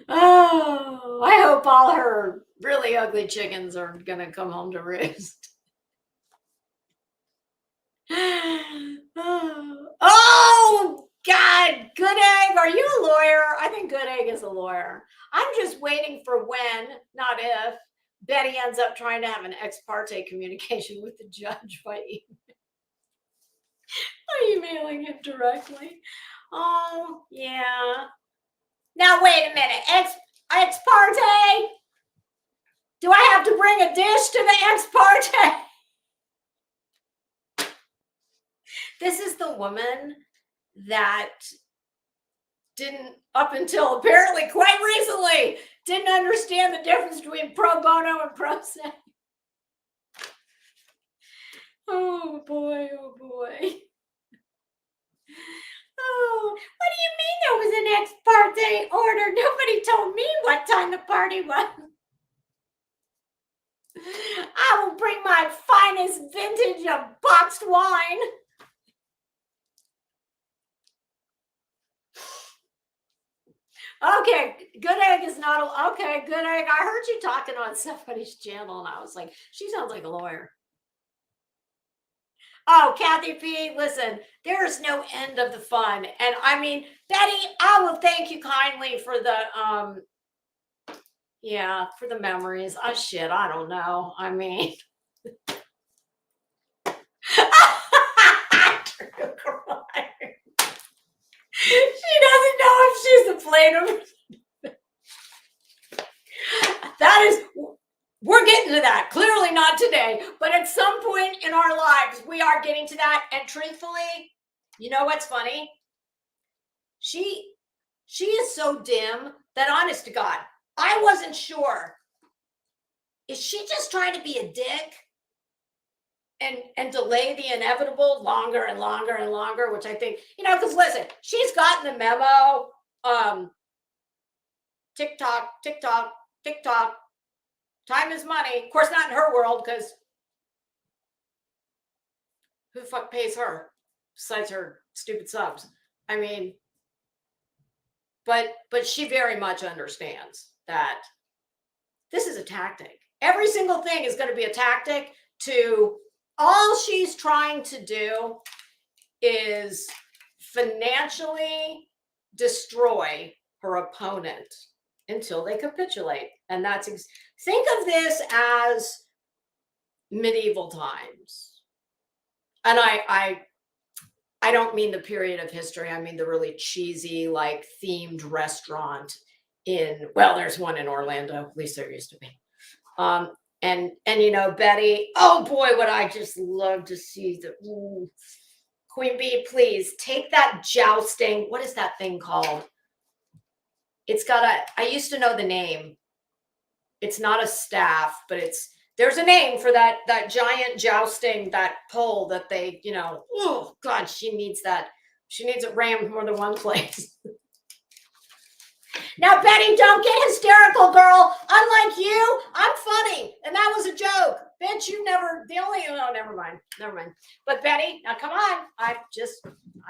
Oh, I hope all her really ugly chickens are going to come home to roost. Oh, God. Good Egg, are you a lawyer? I think Good Egg is a lawyer. I'm just waiting for when, not if, Betty ends up trying to have an ex parte communication with the judge by emailing him directly. Oh, yeah. Now, wait a minute. Ex parte? Do I have to bring a dish to the ex parte? This is the woman that didn't, up until apparently quite recently, didn't understand the difference between pro bono and pro se. Oh boy, oh boy. Oh, what do you mean there was an ex parte order? Nobody told me what time the party was. I will bring my finest vintage of boxed wine. Okay, Good Egg is not okay. Good Egg. I heard you talking on somebody's channel, and I was like, she sounds like a lawyer. Oh, Kathy P, listen, there's no end of the fun. And I mean, Betty, I will thank you kindly for the for the memories. Oh shit, I don't know. I mean she doesn't know if she's a plaintiff. That is, we're getting to that. Clearly not today, but at some point in our lives, we are getting to that. And truthfully, you know what's funny? She is so dim that, honest to God, I wasn't sure. Is she just trying to be a dick and delay the inevitable longer and longer and longer? Which I think, because listen, she's gotten the memo. TikTok, TikTok, TikTok. Time is money. Of course, not in her world, because who the fuck pays her besides her stupid subs? I mean, but she very much understands that this is a tactic. Every single thing is going to be a tactic to, all she's trying to do is financially destroy her opponent until they capitulate. And that's, think of this as medieval times. And I don't mean the period of history. I mean the really cheesy, like, themed restaurant there's one in Orlando, at least there used to be. And Betty, oh boy, would I just love to see Queen Bee, please take that jousting. What is that thing called? It's got I used to know the name. It's not a staff, but there's a name for that giant jousting, that pole that they, oh God, she needs that. She needs it rammed more than one place. Now, Betty, don't get hysterical, girl. Unlike you, I'm funny, and that was a joke. Bitch, you never, no, never mind. But Betty, now come on. I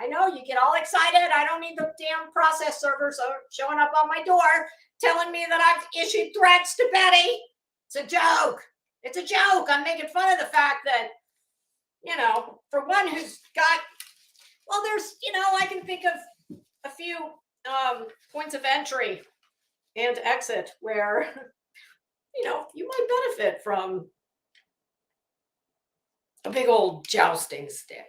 know you get all excited. I don't need the damn process servers showing up on my door telling me that I've issued threats to Betty. It's a joke. It's a joke. I'm making fun of the fact that, for one who's got, well, there's, I can think of a few points of entry and exit where, you might benefit from a big old jousting stick.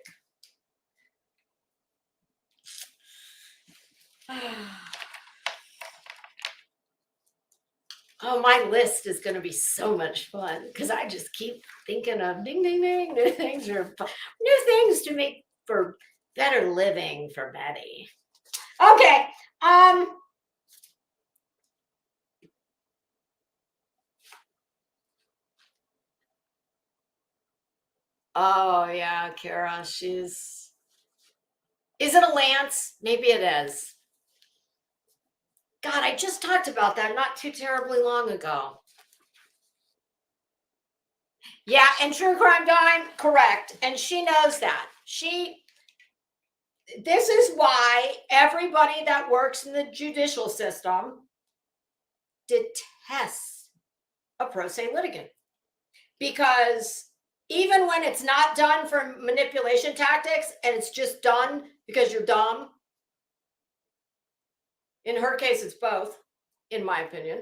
Oh, my list is going to be so much fun because I just keep thinking of ding, ding, ding, new things to make for better living for Betty. Okay. Oh yeah, Kara, is it a Lance? Maybe it is. God, I just talked about that not too terribly long ago. Yeah, and True Crime Dime, correct. And she knows that. This is why everybody that works in the judicial system detests a pro se litigant. Because even when it's not done for manipulation tactics and it's just done because you're dumb, in her case, it's both, in my opinion,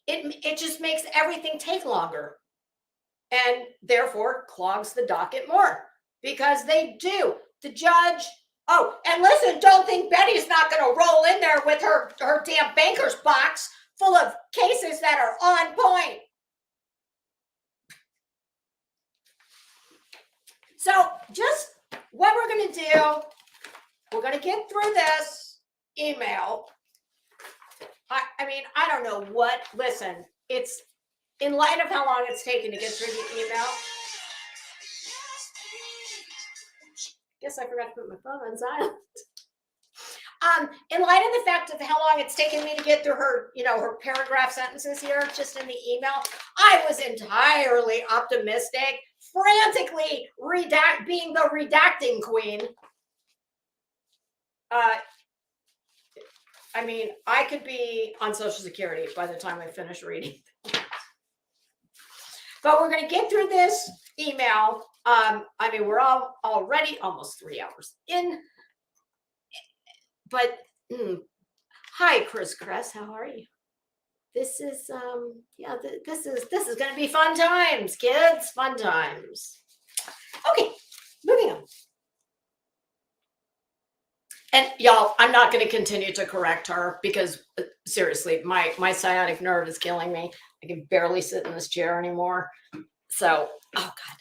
it just makes everything take longer and therefore clogs the docket more because they do. The judge, and listen, don't think Betty's not going to roll in there with her damn banker's box full of cases that are on point. So just what we're going to do, we're going to get through this email. I don't know what, listen, it's in light of how long it's taken to get through the email. Guess I forgot to put my phone on silent. In light of the fact of how long it's taken me to get through her, her paragraph sentences here, just in the email, I was entirely optimistic, frantically being the redacting queen. I could be on Social Security by the time I finish reading. But we're going to get through this email. We're already almost 3 hours in. But hi, Chris Kress, how are you? This is this is going to be fun times, kids, fun times. Okay, moving on. And y'all, I'm not going to continue to correct her because seriously, my sciatic nerve is killing me. I can barely sit in this chair anymore. So, oh God.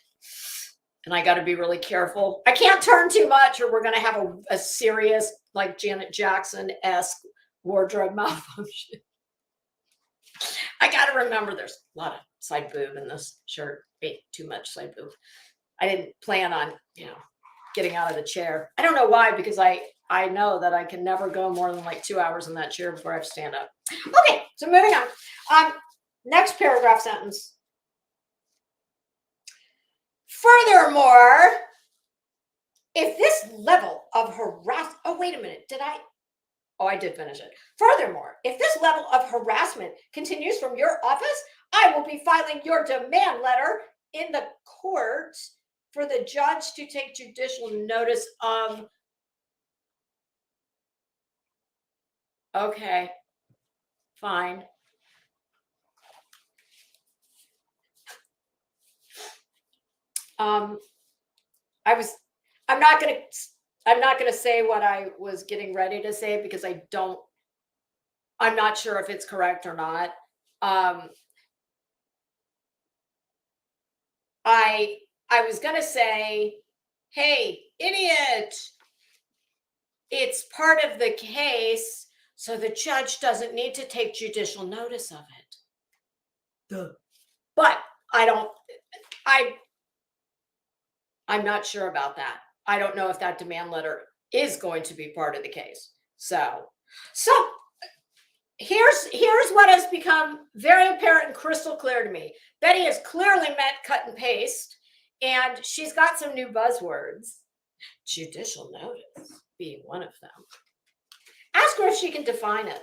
And I got to be really careful. I can't turn too much or we're going to have a serious, like Janet Jackson-esque wardrobe malfunction. I got to remember there's a lot of side boob in this shirt. Too much side boob. I didn't plan on, getting out of the chair. I don't know why, because I know that I can never go more than like 2 hours in that chair before I have to stand up. Okay, so moving on. Next paragraph sentence. Furthermore, if this level of harassment, wait a minute, I did finish it. Furthermore, if this level of harassment continues from your office, I will be filing your demand letter in the court for the judge to take judicial notice of. Okay, fine. I'm not going to say what I was getting ready to say because I'm not sure if it's correct or not. I was going to say, hey, idiot, it's part of the case, so the judge doesn't need to take judicial notice of it. Duh. But I'm not sure about that. I don't know if that demand letter is going to be part of the case. So here's what has become very apparent and crystal clear to me. Betty has clearly meant cut and paste, and she's got some new buzzwords. Judicial notice being one of them. Ask her if she can define it.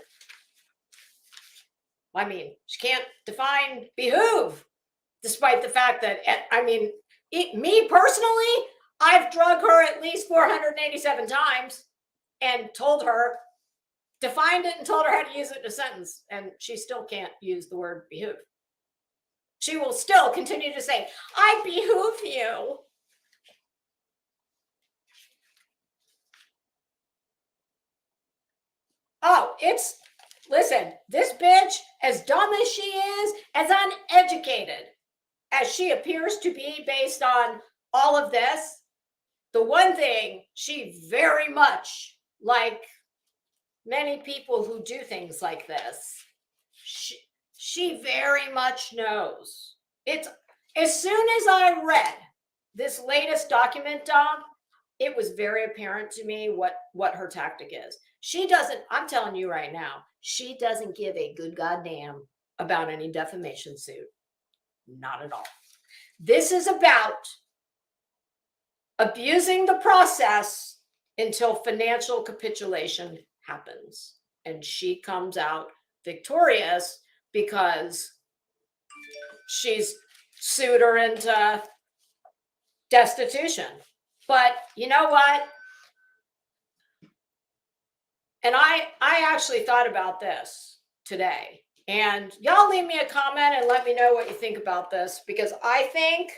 I mean, she can't define behoove, despite the fact that, I mean, me personally, I've drug her at least 487 times and told her, defined it and told her how to use it in a sentence, and she still can't use the word behoove. She will still continue to say, I behoove you. Oh, listen, this bitch, as dumb as she is, as uneducated as she appears to be based on all of this, the one thing she very much, like many people who do things like this, she very much knows. It's, as soon as I read this latest document, Dom, it was very apparent to me what her tactic is. She doesn't, I'm telling you right now, she doesn't give a good goddamn about any defamation suit. Not at all. This is about abusing the process until financial capitulation happens. And she comes out victorious because she's sued her into destitution. But you know what? And I actually thought about this today. And y'all leave me a comment and let me know what you think about this, because I think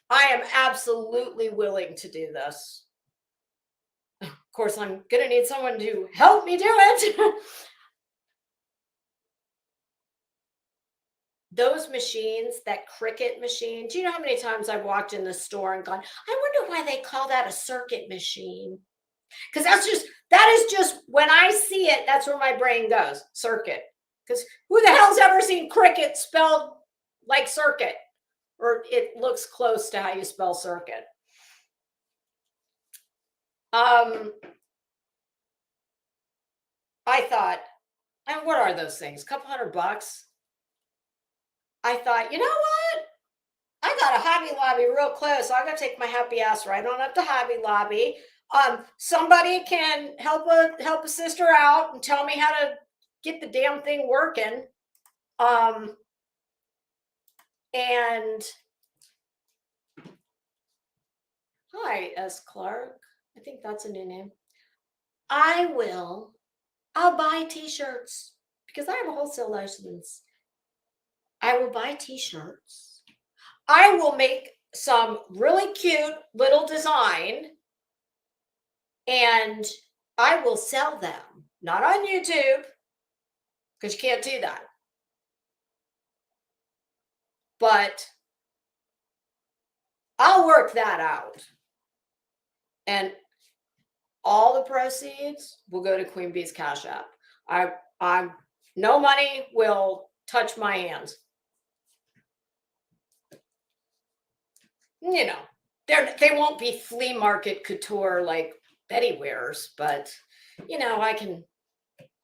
I am absolutely willing to do this. Of course, I'm going to need someone to help me do it. Those machines, that Cricut machine, do you know how many times I've walked in the store and gone, I wonder why they call that a circuit machine? Because that is just, when I see it, that's where my brain goes, circuit. Because who the hell's ever seen cricket spelled like circuit? Or it looks close to how you spell circuit. I thought, and what are those things? A couple $100. I thought, you know what? I got a Hobby Lobby real close. So I'm going to take my happy ass right on up to Hobby Lobby. Somebody can help a sister out and tell me how to get the damn thing working. And hi, S. Clark. I think that's a new name. I'll buy t-shirts because I have a wholesale license. I will buy t-shirts. I will make some really cute little design and I will sell them. Not on YouTube, because you can't do that. But I'll work that out. And all the proceeds will go to Queen Bee's Cash App. I'm no money will touch my hands. You know, they won't be flea market couture like Betty wears, but you know, I can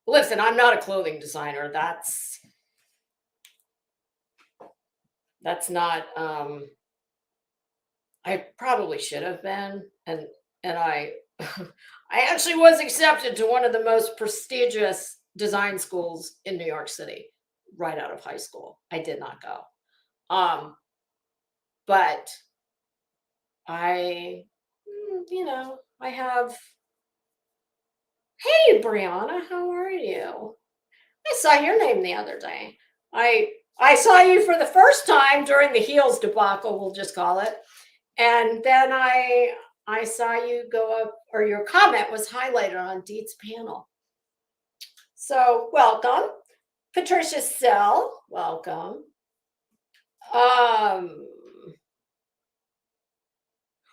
listen. I'm not a clothing designer. That's not. I probably should have been, and I I actually was accepted to one of the most prestigious design schools in New York City right out of high school. I did not go. But I have, hey, Brianna, how are you? I saw your name the other day. I saw you for the first time during the heels debacle, we'll just call it. And then I saw you go up, or your comment was highlighted on Deet's panel. So welcome. Patricia Sell, welcome.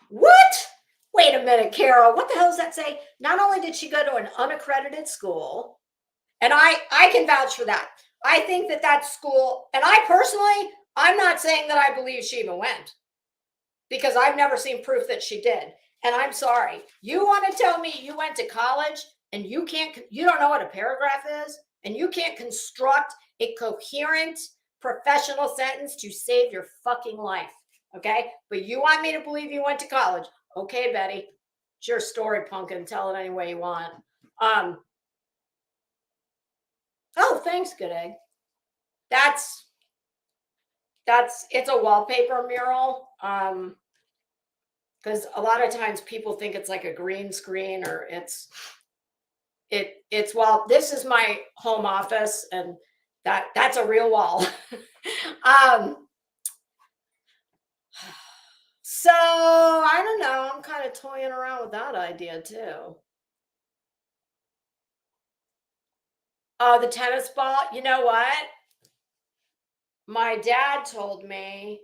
What? Wait a minute, Carol. What the hell does that say? Not only did she go to an unaccredited school, and I can vouch for that. I think that school, and I personally, I'm not saying that I believe she even went, because I've never seen proof that she did. And I'm sorry. You want to tell me you went to college and you don't know what a paragraph is? and you can't construct a coherent professional sentence to save your fucking life. Okay. But you want me to believe you went to college. Okay, Betty. It's your story, pumpkin. Tell it any way you want. Oh, thanks, Good Egg. That's it's a wallpaper mural. Because a lot of times people think it's like a green screen, or it's well, this is my home office, and that's a real wall. So I don't know. I'm kind of toying around with that idea too. Oh, the tennis ball. You know what? My dad told me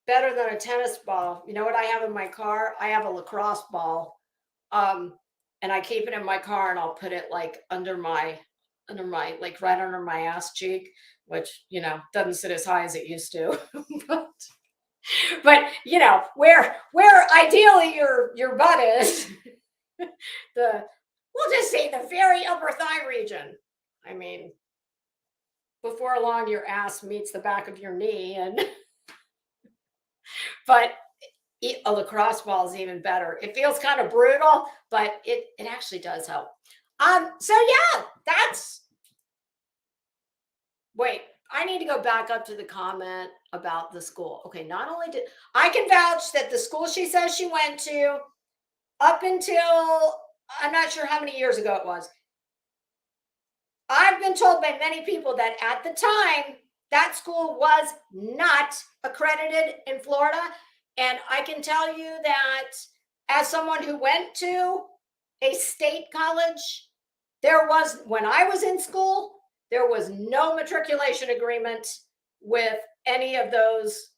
better than a tennis ball. You know what I have in my car? I have a lacrosse ball. And I keep it in my car, and I'll put it like under my like right under my ass cheek, which doesn't sit as high as it used to. but where ideally your butt is, we'll just say the very upper thigh region. I mean, before long your ass meets the back of your knee, and but a lacrosse ball is even better. It feels kind of brutal, but it actually does help. So yeah, wait, I need to go back up to the comment about the school. Okay, not only did I can vouch that the school she says she went to, up until I'm not sure how many years ago it was, I've been told by many people that at the time that school was not accredited in Florida. And I can tell you that as someone who went to a state college, when I was in school, there was no matriculation agreement with any of those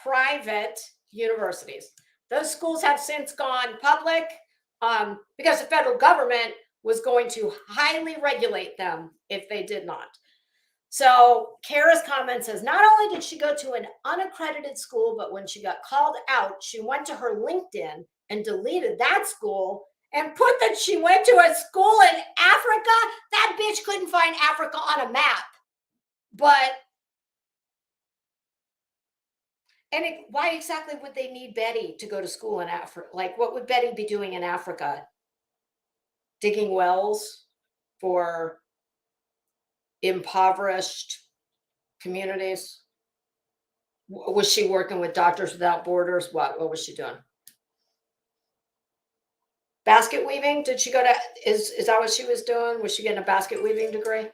private universities. Those schools have since gone public because the federal government was going to highly regulate them if they did not. So Kara's comment says, not only did she go to an unaccredited school, but when she got called out, she went to her LinkedIn and deleted that school and put that she went to a school in Africa. That bitch couldn't find Africa on a map. Why exactly would they need Betty to go to school in Africa? Like, what would Betty be doing in Africa? Digging wells for impoverished communities? Was she working with Doctors Without Borders? What was she doing? Basket weaving? Did she go to, is that what she was doing? Was she getting a basket weaving degree?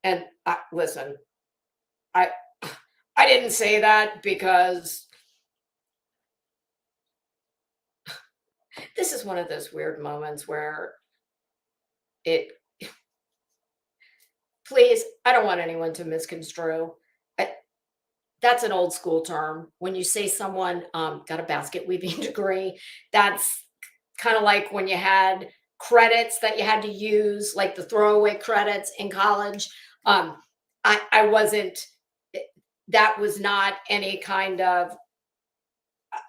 And listen, I didn't say that because this is one of those weird moments where please, I don't want anyone to misconstrue. That's an old school term. When you say someone got a basket weaving degree, that's kind of like when you had credits that you had to use, like the throwaway credits in college. I wasn't, that was not any kind of,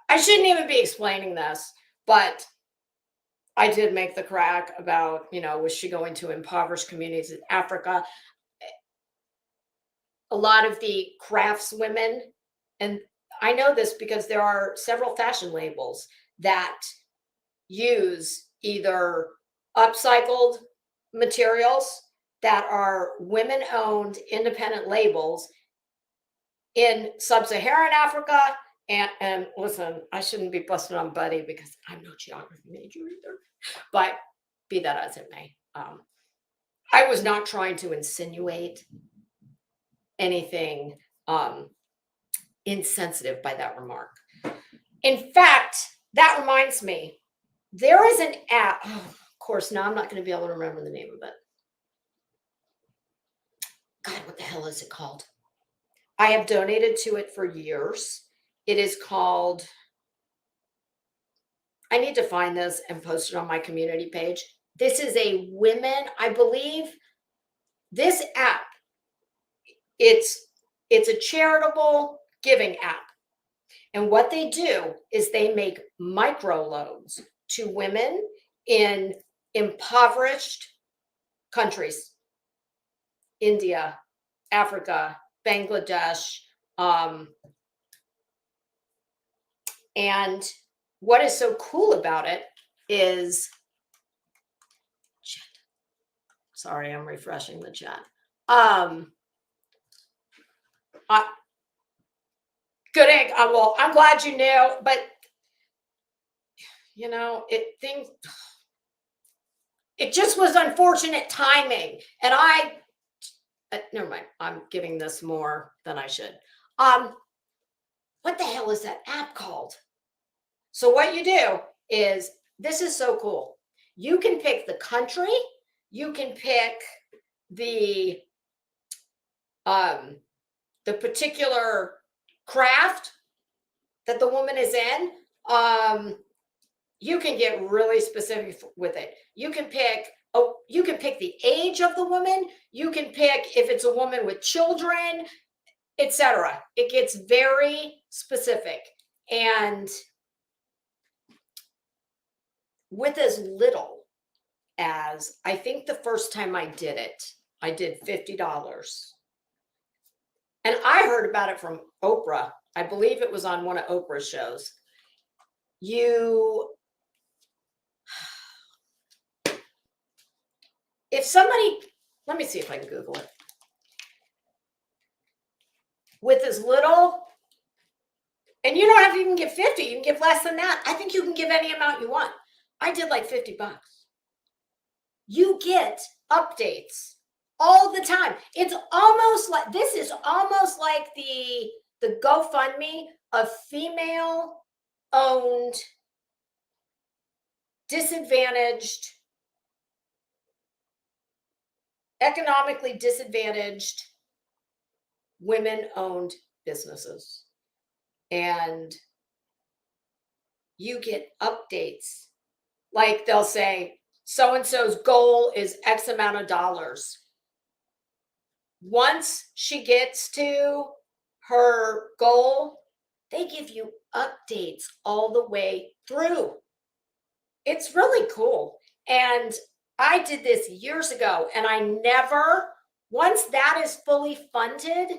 I shouldn't even be explaining this, but I did make the crack about, was she going to impoverished communities in Africa? A lot of the craftswomen, and I know this because there are several fashion labels that use either upcycled materials that are women-owned independent labels in sub-Saharan Africa. And listen, I shouldn't be busting on Buddy because I'm no geography major either, but be that as it may, I was not trying to insinuate anything insensitive by that remark. In fact, that reminds me, there is an app. Oh, of course, now I'm not going to be able to remember the name of it. God, what the hell is it called? I have donated to it for years. It is called, I need to find this and post it on my community page. This is a women, I believe, this app, it's a charitable giving app. And what they do is they make micro loans to women in impoverished countries. India, Africa, Bangladesh. And what is so cool about it is, sorry, I'm refreshing the chat. Good egg. Well, I'm glad you knew, but you know, it just was unfortunate timing. And never mind. I'm giving this more than I should. What the hell is that app called? So what you do is, this is so cool. You can pick the country, you can pick the particular craft that the woman is in. You can get really specific with it. You can pick the age of the woman. You can pick if it's a woman with children, etc. It gets very specific. And with as little as, I think the first time I did it, I did $50. And I heard about it from Oprah. I believe it was on one of Oprah's shows. If somebody, let me see if I can Google it. With as little, and you don't have to even give 50, you can give less than that. I think you can give any amount you want. I did like $50. You get updates all the time. It's almost like, this is almost like the GoFundMe of female-owned, disadvantaged, economically disadvantaged, women-owned businesses. And you get updates. Like they'll say, so-and-so's goal is X amount of dollars. Once she gets to her goal, they give you updates all the way through. It's really cool. And I did this years ago, and I never, once that is fully funded,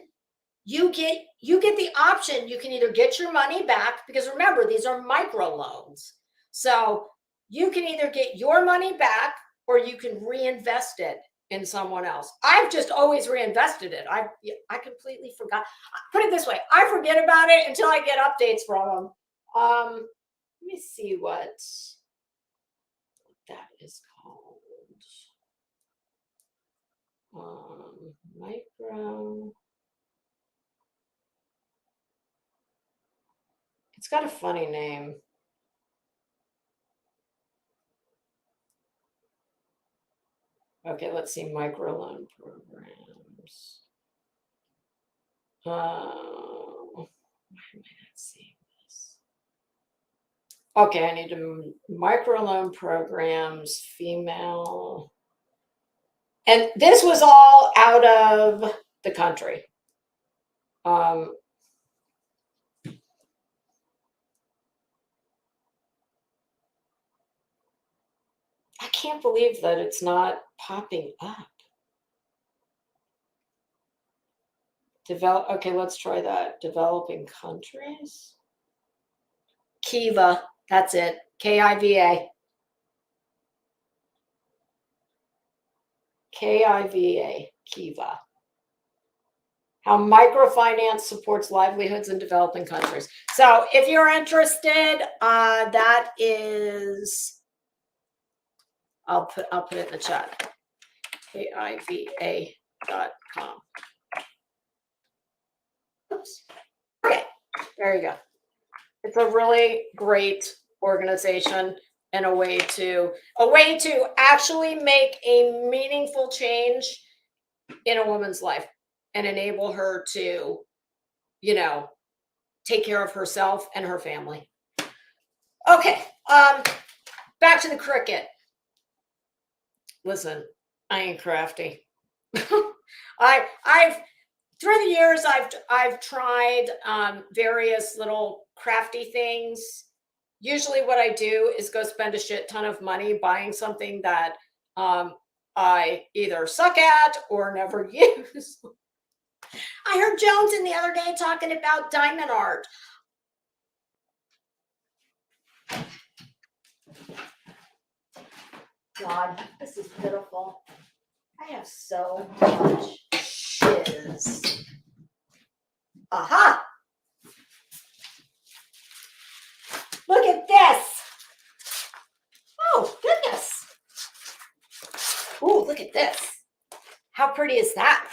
you get the option. You can either get your money back, because remember, these are micro loans. So you can either get your money back, or you can reinvest it in someone else. I've just always reinvested it. I completely forgot. Put it this way, I forget about it until I get updates from them. Let me see what that is called. Micro. It's got a funny name. Okay, let's see, microloan programs. Why am I not seeing this? Okay, I need to microloan programs, female. And this was all out of the country. I can't believe that it's not popping up. Okay, let's try that. Developing countries. Kiva, that's it. Kiva. Kiva. Kiva. How microfinance supports livelihoods in developing countries. So if you're interested, that is, I'll put it in the chat. kiva.com. Oops. Okay, there you go. It's a really great organization and a way to actually make a meaningful change in a woman's life and enable her to, take care of herself and her family. Okay, back to the cricket. Listen, I ain't crafty. I've through the years, I've tried various little crafty things. Usually what I do is go spend a shit ton of money buying something that I either suck at or never use. I heard Jones the other day talking about diamond art. God, this is pitiful. I have so much shiz. Aha! Look at this. Oh, goodness. Ooh, look at this. How pretty is that?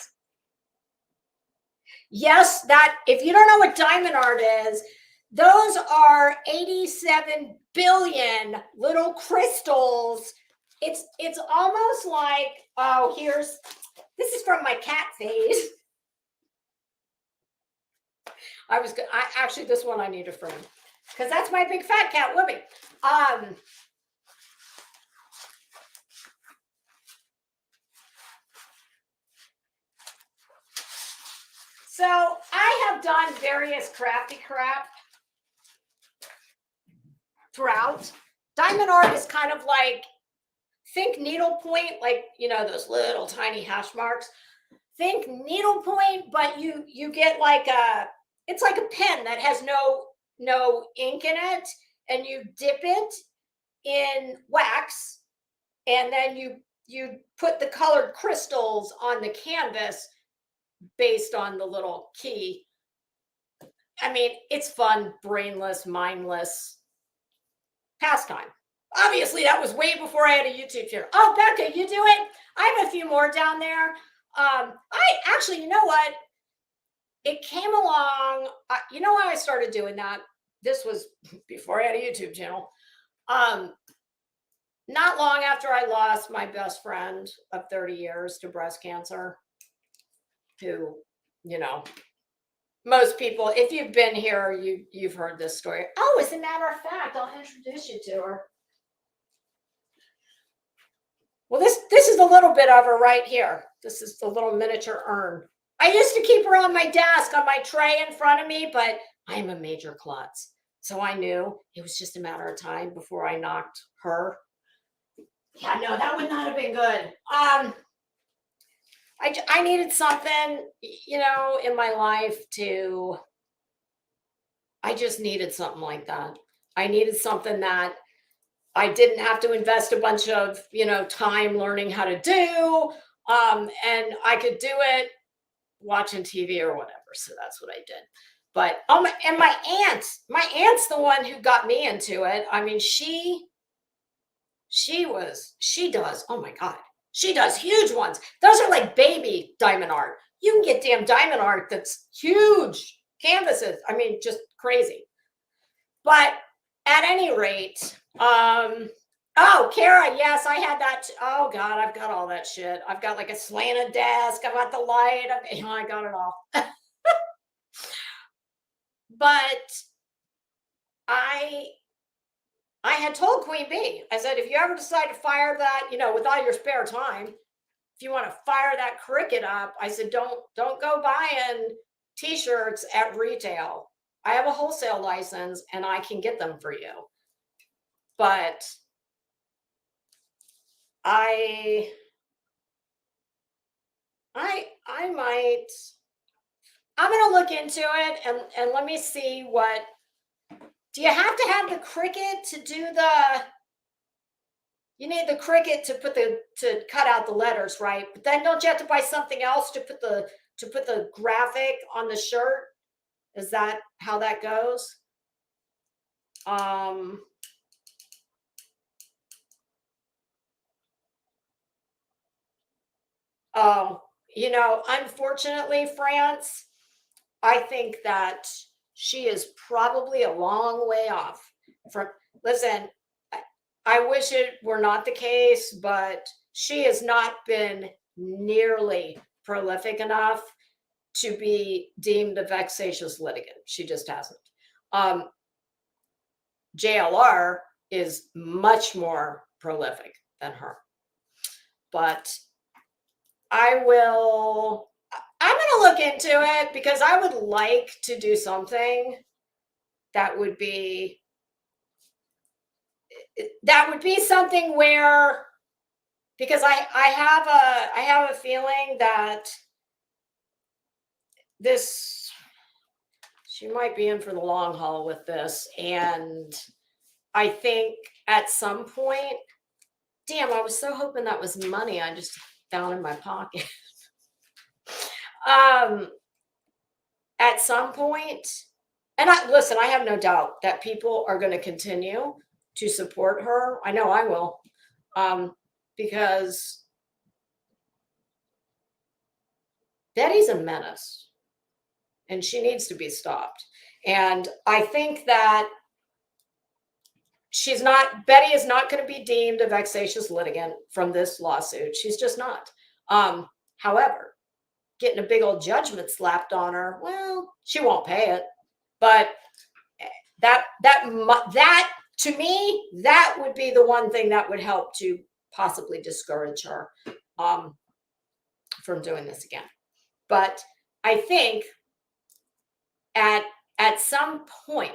Yes, that, if you don't know what diamond art is, those are 87 billion little crystals. It's almost like, oh, this is from my cat phase. Actually, this one I need to frame because that's my big fat cat, Libby. So I have done various crafty crap throughout. Diamond art is kind of like, think needlepoint, like, you know, those little tiny hash marks. Think needlepoint, but you get like it's like a pen that has no ink in it, and you dip it in wax, and then you put the colored crystals on the canvas based on the little key. I mean, it's fun, brainless, mindless pastime. Obviously, that was way before I had a YouTube channel. Oh, Becca, you do it? I have a few more down there. I actually, you know what? It came along. You know why I started doing that? This was before I had a YouTube channel. Not long after I lost my best friend of 30 years to breast cancer, who, you know, most people, if you've been here, you've heard this story. Oh, as a matter of fact, I'll introduce you to her. Well, this is a little bit of her right here. This is the little miniature urn. I used to keep her on my desk, on my tray in front of me, but I'm a major klutz. So I knew it was just a matter of time before I knocked her. Yeah, no, that would not have been good. I needed something, you know, in my life I just needed something like that. I needed something that I didn't have to invest a bunch of, you know, time learning how to do. And I could do it watching TV or whatever. So that's what I did. But and my aunt's the one who got me into it. I mean, she does, oh my God, she does huge ones. Those are like baby diamond art. You can get damn diamond art that's huge canvases. I mean, just crazy. But at any rate, oh, Kara, yes, I had that. Oh God, I've got all that shit. I've got like a slanted desk. I've got the light. I got it all. But I had told Queen Bee, I said, if you ever decide to fire that, you know, with all your spare time, if you want to fire that cricket up, I said, don't go buying t-shirts at retail. I have a wholesale license and I can get them for you. But I might, I'm going to look into it and let me see what, do you have to have the cricket to do you need the cricket to cut out the letters, right? But then don't you have to buy something else to put the graphic on the shirt? Is that how that goes? Oh, you know, unfortunately, France, I think that she is probably a long way off from, listen, I wish it were not the case, but she has not been nearly prolific enough to be deemed a vexatious litigant. She just hasn't. JLR is much more prolific than her. But I'm going to look into it because I would like to do something that would be something where because I have a feeling that she might be in for the long haul with this. And I think at some point, damn, I was so hoping that was money I just found in my pocket. At some point, and listen, I have no doubt that people are going to continue to support her. I know I will, because Betty's a menace and she needs to be stopped. And I think that Betty is not going to be deemed a vexatious litigant from this lawsuit. She's just not. However, getting a big old judgment slapped on her, well, she won't pay it. But that to me, that would be the one thing that would help to possibly discourage her from doing this again. But I think at some point,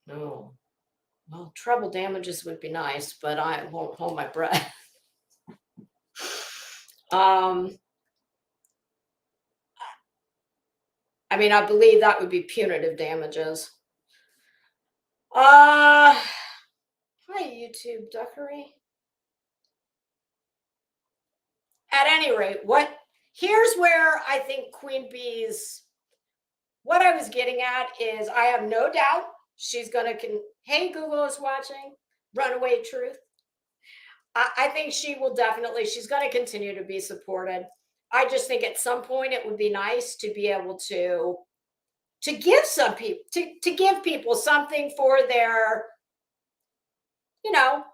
no, well, treble damages would be nice, but I won't hold my breath. I mean, I believe that would be punitive damages. Hi, YouTube duckery. At any rate, here's where I think Queen Bee's, what I was getting at is I have no doubt she's going to, hey, Google is watching, Runaway Truth. I think she's going to continue to be supported. I just think at some point it would be nice to be able to give some people, to give people something for their, a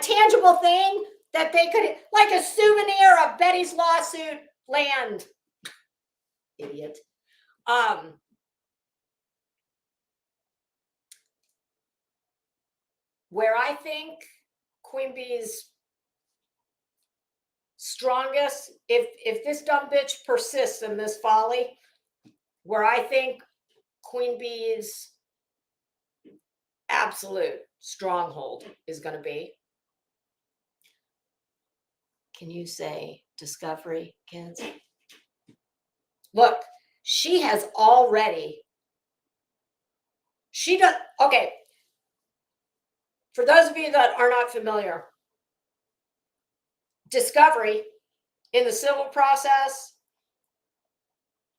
tangible thing that they could, like a souvenir of Betty's lawsuit land. Idiot. Where I think Queen Bee's strongest, if this dumb bitch persists in this folly, where I think Queen Bee's absolute stronghold is going to be, can you say discovery, kids? Look, she has already, okay. For those of you that are not familiar, discovery in the civil process,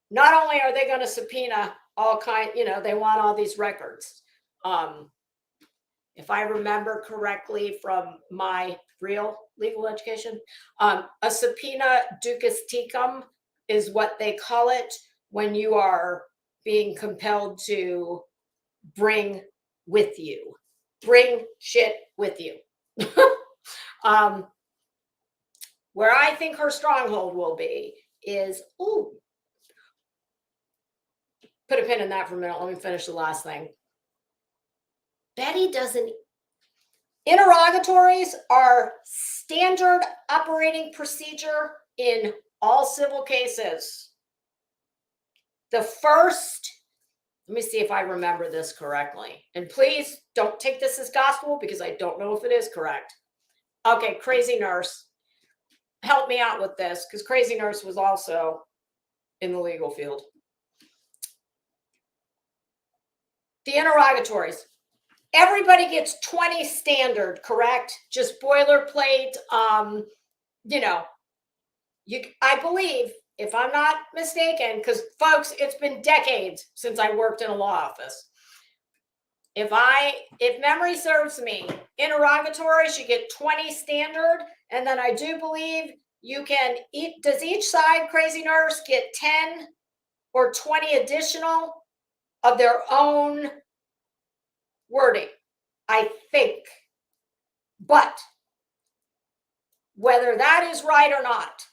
not only are they going to subpoena all they want all these records. If I remember correctly from my real legal education, a subpoena ducis tecum is what they call it when you are being compelled to bring shit with you. Where I think her stronghold will be is, put a pin in that for a minute. Let me finish the last thing. Betty doesn't. Interrogatories are standard operating procedure in all civil cases. The first, let me see if I remember this correctly. And please don't take this as gospel because I don't know if it is correct. Okay, Crazy Nurse, help me out with this because Crazy Nurse was also in the legal field. The interrogatories. Everybody gets 20 standard, correct? Just boilerplate. I believe, if I'm not mistaken, because folks, it's been decades since I worked in a law office. If memory serves me, interrogatories, you get 20 standard, and then I do believe does each side, Crazy Nurse, get 10 or 20 additional of their own wording, I think. But whether that is right or not,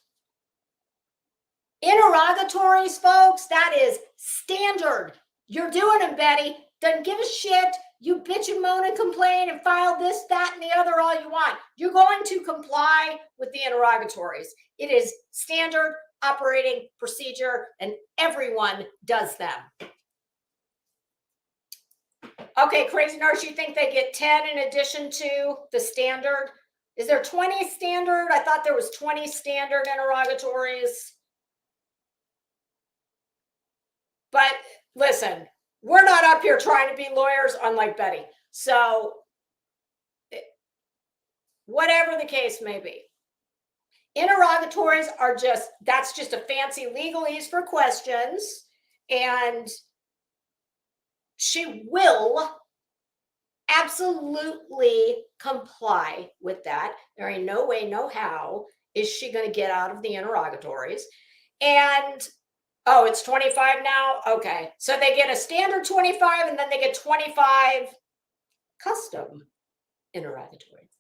interrogatories, folks, that is standard. You're doing them, Betty. Doesn't give a shit. You bitch and moan and complain and file this, that, and the other all you want. You're going to comply with the interrogatories. It is standard operating procedure, and everyone does them. Okay, Crazy Nurse, you think they get 10 in addition to the standard? Is there 20 standard? I thought there was 20 standard interrogatories. But listen, we're not up here trying to be lawyers, unlike Betty. So whatever the case may be, interrogatories are that's just a fancy legalese for questions. And she will absolutely comply with that. There ain't no way, no how is she going to get out of the interrogatories. And oh, it's 25 now? Okay. So they get a standard 25 and then they get 25 custom interrogatories.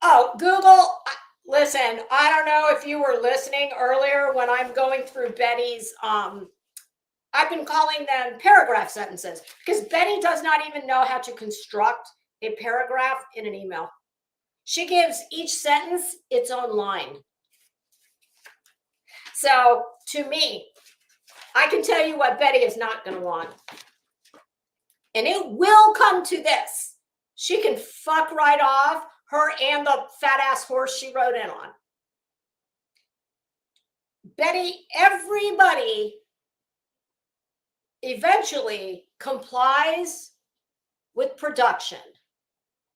Oh, Google, listen, I don't know if you were listening earlier when I'm going through Betty's, I've been calling them paragraph sentences because Betty does not even know how to construct a paragraph in an email. She gives each sentence its own line. So to me, I can tell you what Betty is not going to want. And it will come to this. She can fuck right off, her and the fat ass horse she rode in on. Betty, everybody eventually complies with production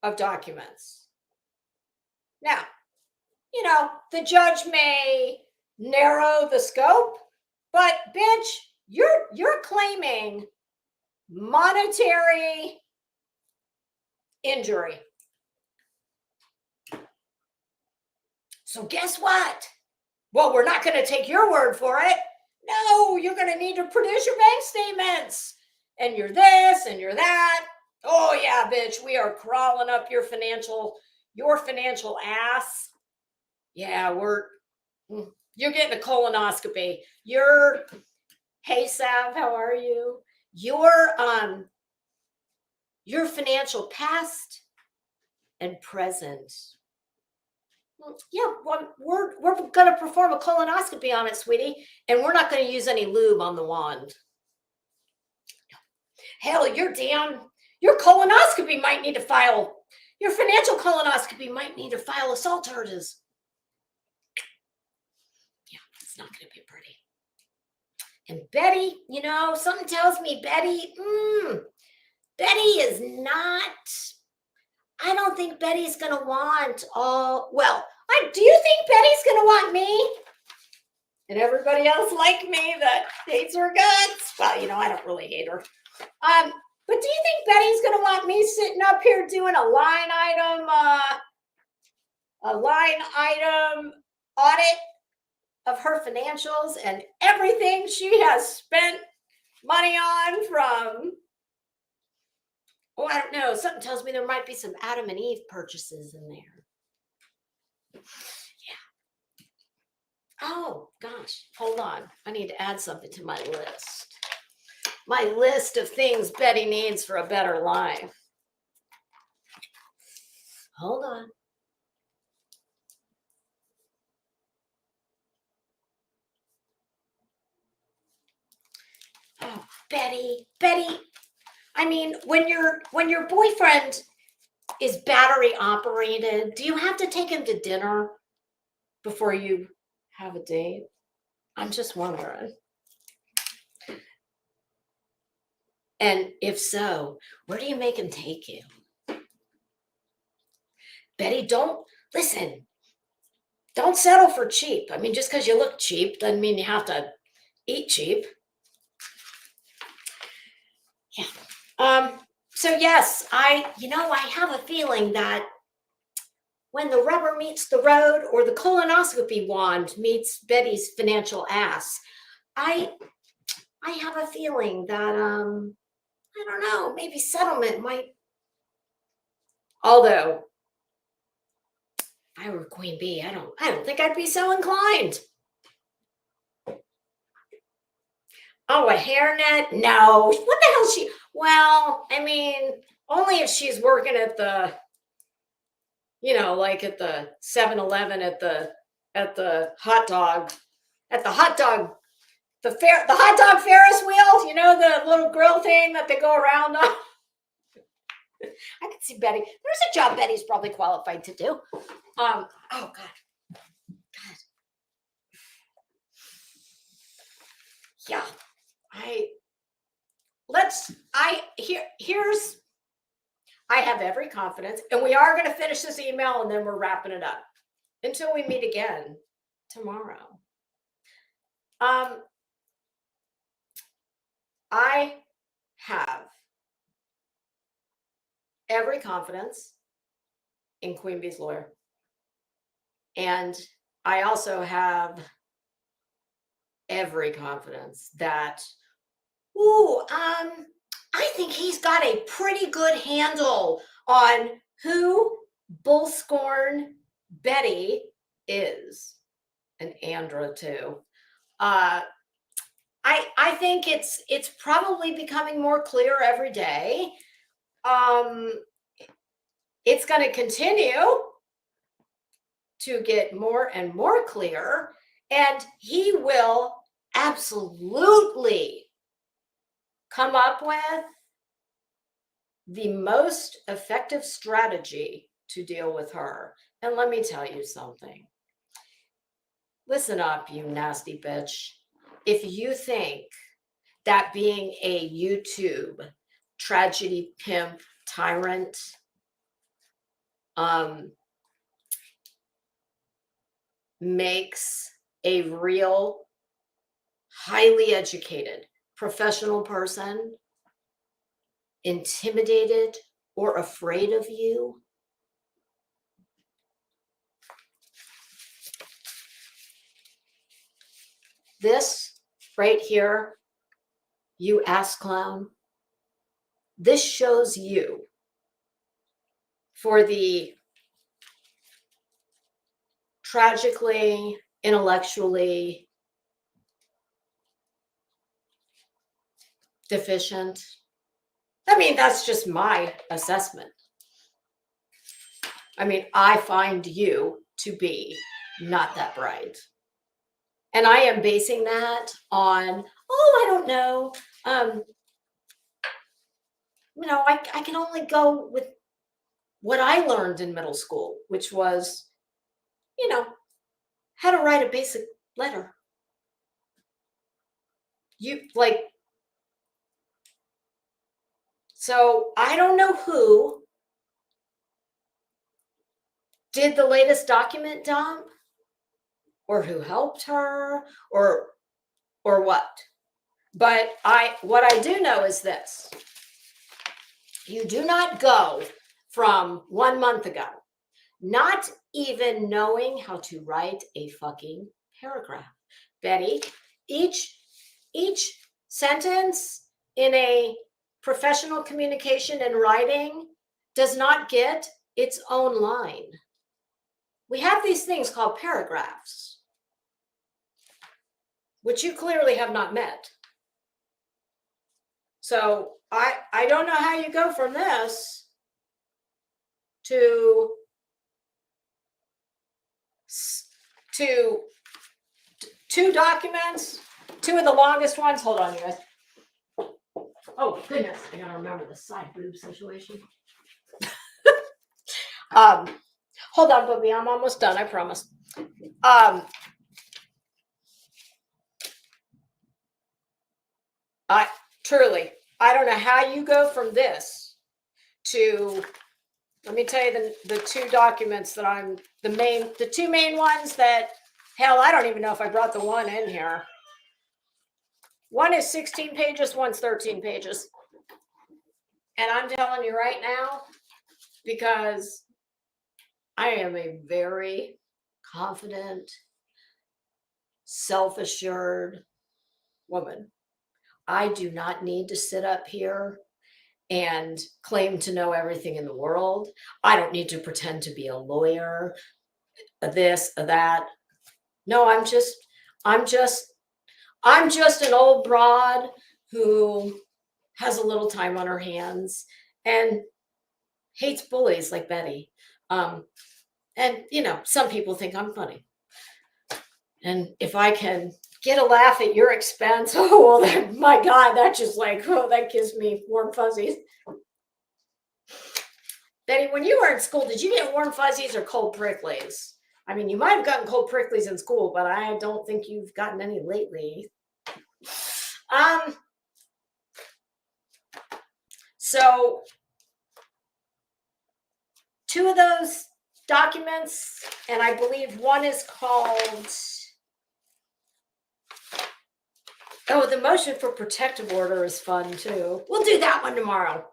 of documents. Now, you know, the judge may narrow the scope, but bitch, you're claiming monetary injury. So guess what? Well, we're not going to take your word for it. No, you're going to need to produce your bank statements. And you're this and you're that. Oh yeah, bitch, we are crawling up your financial ass. Yeah, you're getting a colonoscopy. Hey Sav, how are you? Your financial past and present. Yeah, well, we're going to perform a colonoscopy on it, sweetie, and we're not going to use any lube on the wand. Hell, your colonoscopy might need to file, your financial colonoscopy might need to file assault charges. Yeah, it's not going to be pretty. And Betty, you know, something tells me Betty is not, I don't think Betty's going to want do you think Betty's going to want me? And everybody else like me that hates her guts? Well, you know, I don't really hate her. But do you think Betty's going to want me sitting up here doing a line item audit of her financials and everything she has spent money on from, I don't know. Something tells me there might be some Adam and Eve purchases in there. Yeah. Oh, gosh. Hold on. I need to add something to my list. My list of things Betty needs for a better life. Hold on. Oh, Betty. I mean, when your boyfriend is battery operated, do you have to take him to dinner before you have a date? I'm just wondering. And if so, where do you make him take you? Betty, don't settle for cheap. I mean, just because you look cheap doesn't mean you have to eat cheap. Yeah. So yes, I have a feeling that when the rubber meets the road or the colonoscopy wand meets Betty's financial ass, I have a feeling that I don't know, maybe settlement might. Although if I were Queen Bee, I don't think I'd be so inclined. Oh, a hairnet? No. What the hell is she? Well, I mean, only if she's working at the, like at the 7-Eleven at the hot dog the hot dog Ferris wheel, you know, the little grill thing that they go around on. I could see Betty. There's a job Betty's probably qualified to do. Oh God. Yeah. I have every confidence, and we are going to finish this email and then we're wrapping it up until we meet again tomorrow. I have every confidence in Queen Bee's lawyer. And I also have every confidence that, I think he's got a pretty good handle on who Bull Scorn Betty is, and Andra too. I think it's probably becoming more clear every day. It's going to continue to get more and more clear, and he will absolutely come up with the most effective strategy to deal with her. And let me tell you something. Listen up, you nasty bitch. If you think that being a YouTube tragedy pimp tyrant makes a real, highly educated, professional person intimidated or afraid of you, this right here, you ass clown, this shows you for the tragically, intellectually deficient. I mean, that's just my assessment. I mean, I find you to be not that bright. And I am basing that on, I don't know. I can only go with what I learned in middle school, which was, how to write a basic letter. So I don't know who did the latest document dump, or who helped her, or what. But what I do know is this. You do not go from 1 month ago not even knowing how to write a fucking paragraph. Betty, each sentence in a professional communication and writing does not get its own line. We have these things called paragraphs, which you clearly have not met. So I don't know how you go from this to two documents, two of the longest ones. Hold on, you guys. Oh, goodness. I got to remember the side boob situation. Hold on, Bobby. I'm almost done. I promise. I don't know how you go from this to, let me tell you the two documents that I'm, the two main ones that, hell, I don't even know if I brought the one in here. One is 16 pages, one's 13 pages. And I'm telling you right now, because I am a very confident, self-assured woman. I do not need to sit up here and claim to know everything in the world. I don't need to pretend to be a lawyer, this, that. No, I'm just an old broad who has a little time on her hands and hates bullies like Betty. And some people think I'm funny. And if I can Get a laugh at your expense. Oh, well, my God, that just like, oh, that gives me warm fuzzies. Betty, when you were in school, did you get warm fuzzies or cold pricklies? I mean, you might have gotten cold pricklies in school, but I don't think you've gotten any lately. So 2 of those documents, and I believe one is called, oh, the motion for protective order is fun too. We'll do that one tomorrow.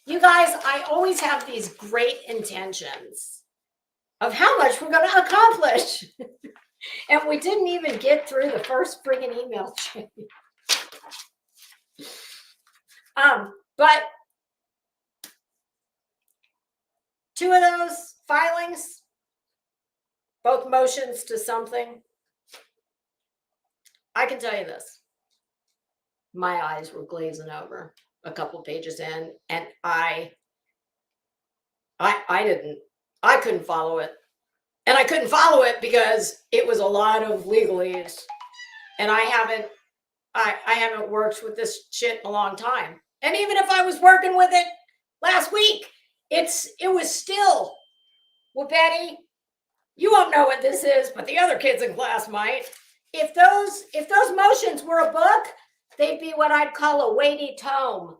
You guys, I always have these great intentions of how much we're going to accomplish. And we didn't even get through the first friggin' email chain. But 2 of those filings, both motions to something. I can tell you this. My eyes were glazing over a couple pages in, and I couldn't follow it. And I couldn't follow it because it was a lot of legalese. And I haven't worked with this shit in a long time. And even if I was working with it last week, it was still, well, Betty, you won't know what this is, but the other kids in class might. If those motions were a book, they'd be what I'd call a weighty tome.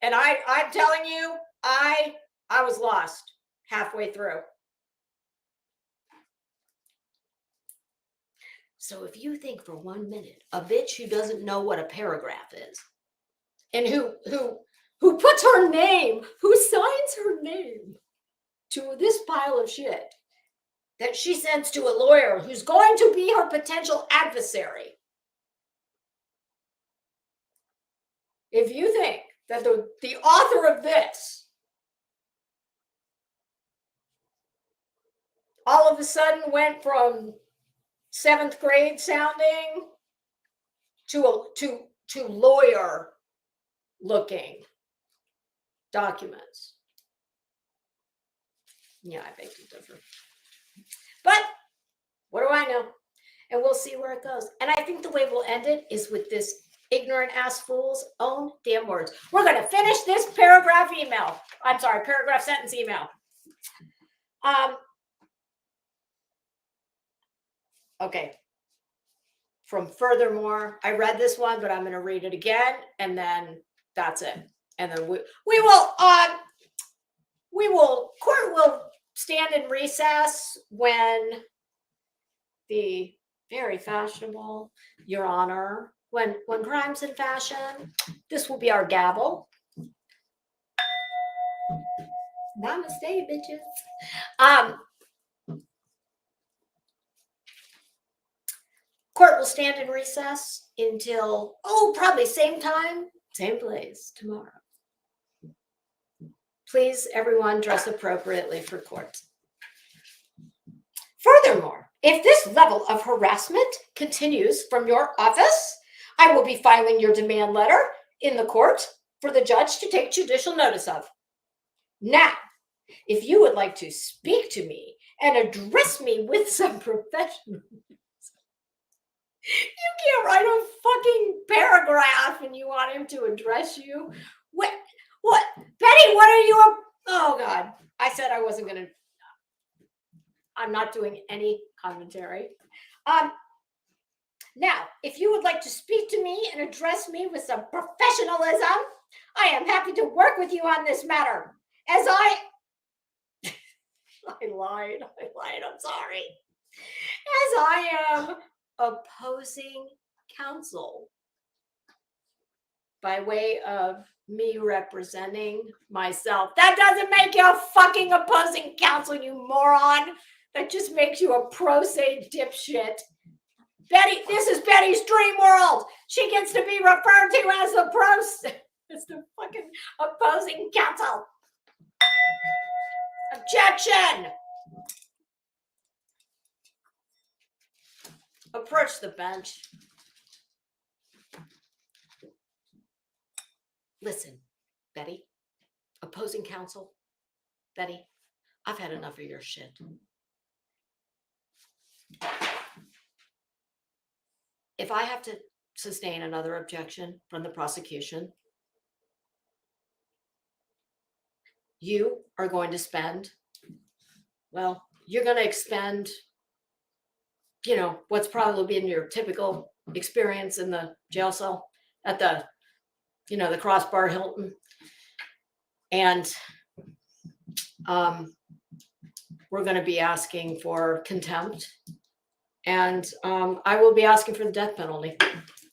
And I'm telling you, I was lost halfway through. So if you think for 1 minute, a bitch who doesn't know what a paragraph is, and who puts her name, who signs her name to this pile of shit that she sends to a lawyer who's going to be her potential adversary. If you think that the author of this all of a sudden went from 7th grade sounding to lawyer looking documents, yeah, I beg to differ. But what do I know? And we'll see where it goes. And I think the way we'll end it is with this ignorant ass fool's own damn words. We're going to finish this paragraph sentence email. Okay. From furthermore, I read this one, but I'm going to read it again, and then that's it. And then court will stand in recess when the very fashionable, Your Honor, when crime's in fashion, this will be our gavel. Namaste, bitches. Court will stand in recess until, probably same time, same place tomorrow. Please, everyone, dress appropriately for court. Furthermore, if this level of harassment continues from your office, I will be filing your demand letter in the court for the judge to take judicial notice of. Now, if you would like to speak to me and address me with some professional, you can't write a fucking paragraph and you want him to address you. What, Betty, what are you? Oh God, I said I wasn't going to. I'm not doing any commentary. Now, if you would like to speak to me and address me with some professionalism, I am happy to work with you on this matter. As I lied, I'm sorry. As I am opposing counsel by way of me representing myself. That doesn't make you a fucking opposing counsel, you moron. That just makes you a pro se dipshit. Betty, this is Betty's dream world. She gets to be referred to as the fucking opposing counsel. Objection. Approach the bench. Listen, Betty, opposing counsel, Betty, I've had enough of your shit. if I have to sustain another objection from the prosecution, you are going to spend, well, you're going to expend, what's probably been your typical experience in the jail cell at the, the Crossbar Hilton. And we're going to be asking for contempt, and I will be asking for the death penalty.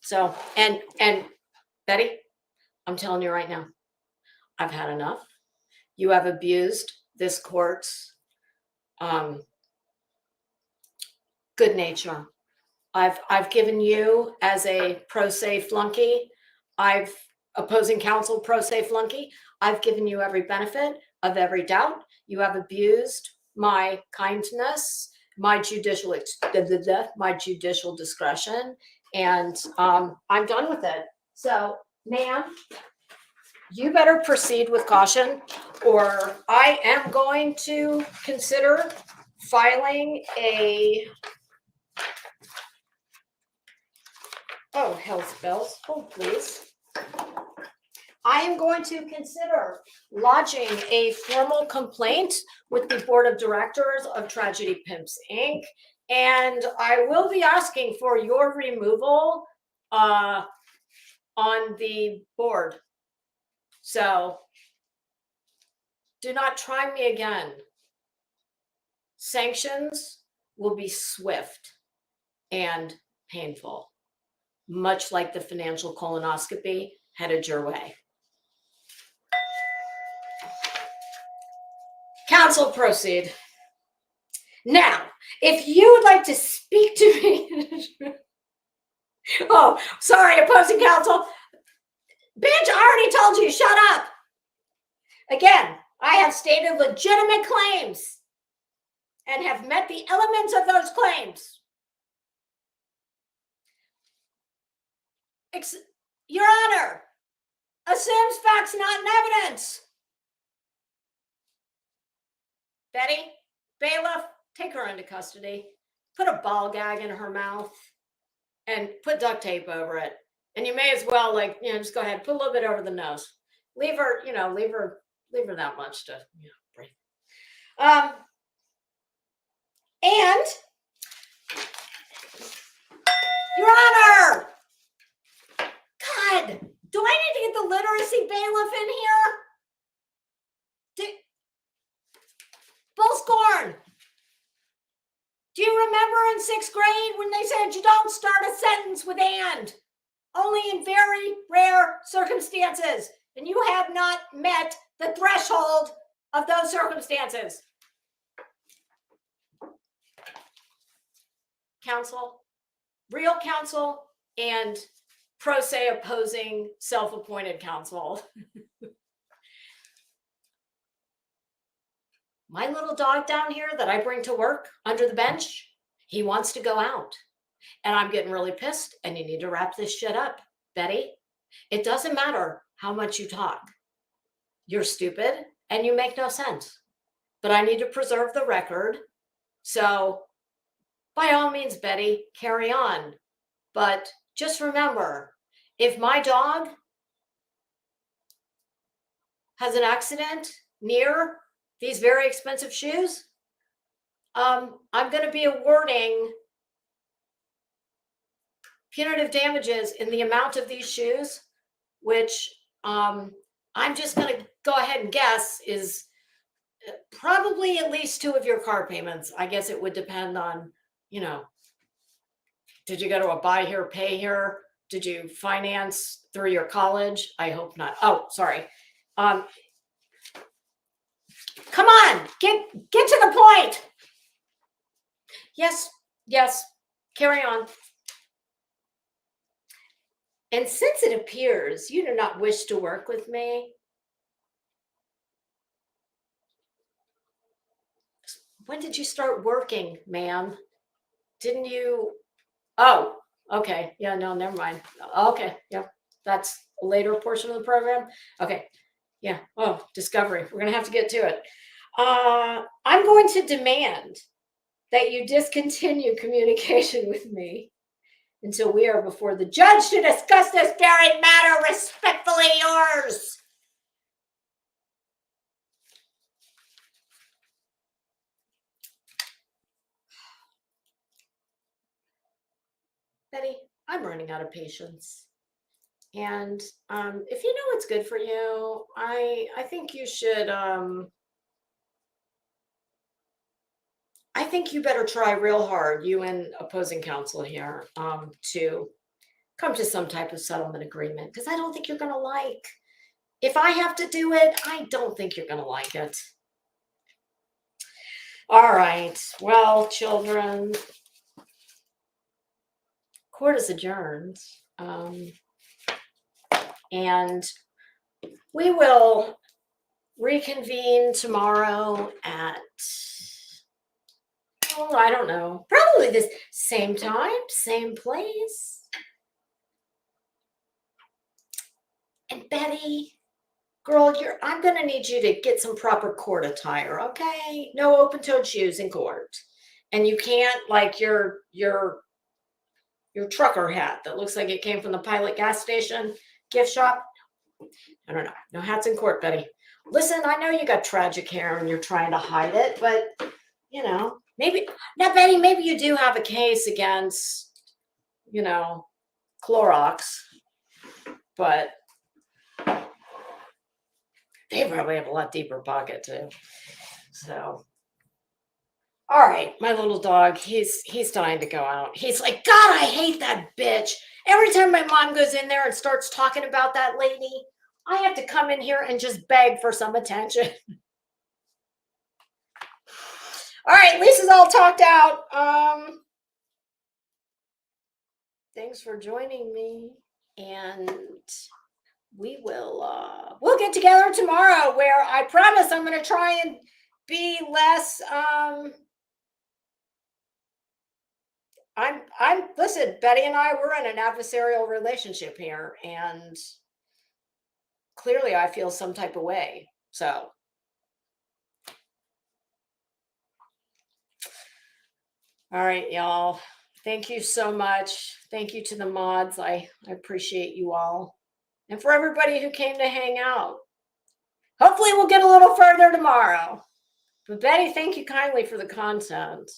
So, and Betty, I'm telling you right now, I've had enough. You have abused this court's good nature. I've given you as a pro se flunky, opposing counsel pro se flunky, I've given you every benefit of every doubt. You have abused my kindness, my judicial discretion, and I'm done with it. So, ma'am, you better proceed with caution, or I am going to consider filing a health bills. Hold, please. I am going to consider lodging a formal complaint with the Board of Directors of Tragedy Pimps, Inc. And I will be asking for your removal on the board. So do not try me again. Sanctions will be swift and painful, much like the financial colonoscopy headed your way. Counsel, proceed. Now, if you would like to speak to me. Oh, sorry, opposing counsel. Bitch, I already told you, shut up. Again, I have stated legitimate claims and have met the elements of those claims. Your Honor, assumes facts not in evidence. Betty, bailiff, take her into custody. Put a ball gag in her mouth and put duct tape over it. And you may as well, just go ahead, put a little bit over the nose. Leave her, leave her that much to, breathe. And Your Honor, God, do I need to get the literacy bailiff in here? Bullscorn, do you remember in 6th grade when they said you don't start a sentence with and? Only in very rare circumstances. And you have not met the threshold of those circumstances. Counsel, real counsel, and pro se opposing self-appointed counsel. My little dog down here that I bring to work under the bench, he wants to go out. And I'm getting really pissed, and you need to wrap this shit up, Betty. It doesn't matter how much you talk. You're stupid, and you make no sense. But I need to preserve the record. So, by all means, Betty, carry on. But just remember, if my dog has an accident near these very expensive shoes, I'm going to be awarding punitive damages in the amount of these shoes, which I'm just going to go ahead and guess is probably at least 2 of your car payments. I guess it would depend on, did you go to a buy here, pay here? Did you finance through your college? I hope not. Oh, sorry. Come on, get to the point. Yes, carry on. And since it appears you do not wish to work with me, when did you start working, ma'am? Didn't you? Oh, okay. Yeah, no, never mind. Okay, yeah, that's a later portion of the program. Okay, yeah. Oh, discovery. We're going to have to get to it. I'm going to demand that you discontinue communication with me until we are before the judge to discuss this very matter. Respectfully yours. Betty, I'm running out of patience. And if you know what's good for you, I think you should I think you better try real hard, you and opposing counsel here, to come to some type of settlement agreement, because I don't think you're gonna like. If I have to do it, I don't think you're gonna like it. All right. Well, children, court is adjourned. And we will reconvene tomorrow at, oh, I don't know, probably this same time, same place. And Betty, girl, I'm going to need you to get some proper court attire, okay? No open-toed shoes in court. And you can't, like, your trucker hat that looks like it came from the Pilot gas station gift shop. I don't know. No hats in court, Betty. Listen, I know you got tragic hair and you're trying to hide it, but, you know, maybe, now, Betty, maybe you do have a case against, you know, Clorox, but they probably have a lot deeper pocket too. So, all right, my little dog, he's dying to go out. He's like, God, I hate that bitch. Every time my mom goes in there and starts talking about that lady, I have to come in here and just beg for some attention. All right, Lisa's all talked out. Thanks for joining me, and we'll get together tomorrow, where I promise I'm going to try and be less listen, Betty and I, we're in an adversarial relationship here, and clearly I feel some type of way. So, all right, y'all. Thank you so much. Thank you to the mods. I appreciate you all. And for everybody who came to hang out. Hopefully we'll get a little further tomorrow. But Betty, thank you kindly for the content.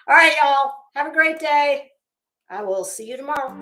All right, y'all. Have a great day. I will see you tomorrow.